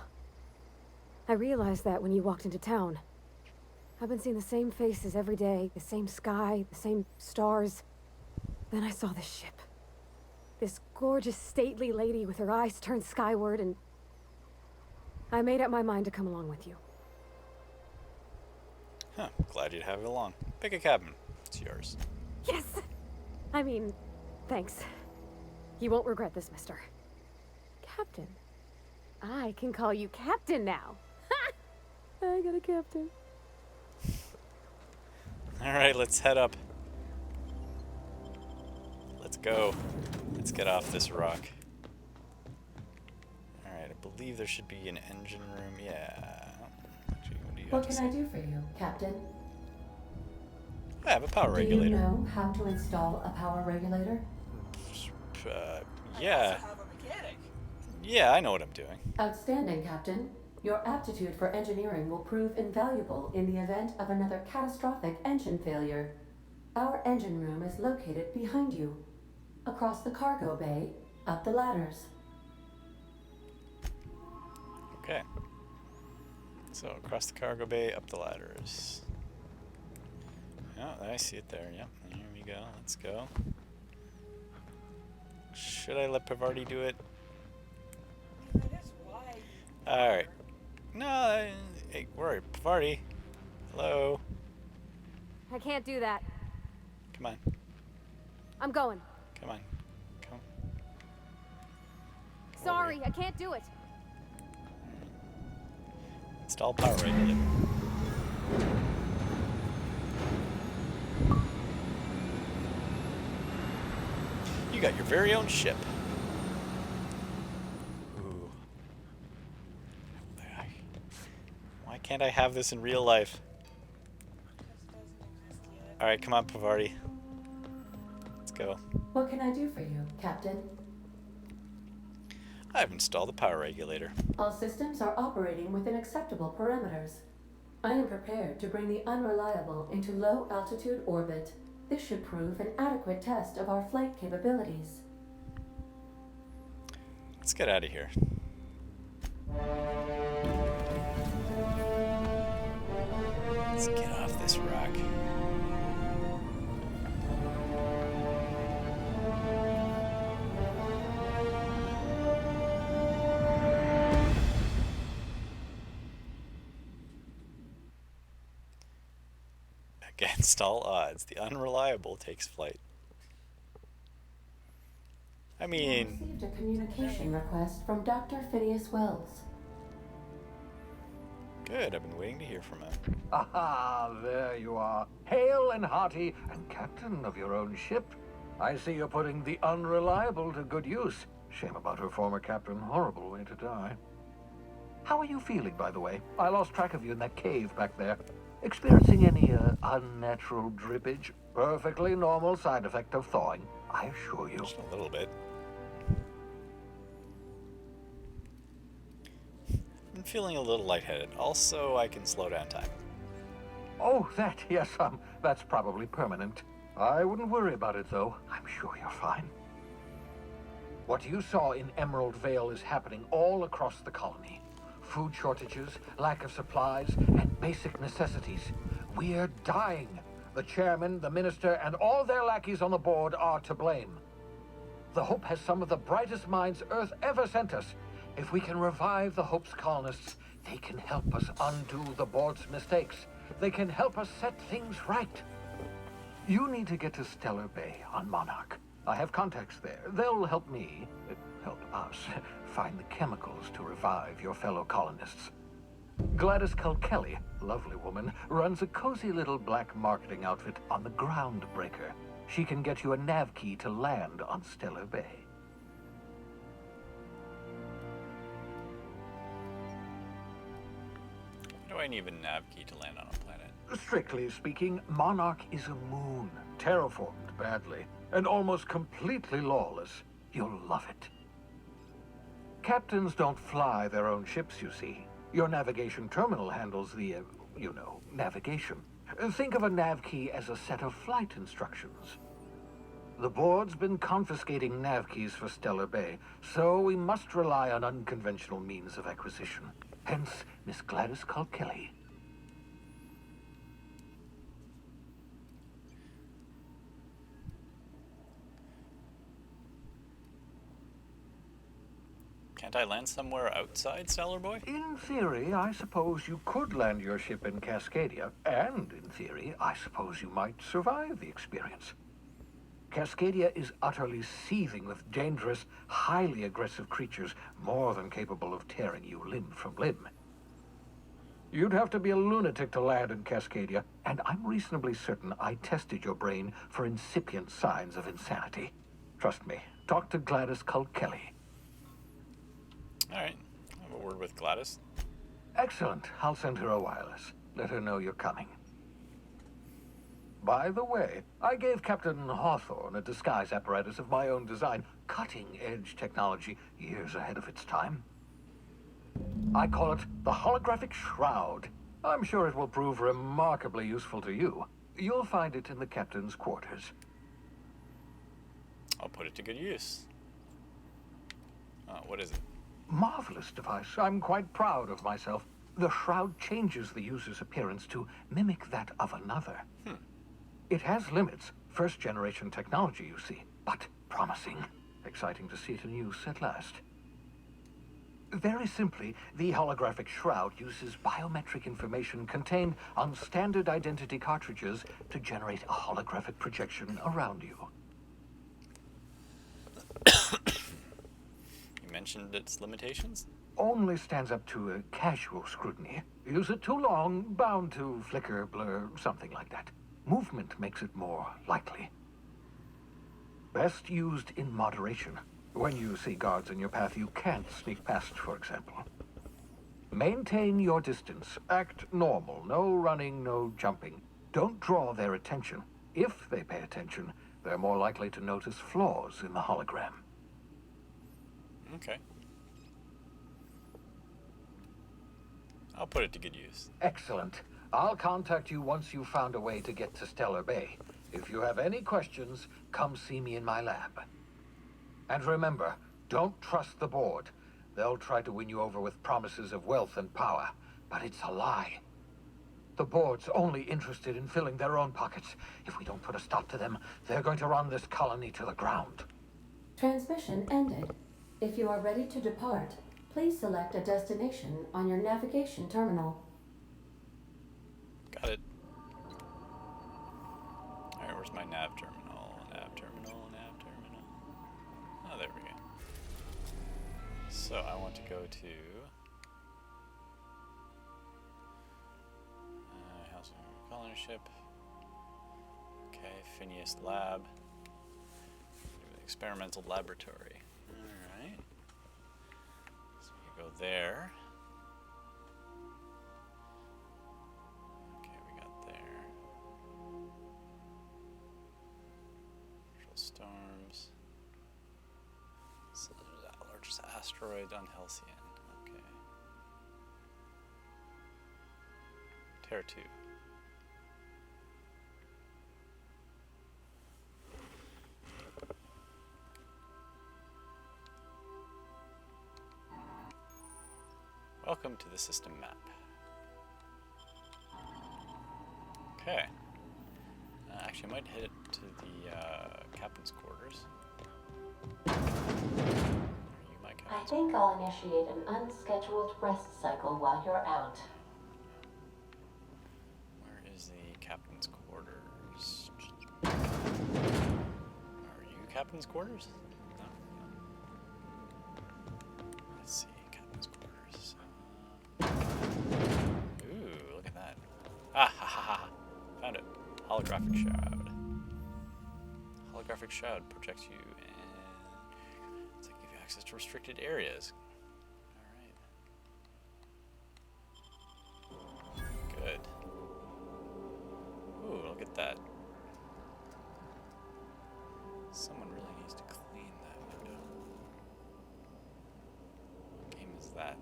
I realized that when you walked into town. I've been seeing the same faces every day, the same sky, the same stars. Then I saw this ship. This gorgeous, stately lady with her eyes turned skyward, and I made up my mind to come along with you. Huh, glad you'd have it along. Pick a cabin. It's yours. Yes! I mean, thanks. You won't regret this, mister. Captain. I can call you Captain now. Ha! I got a captain. Alright, let's head up. Let's go. Let's get off this rock. Alright, I believe there should be an engine room. Yeah. Actually, what do you have What to can say? I do for you, Captain? I have a power Do regulator. you know how to install a power regulator? Yeah. Yeah, I know what I'm doing. Outstanding, Captain. Your aptitude for engineering will prove invaluable in the event of another catastrophic engine failure. Our engine room is located behind you, across the cargo bay, up the ladders. Okay. So, across the cargo bay, up the ladders. Oh, I see it there. Yep, here we go. Let's go. Should I let Pavardi do it? Alright. No, hey, where are you? Pavardi? Hello? I can't do that. Come on. I'm going. Come on. Come. Sorry, I can't do it. Install power regulator. You got your very own ship. Ooh. Why can't I have this in real life? Alright, come on, Pavardi. Let's go. What can I do for you, Captain? I've installed the power regulator. All systems are operating within acceptable parameters. I am prepared to bring the unreliable into low-altitude orbit. This should prove an adequate test of our flight capabilities. Let's get out of here. Let's get off this rock. Against all odds, the unreliable takes flight. I You mean, received a communication request from Dr. Phineas Wells. good, I've been waiting to hear from him. Aha, there you are. Hale and hearty, and captain of your own ship. I see you're putting the unreliable to good use. Shame about her former captain. Horrible way to die. How are you feeling, by the way? I lost track of you in that cave back there. Experiencing any unnatural drippage? Perfectly normal side effect of thawing, I assure you. Just a little bit. I'm feeling a little lightheaded. Also, I can slow down time. Oh, that, yes, that's probably permanent. I wouldn't worry about it, though. I'm sure you're fine. What you saw in Emerald Vale is happening all across the colony. Food shortages, lack of supplies, and basic necessities. We're dying. The chairman, the minister, and all their lackeys on the board are to blame. The Hope has some of the brightest minds Earth ever sent us. If we can revive the Hope's colonists, they can help us undo the board's mistakes. They can help us set things right. You need to get to Stellar Bay on Monarch. I have contacts there. They'll help me, help us, find the chemicals to revive your fellow colonists. Gladys Kelly, lovely woman, runs a cozy little black marketing outfit on the Groundbreaker. She can get you a nav key to land on Stellar Bay. Why do I need a nav key to land on a planet? Strictly speaking, Monarch is a moon, terraformed badly, and almost completely lawless. You'll love it. Captains don't fly their own ships, you see. Your navigation terminal handles the, navigation. Think of a nav key as a set of flight instructions. The board's been confiscating nav keys for Stellar Bay, so we must rely on unconventional means of acquisition. Hence, Miss Gladys Kelly. Can't I land somewhere outside Stellar Boy? In theory, I suppose you could land your ship in Cascadia, and in theory, I suppose you might survive the experience. Cascadia is utterly seething with dangerous, highly aggressive creatures, more than capable of tearing you limb from limb. You'd have to be a lunatic to land in Cascadia, and I'm reasonably certain I tested your brain for incipient signs of insanity. Trust me, talk to Gladys Kelly. Alright, I'll have a word with Gladys. Excellent. I'll send her a wireless. Let her know you're coming. By the way, I gave Captain Hawthorne a disguise apparatus of my own design, cutting-edge technology, years ahead of its time. I call it the Holographic Shroud. I'm sure it will prove remarkably useful to you. You'll find it in the captain's quarters. I'll put it to good use. What is it? Marvelous device. I'm quite proud of myself. The shroud changes the user's appearance to mimic that of another. It has limits. First-generation technology, you see, but promising. Exciting to see it in use at last. Very simply, the holographic shroud uses biometric information contained on standard identity cartridges to generate a holographic projection around you. You mentioned its limitations? Only stands up to a casual scrutiny. Use it too long, bound to flicker, blur, something like that. Movement makes it more likely. Best used in moderation. When you see guards in your path you can't sneak past, for example. Maintain your distance. Act normal. No running, no jumping. Don't draw their attention. If they pay attention, they're more likely to notice flaws in the hologram. Okay. I'll put it to good use. Excellent. I'll contact you once you've found a way to get to Stellar Bay. If you have any questions, come see me in my lab. And remember, don't trust the board. They'll try to win you over with promises of wealth and power, but it's a lie. The board's only interested in filling their own pockets. If we don't put a stop to them, they're going to run this colony to the ground. Transmission ended. If you are ready to depart, please select a destination on your navigation terminal. Got it. Alright, where's my nav terminal? Nav terminal, nav terminal. Oh, there we go. So I want to go to House of Colony Ship. Okay, Phineas Lab. Experimental laboratory. Alright. So we go there. Okay, we got there. Marshall Storms. So the largest asteroid on Halcyon. Okay. Terra 2. Welcome to the system map. Okay. Actually, I might head to the captain's quarters. You might I think I'll initiate an unscheduled rest cycle while you're out. Where is the captain's quarters? Are you captain's quarters? No. Let's see, captain's quarters. Ooh, look at that. Ah, ha, ha, ha. Found it. Holographic shroud. Holographic shroud protects you and it's like give you access to restricted areas. Alright. Good. Ooh, look at that. Someone really needs to clean that window. What game is that?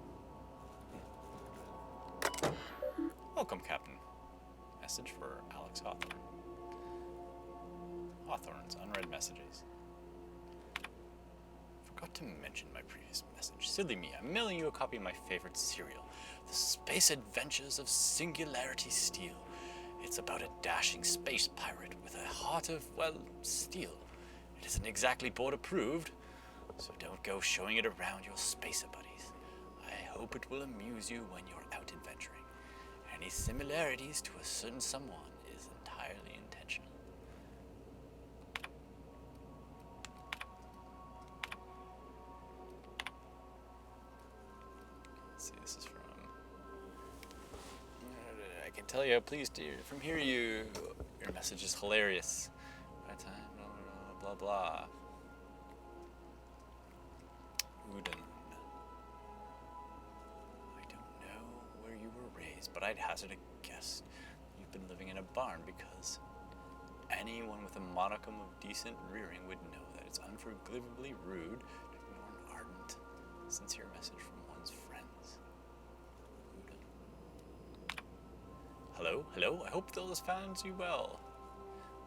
Welcome, Captain. Message for Alex Hawthorne. Hawthorne's unread messages. Forgot to mention my previous message. Silly me, I'm mailing you a copy of my favorite serial, The Space Adventures of Singularity Steel. It's about a dashing space pirate with a heart of, well, steel. It isn't exactly board approved, so don't go showing it around your spacer buddies. I hope it will amuse you when you're out adventuring. Any similarities to a certain someone is entirely intentional. Let's see, this is from... I can tell you how pleased to from hear you. Your message is hilarious. By the time, blah, blah, blah. Udon. Where you were raised, but I'd hazard a guess you've been living in a barn because anyone with a modicum of decent rearing would know that it's unforgivably rude to ignore an ardent, sincere message from one's friends. Hello, hello, I hope those finds you well.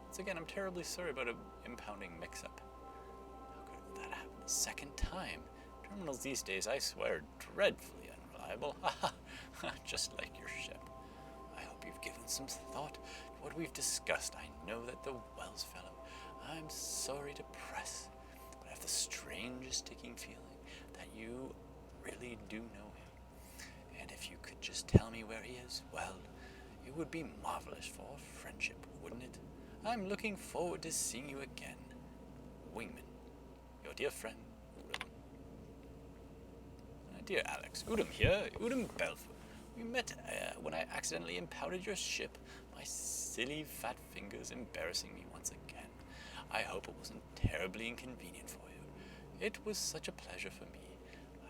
Once again, I'm terribly sorry about an impounding mix-up. How could that happen a second time? Terminals these days, I swear, are dreadfully unreliable. Just like your ship. I hope you've given some thought to what we've discussed. I know that the Wells fellow, I'm sorry to press, but I have the strangest ticking feeling that you really do know him. And if you could just tell me where he is, well, it would be marvelous for our friendship, wouldn't it? I'm looking forward to seeing you again. Wingman, your dear friend, Udom. Dear Alex, Udom here, Udom Belfort. We met when I accidentally impounded your ship. My silly fat fingers embarrassing me once again. I hope it wasn't terribly inconvenient for you. It was such a pleasure for me.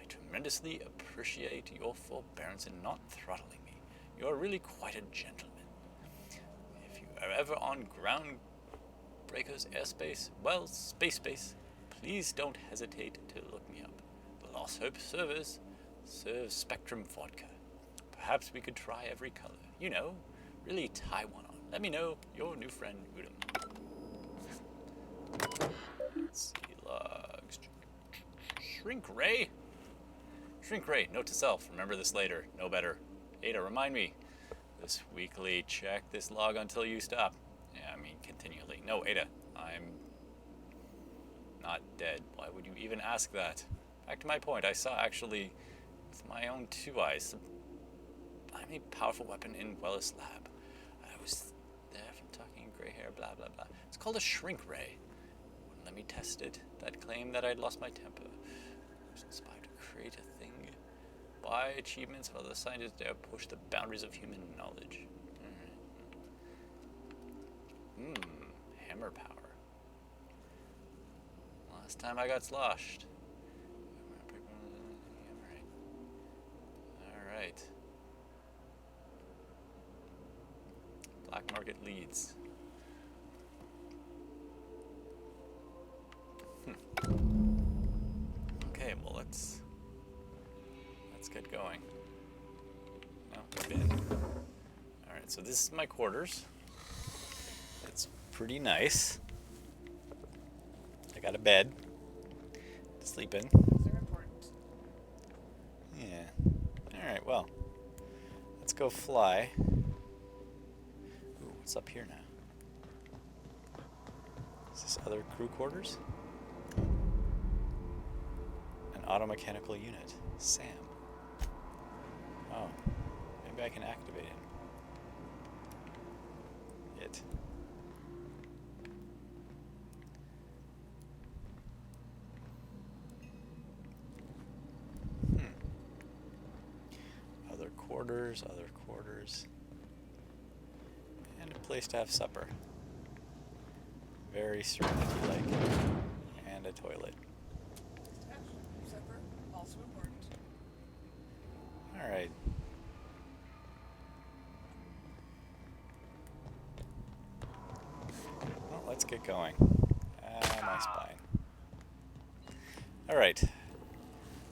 I tremendously appreciate your forbearance in not throttling me. You're really quite a gentleman. If you are ever on Groundbreaker's airspace, well, space, please don't hesitate to look me up. The Lost Hope servers serve Spectrum vodka. Perhaps we could try every color. You know, really tie one on. Let me know, your new friend, Udom. Let's see, logs. Shrink Ray. Shrink Ray, note to self. Remember this later. No better. Ada, remind me. This weekly, check this log until you stop. Yeah, I mean, continually. No, Ada, I'm not dead. Why would you even ask that? Back to my point, I saw actually, with my own 2 eyes, I'm a powerful weapon in Wellis' lab. I was there from talking gray hair, blah, blah, blah. It's called a Shrink Ray. Wouldn't let me test it. That claim that I'd lost my temper. I was inspired to create a thing. By achievements while the scientists dare push the boundaries of human knowledge. Hammer power. Last time I got sloshed. Alright. Black market leads. Okay, well let's get going. No, bin. Alright, so this is my quarters. It's pretty nice. I got a bed to sleep in. Those are important. Yeah. Alright, well. Let's go fly. Ooh, what's up here now? Is this other crew quarters? An automechanical unit. Sam. Oh, maybe I can activate him. It. Other quarters, and a place to have supper. Very Serenity-like. And a toilet. Supper, also important. Alright. Well, let's get going. My spine. Alright.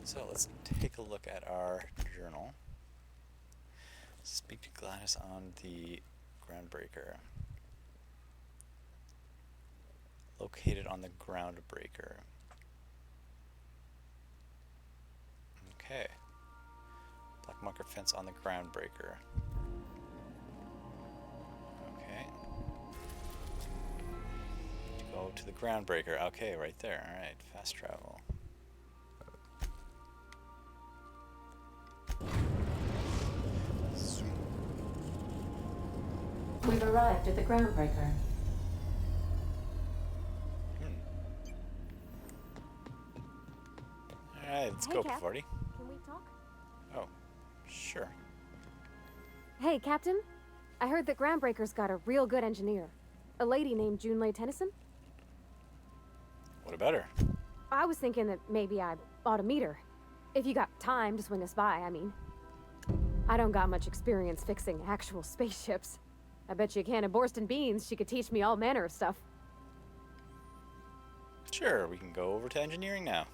So let's take a look at our journal. Speak to Gladys on the groundbreaker. Located on the groundbreaker. Okay. Black marker fence on the groundbreaker. Okay. Go to the groundbreaker. Okay, right there. Alright, fast travel. Zoom. We've arrived at the groundbreaker. Alright, let's Hey, go, Cap. party. Can we talk? Oh, sure. Hey, Captain. I heard that Groundbreaker's got a real good engineer. A lady named Junlei Tennyson. What about her? I was thinking that maybe I ought to meet her. If you got time to swing us by, I mean. I don't got much experience fixing actual spaceships. I bet you a can of Borston beans she could teach me all manner of stuff. Sure, we can go over to engineering now.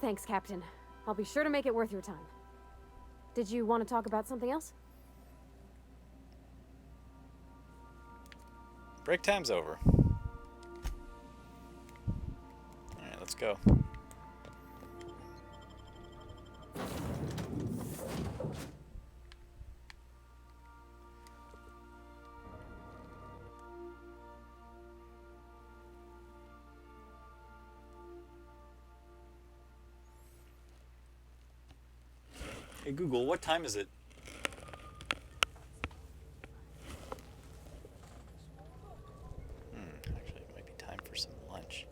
Thanks, Captain. I'll be sure to make it worth your time. Did you want to talk about something else? Break time's over. Alright, let's go. Hey Google, what time is it? Actually, it might be time for some lunch.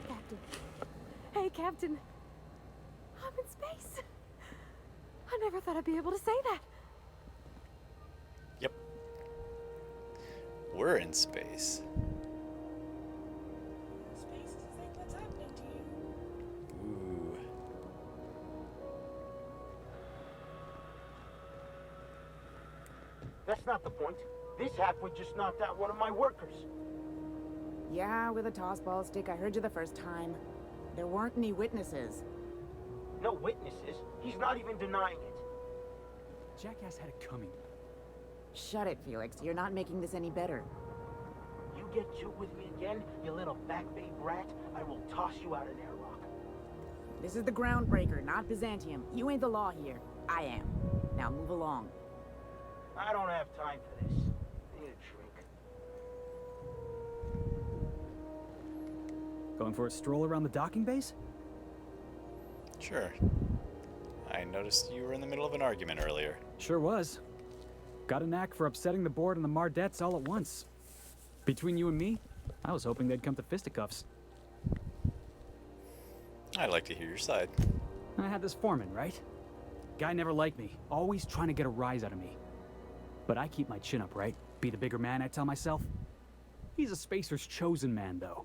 Captain. Hey, Captain. I'm in space. I never thought I'd be able to say that. Yep. We're in space. Space is a thing that's happening to you. Ooh. That's not the point. This halfwit just knocked out one of my workers. Yeah, with a toss-ball stick. I heard you the first time. There weren't any witnesses. No witnesses. He's not even denying it. Jackass had it coming. Shut it, Felix. You're not making this any better. You get cute with me again, you little back bay brat, I will toss you out an airlock. This is the Groundbreaker, not Byzantium. You ain't the law here. I am. Now move along. I don't have time for this. I need a drink. Going for a stroll around the docking base? Sure. I noticed you were in the middle of an argument earlier. Sure was. Got a knack for upsetting the board and the Mardettes all at once. Between you and me, I was hoping they'd come to fisticuffs. I'd like to hear your side. I had this foreman, right? Guy never liked me, always trying to get a rise out of me. But I keep my chin up, right? Be the bigger man, I tell myself. He's a Spacer's chosen man, though.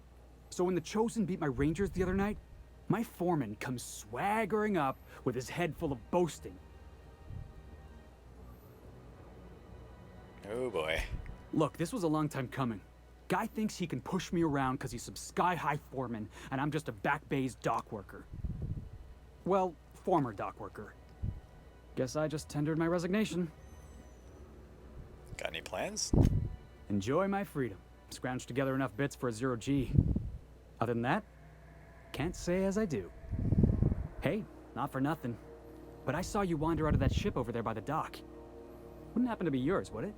So when the Chosen beat my Rangers the other night, my foreman comes swaggering up with his head full of boasting. Oh boy. Look, this was a long time coming. Guy thinks he can push me around because he's some sky-high foreman, and I'm just a back bay's dock worker. Well, former dock worker. Guess I just tendered my resignation. Got any plans? Enjoy my freedom. Scrounged together enough bits for a 0G. Other than that, can't say as I do. Hey, not for nothing, but I saw you wander out of that ship over there by the dock. Wouldn't happen to be yours, would it?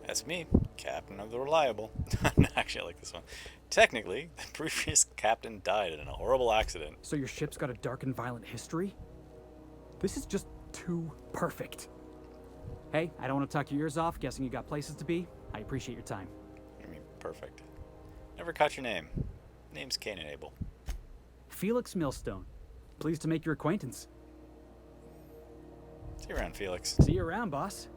That's me, Captain of the Reliable. No, actually, I like this one. Technically, the previous captain died in a horrible accident. So your ship's got a dark and violent history? This is just too perfect. Hey, I don't want to talk your ears off, guessing you got places to be. I appreciate your time. I mean, perfect. Never caught your name. Name's Cain and Abel. Felix Millstone. Pleased to make your acquaintance. See you around, Felix. See you around, boss.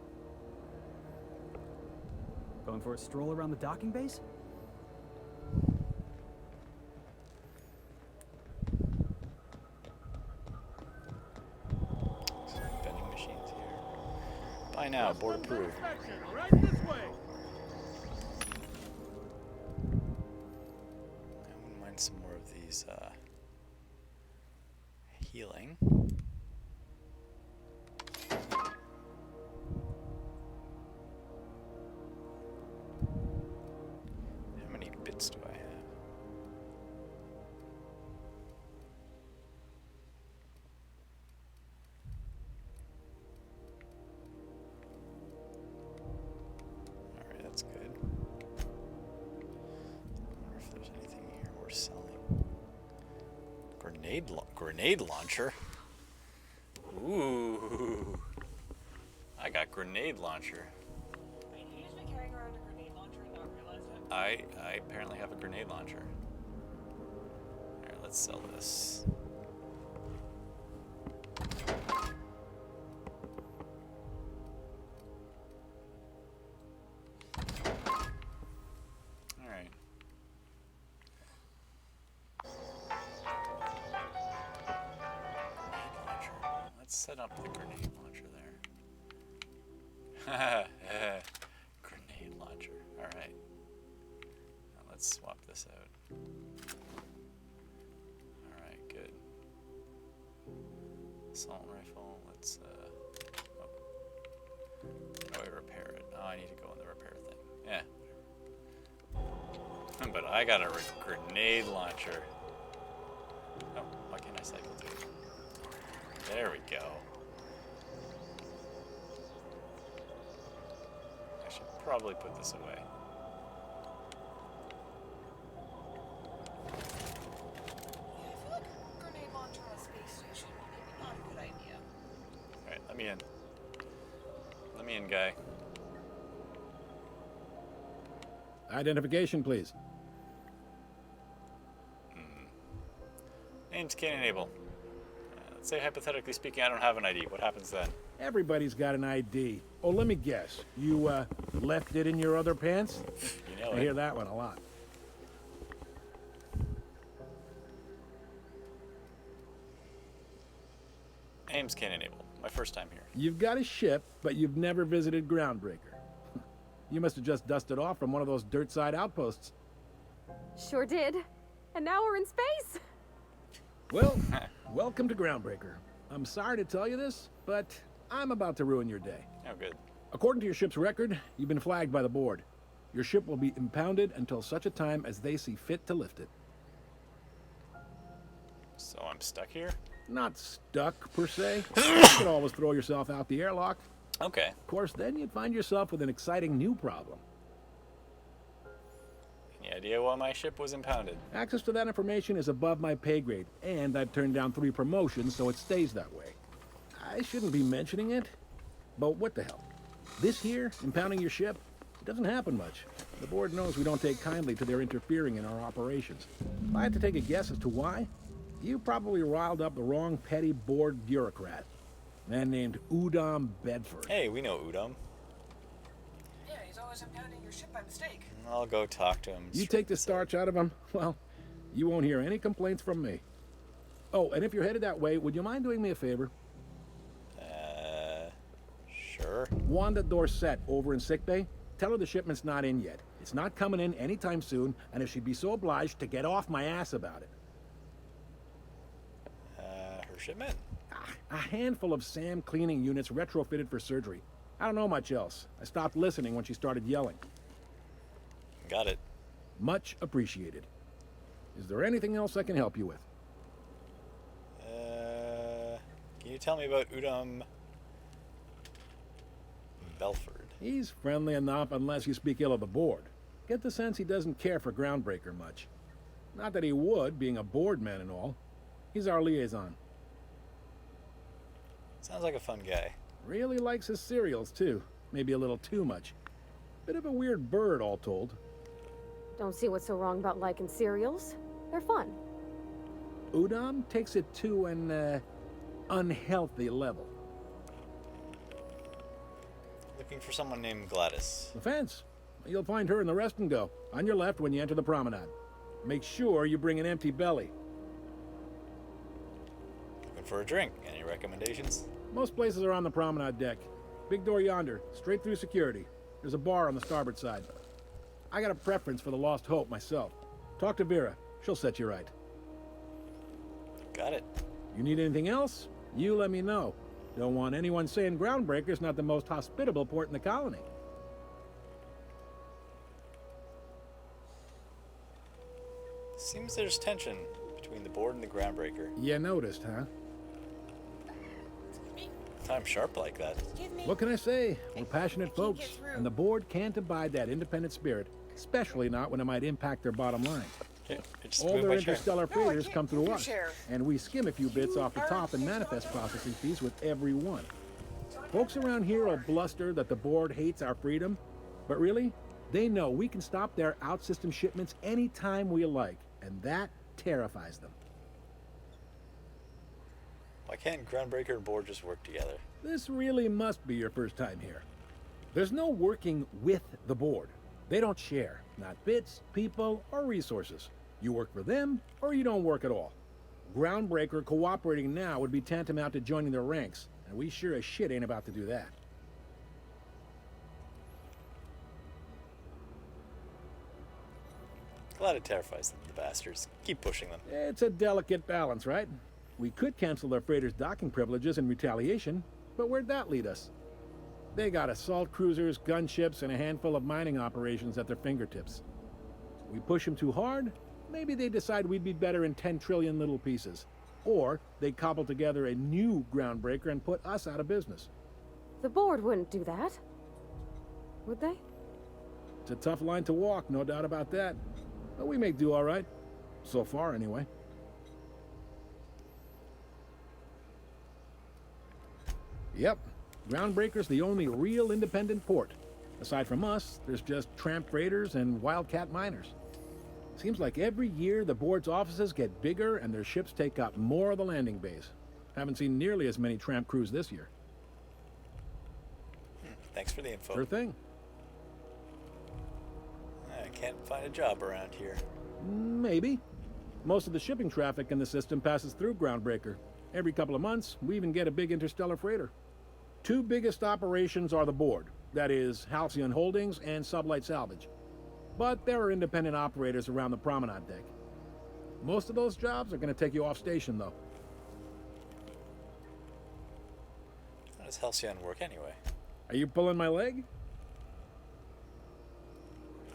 Going for a stroll around the docking base? Vending machines here. Buy now, board approved. Right this way. I wouldn't mind some more of these, healing. How many bits do I have? Alright, that's good. I wonder if there's anything here worth selling. Grenade launcher? Ooh. I got grenade launcher. Wait, you just been carrying around a grenade launcher and not realize it? I apparently have a grenade launcher. Alright, let's sell this. Alright. Grenade launcher. Let's set up the grenade launcher there. Grenade launcher. Alright. Now let's swap this out. Alright, good. Assault rifle. Let's, oh. How do I repair it? Oh, I need to go in the repair thing. Yeah. But I got a grenade launcher. Oh, why can't I cycle to it? There we go. I should probably put this away. Yeah, I feel like a grenade launcher on a space station maybe not a good idea. Alright, let me in. Let me in, guy. Identification, please. Name's Cain and Abel. Let's say, hypothetically speaking, I don't have an ID. What happens then? Everybody's got an ID. Oh, let me guess. You, left it in your other pants? You know I it. hear that one a lot. Name's Cain and Abel. My first time here. You've got a ship, but you've never visited Groundbreaker. You must have just dusted off from one of those dirt side outposts. Sure did. And now we're in space. Well, welcome to Groundbreaker. I'm sorry to tell you this, but I'm about to ruin your day. Oh, good. According to your ship's record, you've been flagged by the board. Your ship will be impounded until such a time as they see fit to lift it. So I'm stuck here? Not stuck, per se. You could always throw yourself out the airlock. Okay. Of course, then you'd find yourself with an exciting new problem. Any idea why my ship was impounded? Access to that information is above my pay grade, and I've turned down 3 promotions, so it stays that way. I shouldn't be mentioning it, but what the hell? This here, impounding your ship, it doesn't happen much. The board knows we don't take kindly to their interfering in our operations. If I had to take a guess as to why, you probably riled up the wrong petty board bureaucrat. A man named Udom Bedford. Hey, we know Udom. Yeah, he's always impounding your ship by mistake. I'll go talk to him. You take the starch out of him, well, you won't hear any complaints from me. Oh, and if you're headed that way, would you mind doing me a favor? Sure. Wanda Dorset over in sickbay, tell her the shipment's not in yet. It's not coming in anytime soon, and if she'd be so obliged to get off my ass about it. Her shipment? A handful of SAM cleaning units retrofitted for surgery. I don't know much else. I stopped listening when she started yelling. Got it. Much appreciated. Is there anything else I can help you with? Can you tell me about Udom Belford? He's friendly enough unless you speak ill of the board. Get the sense he doesn't care for Groundbreaker much. Not that he would, being a board man and all. He's our liaison. Sounds like a fun guy. Really likes his cereals, too. Maybe a little too much. Bit of a weird bird, all told. Don't see what's so wrong about liking cereals. They're fun. Udom takes it to an, unhealthy level. Looking for someone named Gladys. The fence. You'll find her in the rest and go, on your left when you enter the promenade. Make sure you bring an empty belly. Looking for a drink. Any recommendations? Most places are on the promenade deck. Big door yonder, straight through security. There's a bar on the starboard side. I got a preference for the Lost Hope myself. Talk to Vera. She'll set you right. Got it. You need anything else? You let me know. Don't want anyone saying Groundbreaker's not the most hospitable port in the colony. Seems there's tension between the board and the Groundbreaker. You noticed, huh? I'm sharp like that. What can I say? We're passionate folks, and the board can't abide that independent spirit, especially not when it might impact their bottom line. Okay, All their interstellar freighters come through us, and we skim a few bits off the top and manifest processing fees with every one. Folks around here will bluster that the board hates our freedom, but really, they know we can stop their out-system shipments anytime we like, and that terrifies them. Why can't Groundbreaker and board just work together? This really must be your first time here. There's no working with the board. They don't share, not bits, people, or resources. You work for them, or you don't work at all. Groundbreaker cooperating now would be tantamount to joining their ranks, and we sure as shit ain't about to do that. Glad it terrifies them, the bastards. Keep pushing them. It's a delicate balance, right? We could cancel their freighters' docking privileges in retaliation, but where'd that lead us? They got assault cruisers, gunships, and a handful of mining operations at their fingertips. We push them too hard, maybe they decide we'd be better in 10 trillion little pieces. Or they cobble together a new Groundbreaker and put us out of business. The board wouldn't do that. Would they? It's a tough line to walk, no doubt about that. But we make do all right. So far, anyway. Yep. Groundbreaker's the only real independent port. Aside from us, there's just tramp freighters and wildcat miners. Seems like every year the board's offices get bigger and their ships take up more of the landing bays. Haven't seen nearly as many tramp crews this year. Thanks for the info. Sure thing. I can't find a job around here. Maybe. Most of the shipping traffic in the system passes through Groundbreaker. Every couple of months, we even get a big interstellar freighter. 2 biggest operations are the board. That is, Halcyon Holdings and Sublight Salvage. But there are independent operators around the promenade deck. Most of those jobs are going to take you off station, though. How does Halcyon work anyway? Are you pulling my leg?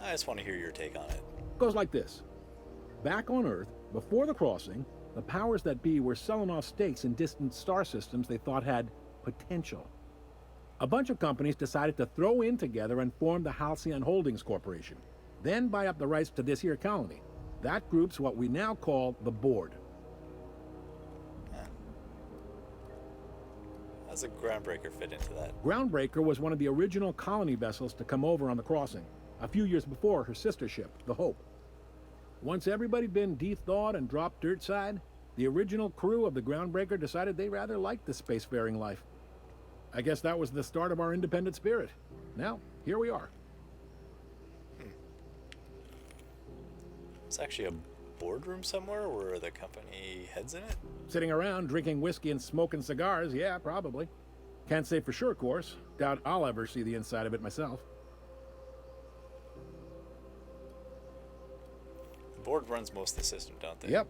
I just want to hear your take on it. Goes like this. Back on Earth, before the crossing, the powers that be were selling off stakes in distant star systems they thought had potential. A bunch of companies decided to throw in together and form the Halcyon Holdings Corporation, then buy up the rights to this here colony. That group's what we now call the Board. How does a groundbreaker fit into that? Groundbreaker was one of the original colony vessels to come over on the crossing, a few years before her sister ship, the Hope. Once everybody'd been de-thawed and dropped dirt side, the original crew of the Groundbreaker decided they rather liked the spacefaring life. I guess that was the start of our independent spirit. Now, here we are. It's actually a boardroom somewhere where the company heads in it? Sitting around drinking whiskey and smoking cigars, yeah, probably. Can't say for sure, of course. Doubt I'll ever see the inside of it myself. The board runs most of the system, don't they? Yep.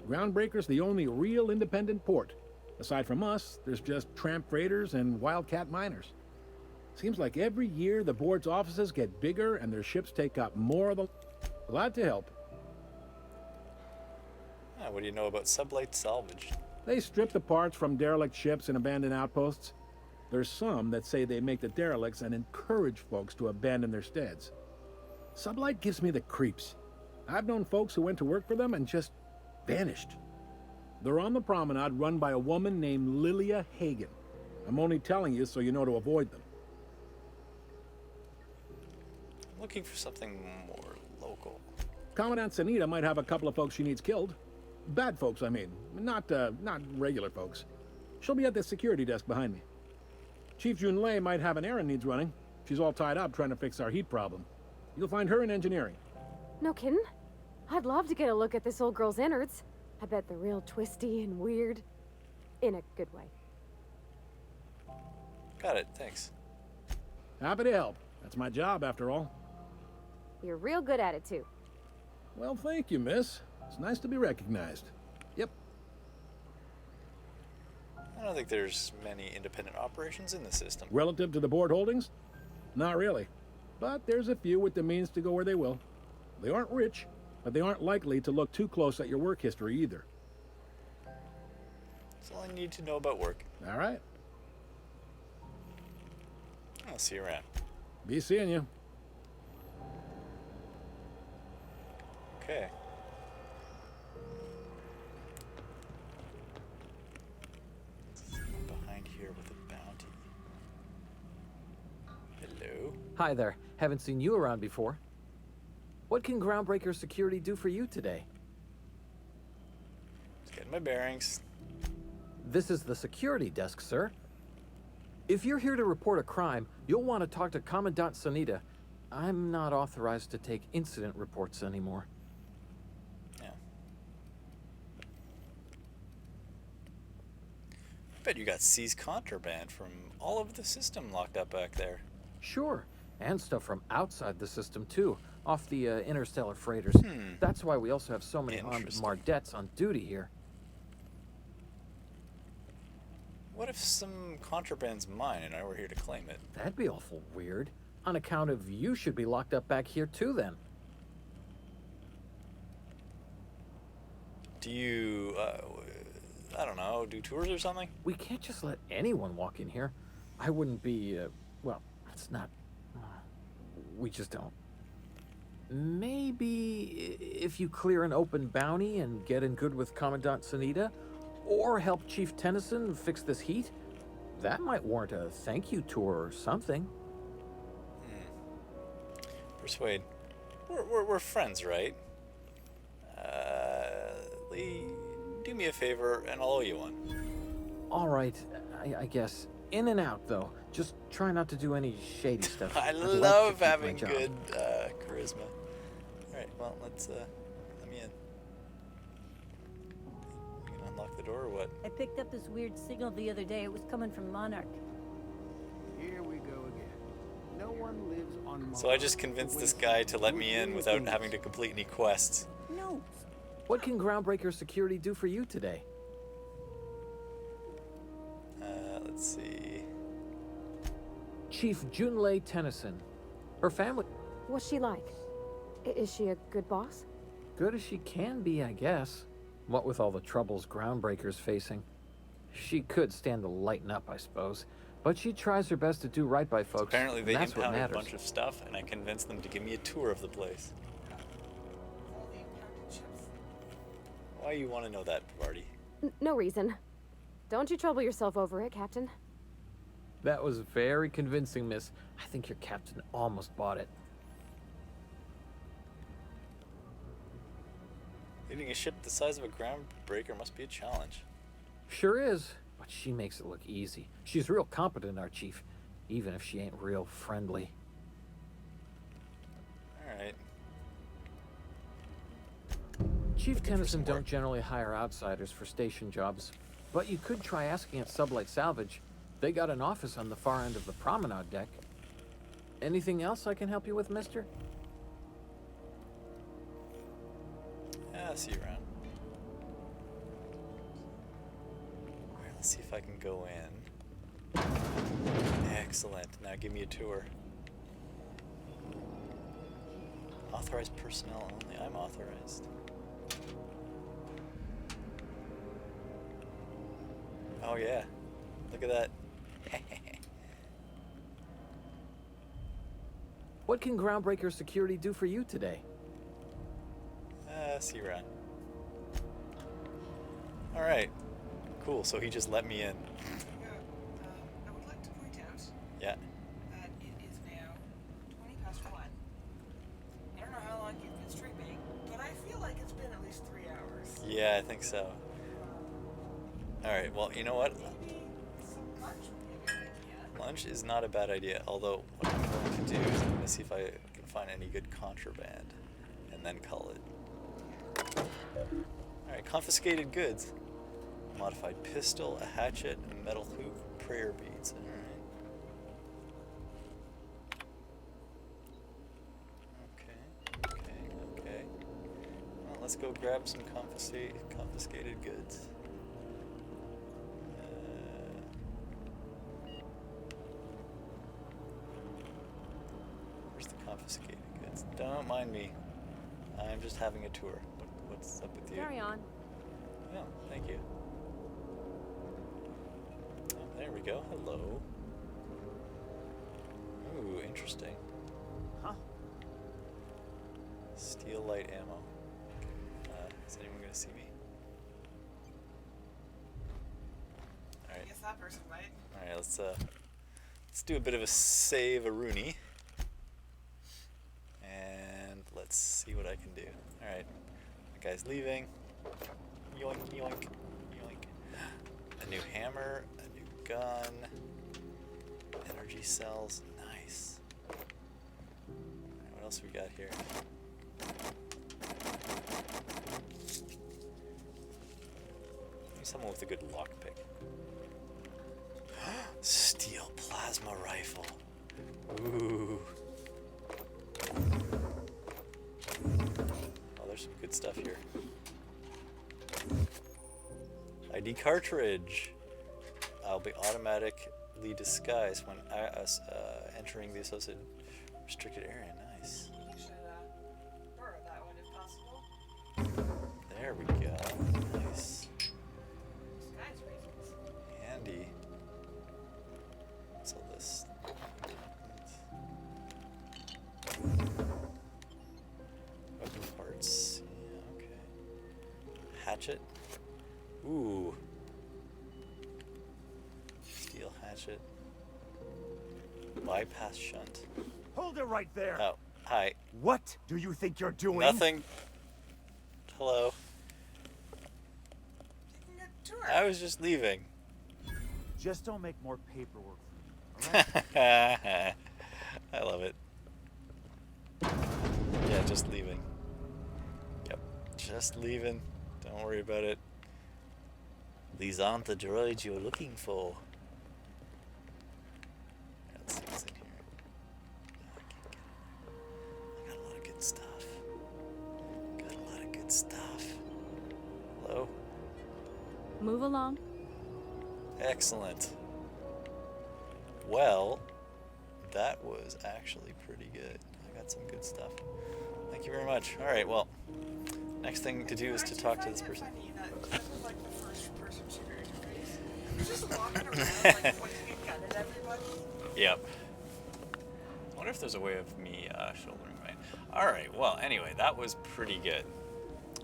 Groundbreaker's the only real independent port. Aside from us, there's just tramp freighters and wildcat miners. Seems like every year the board's offices get bigger and their ships take up more of the... Glad to help. What do you know about sublight salvage? They strip the parts from derelict ships and abandoned outposts. There's some that say they make the derelicts and encourage folks to abandon their steads. Sublight gives me the creeps. I've known folks who went to work for them and just vanished. They're on the promenade run by a woman named Lilia Hagen. I'm only telling you so you know to avoid them. I'm looking for something more local. Commandant Sanita might have a couple of folks she needs killed. Bad folks, I mean. Not regular folks. She'll be at the security desk behind me. Chief Junlei might have an errand needs running. She's all tied up trying to fix our heat problem. You'll find her in engineering. No kidding? I'd love to get a look at this old girl's innards. I bet they're real twisty and weird. In a good way. Got it, thanks. Happy to help. That's my job, after all. You're real good at it, too. Well, thank you, miss. It's nice to be recognized. Yep. I don't think there's many independent operations in the system. Relative to the board holdings? Not really. But there's a few with the means to go where they will. They aren't rich, but they aren't likely to look too close at your work history either. That's all I need to know about work. All right. I'll see you around. Be seeing you. Okay. Behind here with a bounty. Hello? Hi there. Haven't seen you around before. What can Groundbreaker Security do for you today? Just getting my bearings. This is the security desk, sir. If you're here to report a crime, you'll want to talk to Commandant Sanita. I'm not authorized to take incident reports anymore. Yeah. I bet you got seized contraband from all over the system locked up back there. Sure, and stuff from outside the system too, off the interstellar freighters. That's why we also have so many armed Mardettes on duty here. What if some contraband's mine and I were here to claim it? That'd be awful weird. On account of you should be locked up back here too then. Do you, I don't know, do tours or something? We can't just let anyone walk in here. I wouldn't be, well, it's not... we just don't. Maybe if you clear an open bounty and get in good with Commandant Sanita, or help Chief Tennyson fix this heat, that might warrant a thank you tour or something. Persuade. We're friends, right? Lee, do me a favor and I'll owe you one. All right, I guess. In and out, though. Just try not to do any shady stuff. I I'd like to love keep my having job. good charisma. Alright, well, let me in. You can unlock the door or what? I picked up this weird signal the other day. It was coming from Monarch. Here we go again. No one lives on Mars. So I just convinced this guy to let me in without having to complete any quests. No. What can Groundbreaker Security do for you today? Let's see. Chief Junlei Tennyson. Her family... What's she like? Is she a good boss? Good as she can be, I guess. What with all the troubles Groundbreaker's facing. She could stand to lighten up, I suppose. But she tries her best to do right by folks. Apparently they and that's what impounded a matters. bunch of stuff, and I convinced them to give me a tour of the place. All the impounded ships. Why you want to know that, Vardy? No reason. Don't you trouble yourself over it, Captain. That was very convincing, miss. I think your captain almost bought it. Leading a ship the size of a groundbreaker must be a challenge. Sure is, but she makes it look easy. She's real competent, our chief, even if she ain't real friendly. Alright. Chief Tennyson don't generally hire outsiders for station jobs, but you could try asking at Sublight Salvage. They got an office on the far end of the promenade deck. Anything else I can help you with, mister? Yeah, I'll see you around. Alright, let's see if I can go in. Excellent. Now give me a tour. Authorized personnel only. I'm authorized. Oh yeah. Look at that. What can Groundbreaker Security do for you today? See you around. Alright. Cool, so he just let me in. I would like to point out Yeah. that it is now 20 past 1. I don't know how long you've been streaming, but I feel like it's been at least 3 hours. Yeah, I think so. Alright, well, you know what? Maybe some lunch would be a good idea. Lunch is not a bad idea, although what I'm going to do is I'm going to see if I can find any good contraband, and then call it. Alright, confiscated goods. Modified pistol, a hatchet, a metal hoop, prayer beads. Alright. Okay. Well, let's go grab some confiscated goods. Where's the confiscated goods? Don't mind me. I'm just having a tour. What's up with you? Carry on. Oh, thank you. Oh, there we go. Hello. Ooh, interesting. Huh? Steel light ammo. Is anyone gonna see me? All right. Yes, that person might. All right. Let's do a bit of a save-a-rooney. And let's see what I can do. All right. That guy's leaving. Yoink, yoink, yoink. A new hammer, a new gun, energy cells. Nice. All right, what else we got here? Maybe someone with a good lockpick. Steel plasma rifle. Ooh. Oh, there's some good stuff here. ID cartridge. I'll be automatically disguised when entering the associated restricted area. Nice. You should borrow that one if possible. There we go. Nice. Disguise reasons. Handy. What's all this? Weapon parts. Yeah, okay. Hatchet. Ooh. Steel hatchet. Bypass shunt. Hold it right there. Oh, hi. What do you think you're doing? Nothing. Hello. Taking a tour. I was just leaving. Just don't make more paperwork for me, all right? I love it. Yeah, just leaving. Yep, just leaving. Don't worry about it. These aren't the droids you're looking for. Let's see what's in here. I got a lot of good stuff. Got a lot of good stuff. Hello? Move along. Excellent. Well, that was actually pretty good. I got some good stuff. Thank you very much. All right, well, next thing to do is to talk to this person. Funny that was like the first person shooter interface. He's just walking around like pointing a gun at everybody. Yep. I wonder if there's a way of me shouldering right. All right. Well, anyway, that was pretty good.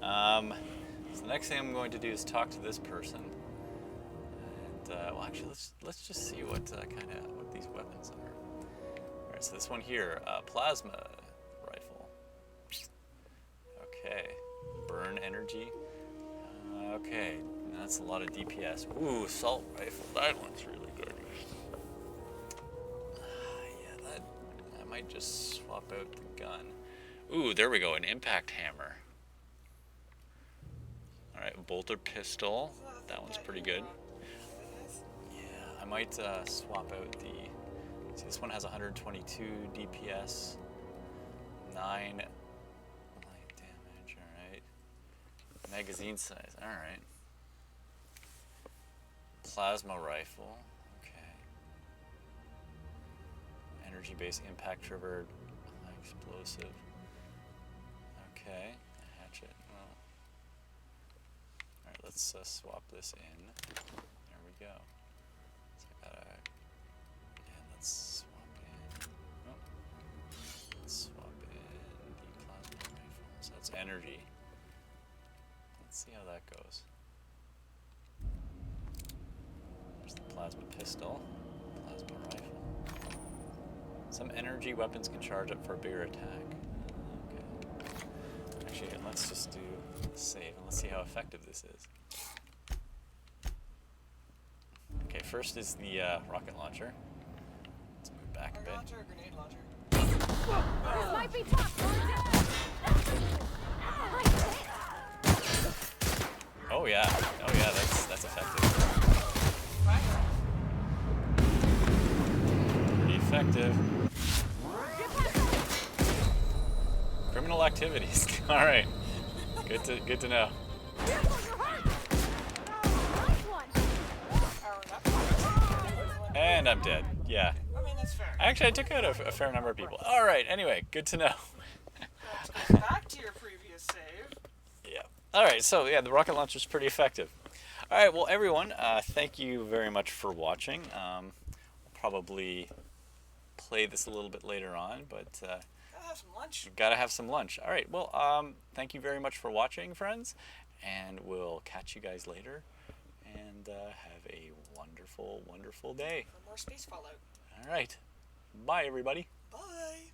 So the next thing I'm going to do is talk to this person. And well, actually, let's just see what what these weapons are. All right. So this one here, plasma rifle. Okay. Burn energy. Okay. That's a lot of DPS. Ooh, assault rifle. That one's really good. I might just swap out the gun. Ooh, there we go, an impact hammer. Alright, bolter pistol. That one's pretty good. Yeah, I might swap out the... See, this one has 122 DPS. 9 light damage, alright. Magazine size, alright. Plasma rifle. Energy-based impact triggered, explosive. Okay, a hatchet. Well, all right, let's swap this in. There we go. So I gotta, let's swap in. Oh, let's swap in the plasma rifle. So that's energy. Let's see how that goes. There's the plasma pistol, plasma rifle. Some energy weapons can charge up for a bigger attack. Okay. Actually, let's just do save and let's see how effective this is. Okay, first is the rocket launcher. Let's move back a bit. Rocket launcher or grenade launcher? This might be tough. Oh yeah, that's effective. Pretty effective. Criminal activities. All right. Good to know. And I'm dead. Yeah. I mean, that's fair. Actually, I took out a fair number of people. All right. Anyway, good to know. Back to your previous save. Yeah. All right. So yeah, the rocket launcher is pretty effective. All right. Well, everyone, thank you very much for watching. I'll probably play this a little bit later on, but. Gotta have some lunch. Gotta have some lunch. All right. Well, thank you very much for watching, friends, and we'll catch you guys later. And have a wonderful, wonderful day. For more space Fallout. All right. Bye, everybody. Bye.